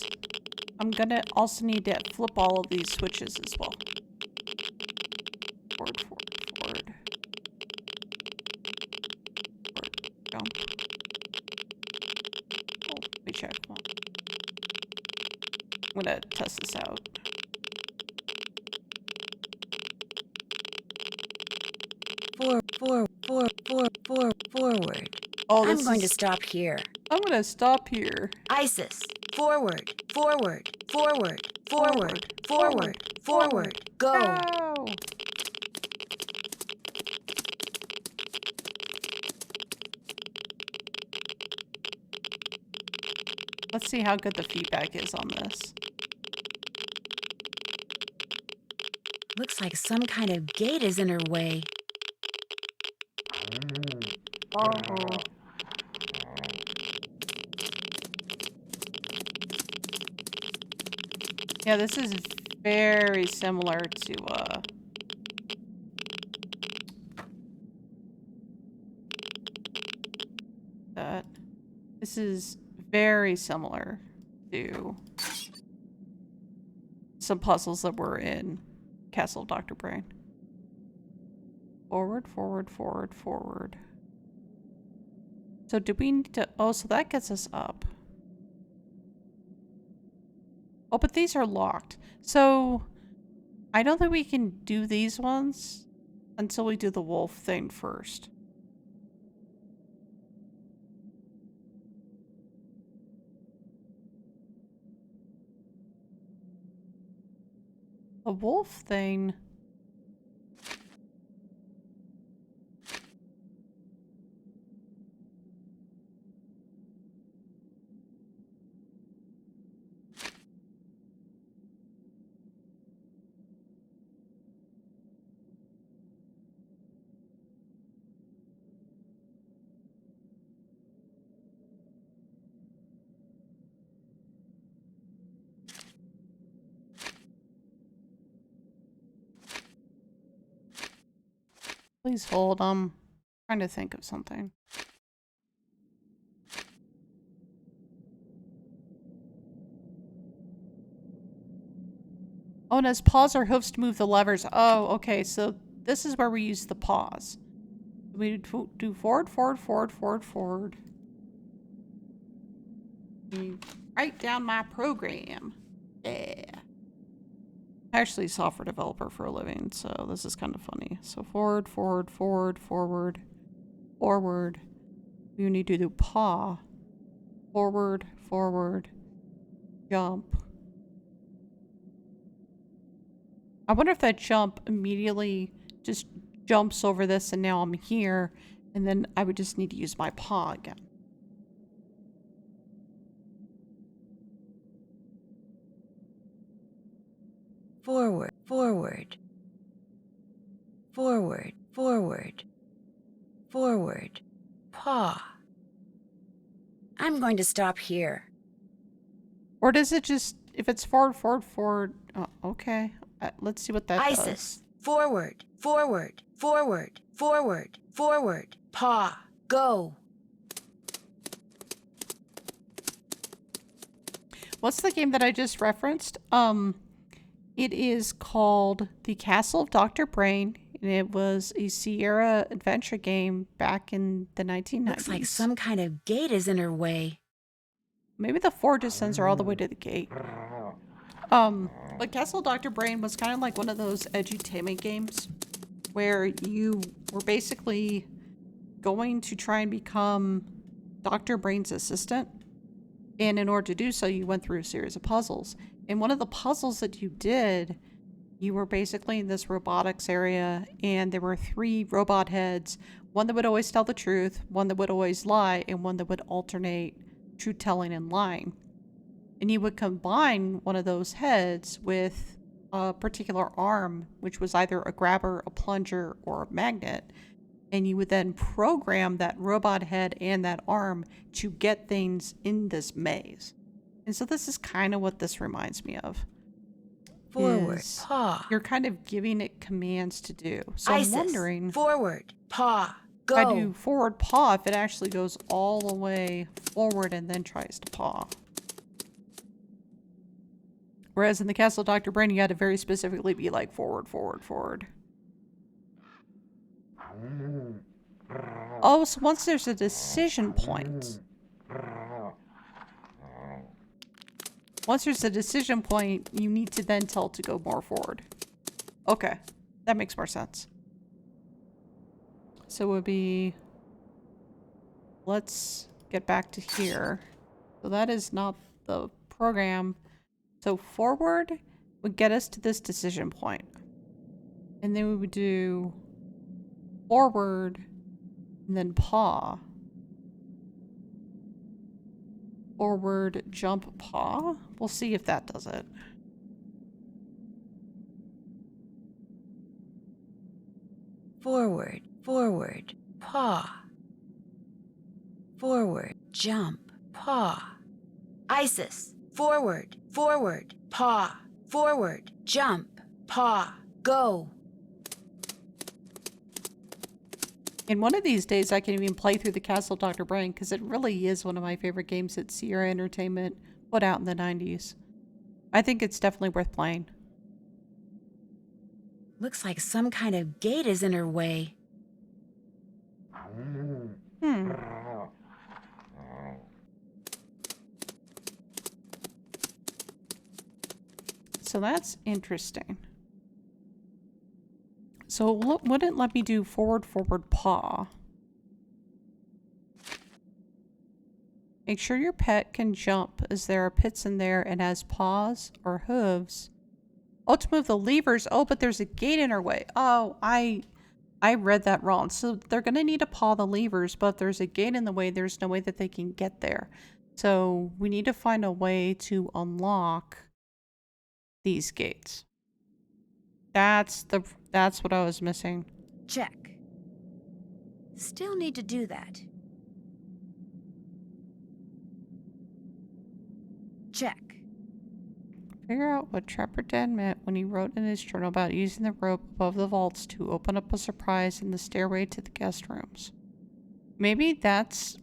I'm gonna also need to flip all of these switches as well. Forward, forward, forward. Forward, jump. Oh, let me check. Well, I'm gonna test this out. Forward. Oh, I'm going to stop here. I'm gonna stop here. Isis, forward, forward, forward, forward, forward, forward, go. Go! Let's see how good the feedback is on this. Looks like some kind of gate is in her way. Yeah, this is very similar to, that. This is very similar to some puzzles that were in Castle of Dr. Brain. Forward, forward, forward, forward. So do we need to... Oh, so that gets us up. Oh, but these are locked. So I don't think we can do these ones until we do the wolf thing first. The wolf thing... Please hold. I'm trying to think of something. Oh, and as paws or hoofs to move the levers. Oh, okay. So this is where we use the paws. We do forward, forward, forward, forward, forward. Write down my program. Yeah. I'm actually a software developer for a living, so this is kind of funny. So forward, forward, forward, forward, forward. We need to do paw. forward, forward, jump. I wonder if that jump immediately just jumps over this and now I'm here, and then I would just need to use my paw again. Forward, forward. Forward, forward. Forward. Paw. I'm going to stop here. Or does it just, if it's forward, forward, forward, oh, okay. Let's see what that Isis. does. Forward, forward, forward, forward, forward. Paw. Go. What's the game that I just referenced? It is called The Castle of Dr. Brain, and it was a Sierra adventure game back in the 1990s. Looks like some kind of gate is in her way. Maybe the four just sends her all the way to the gate. But Castle of Dr. Brain was kind of like one of those edutainment games where you were basically going to try and become Dr. Brain's assistant. And in order to do so, you went through a series of puzzles. And one of the puzzles that you did, you were basically in this robotics area, and there were 3 robot heads. One that would always tell the truth, one that would always lie, and one that would alternate truth-telling and lying. And you would combine one of those heads with a particular arm, which was either a grabber, a plunger, or a magnet. And you would then program that robot head and that arm to get things in this maze. And so this is kind of what this reminds me of. Forward, is paw. You're kind of giving it commands to do. So Isis. I'm wondering, Forward, paw. Go. if I do forward paw, if it actually goes all the way forward and then tries to paw. Whereas in the Castle of Dr. Brain, you had to very specifically be like forward, forward, forward. Oh, so once there's a decision point. Once there's a decision point, you need to then tell it to go more forward. Okay, that makes more sense. So it would be... Let's get back to here. So that is not the program. So forward would get us to this decision point. And then we would do forward and then paw. Forward, jump, paw. We'll see if that does it. Forward, forward, paw. Forward, jump, paw. Isis. Forward, forward, paw. Forward, jump, paw. Go. And one of these days I can even play through the Castle of Dr. Brain, because it really is one of my favorite games that Sierra Entertainment put out in the 90s. I think it's definitely worth playing. Looks like some kind of gate is in her way. So that's interesting. So it wouldn't let me do forward, forward, paw. Make sure your pet can jump, as there are pits in there and has paws or hooves. Oh, to move the levers. Oh, but there's a gate in her way. Oh, I read that wrong. So they're going to need to paw the levers, but if there's a gate in the way, there's no way that they can get there. So we need to find a way to unlock these gates. That's what I was missing. Check. Still need to do that. Check. Figure out what Trapper Dan meant when he wrote in his journal about using the rope above the vaults to open up a surprise in the stairway to the guest rooms. Maybe that's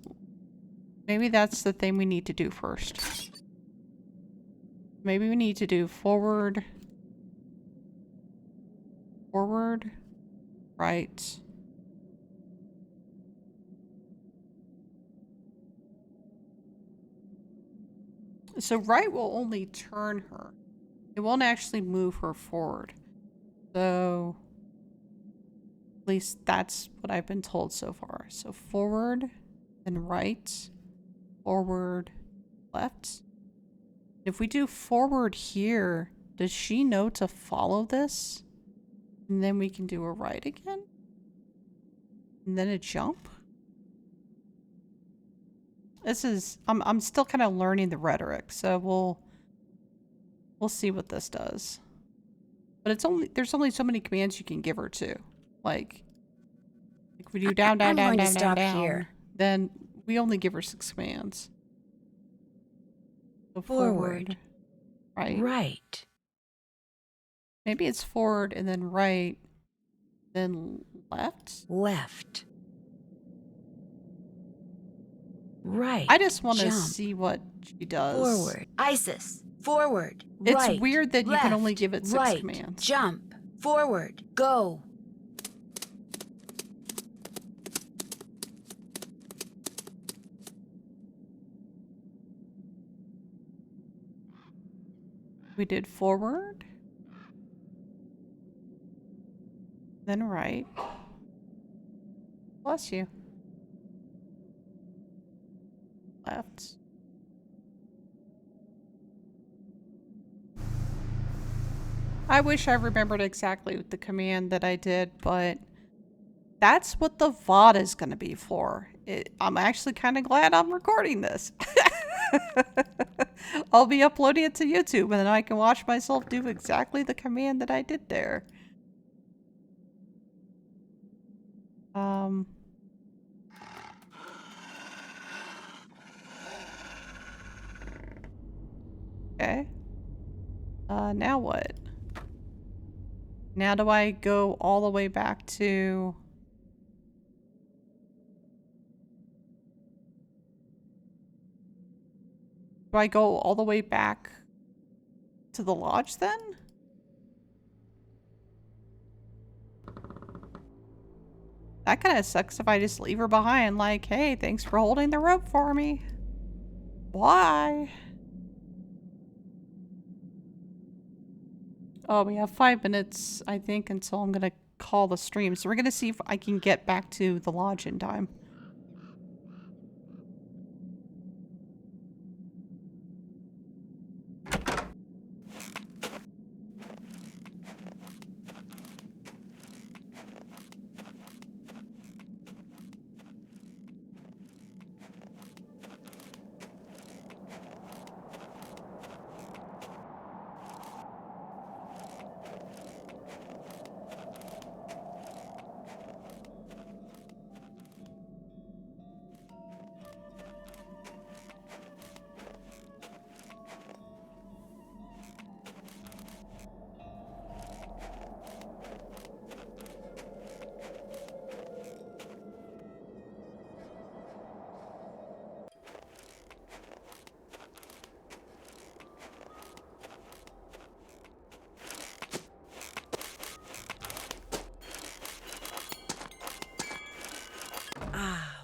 the thing we need to do first. Maybe we need to do forward, right. So right will only turn her. It won't actually move her forward. So at least that's what I've been told so far. So forward, then right, forward, left. If we do forward here, does she know to follow this? And then we can do a right again? And then a jump? This is, I'm still kind of learning the rhetoric, so we'll see what this does. But there's only so many commands you can give her too. Like if we do down, down, down, down, down, down, then we only give her 6 commands. So forward. Right. Right. Maybe it's forward and then right, then left? Left. Right. I just want to Jump. see what she does. Forward. Isis. Forward. It's Right. weird that you Left. can only give it 6 Right. commands. Jump. Forward. Go. We did forward. Then right. Bless you. Left. I wish I remembered exactly the command that I did, but that's what the VOD is going to be for. I'm actually kind of glad I'm recording this. I'll be uploading it to YouTube and then I can watch myself do exactly the command that I did there. Okay. Now what? Now do I go all the way back to... Do I go all the way back to the lodge then? That kind of sucks if I just leave her behind like, hey, thanks for holding the rope for me. Why? Oh, we have 5 minutes, I think, until I'm going to call the stream. So we're going to see if I can get back to the lodge in time.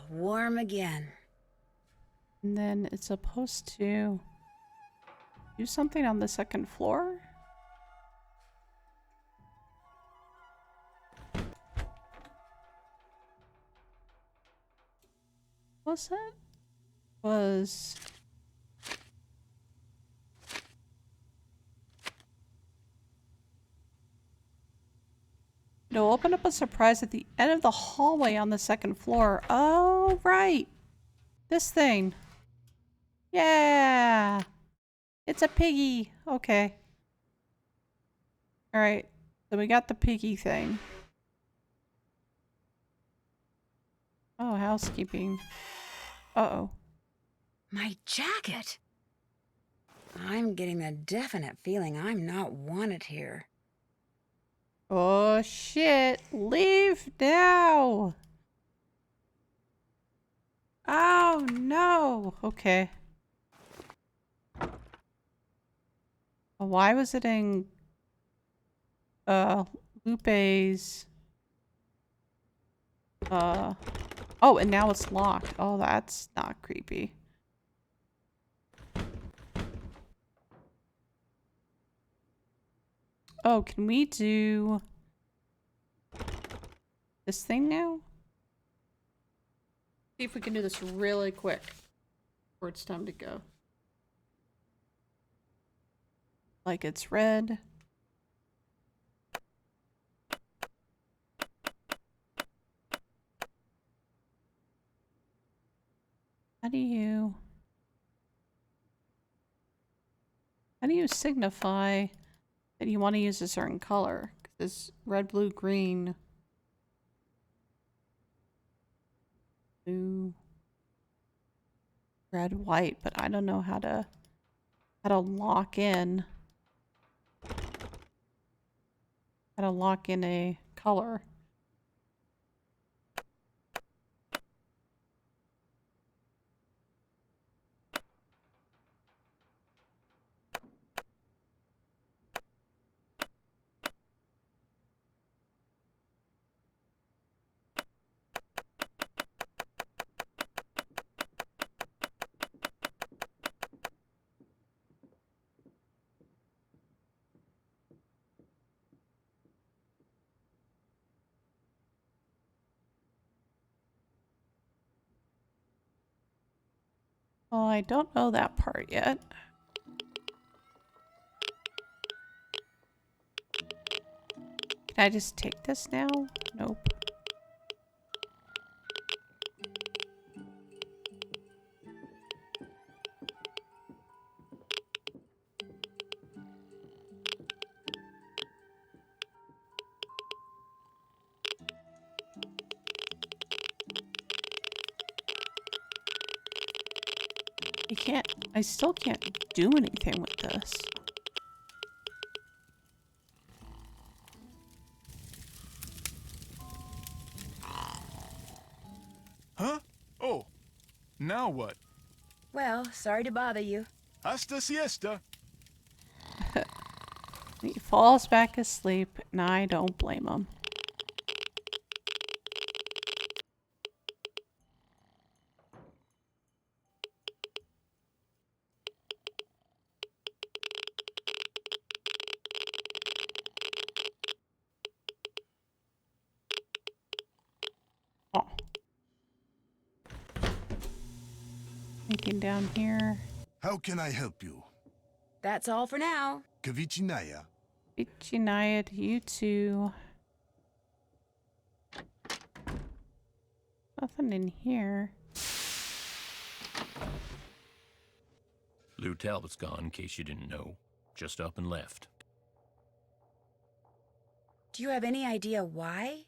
Warm again. And then it's supposed to do something on the 2nd floor? What's that? Was... It'll open up a surprise at the end of the hallway on the 2nd floor. Oh, right. This thing. Yeah. It's a piggy. Okay. Alright. So we got the piggy thing. Oh, housekeeping. Uh-oh. My jacket! I'm getting the definite feeling I'm not wanted here. Oh, shit. Leave now. Oh, no. Okay. Why was it in Lupe's oh, and now it's locked. Oh, that's not creepy. Oh, can we do this thing now? See if we can do this really quick before it's time to go. like it's red. How do you signify that you want to use a certain color? 'Cause it's red, blue, green, blue, red, white, but I don't know how to lock in a color. Well, I don't know that part yet. Can I just take this now? Nope. I still can't do anything with this. Huh? Oh, now what? Well, sorry to bother you. Hasta siesta. He falls back asleep, and I don't blame him. Oh. Thinking down here. How can I help you? That's all for now. Kavichinaya. Vichinaya to you too. Nothing in here. Lou Talbot's gone, in case you didn't know. Just up and left. Do you have any idea why?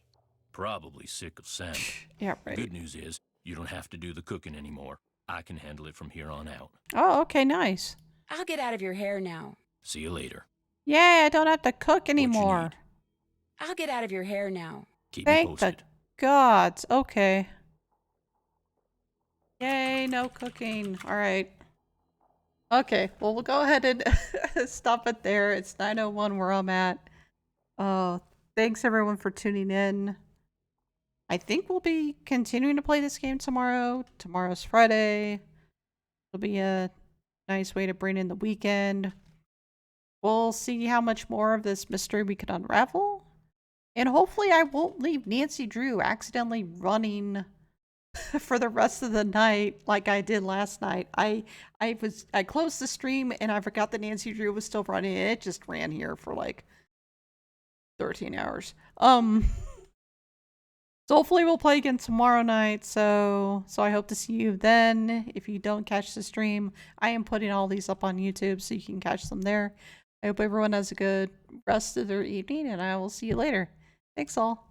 Probably sick of Sam. Yeah, right. Good news is, you don't have to do the cooking anymore. I can handle it from here on out. Oh, okay, nice. I'll get out of your hair now. See you later. Yay, I don't have to cook anymore. I'll get out of your hair now. Keep me Thank posted. the gods. Okay. Yay, no cooking. All right. Okay, well, we'll go ahead and stop it there. It's 9:01 where I'm at. Thanks everyone for tuning in. I think we'll be continuing to play this game tomorrow. Tomorrow's Friday. It'll be a nice way to bring in the weekend. We'll see how much more of this mystery we can unravel. And hopefully I won't leave Nancy Drew accidentally running for the rest of the night like I did last night. I closed the stream and I forgot that Nancy Drew was still running. It just ran here for like 13 hours. So hopefully we'll play again tomorrow night. So I hope to see you then. If you don't catch the stream, I am putting all these up on YouTube so you can catch them there. I hope everyone has a good rest of their evening and I will see you later. Thanks all.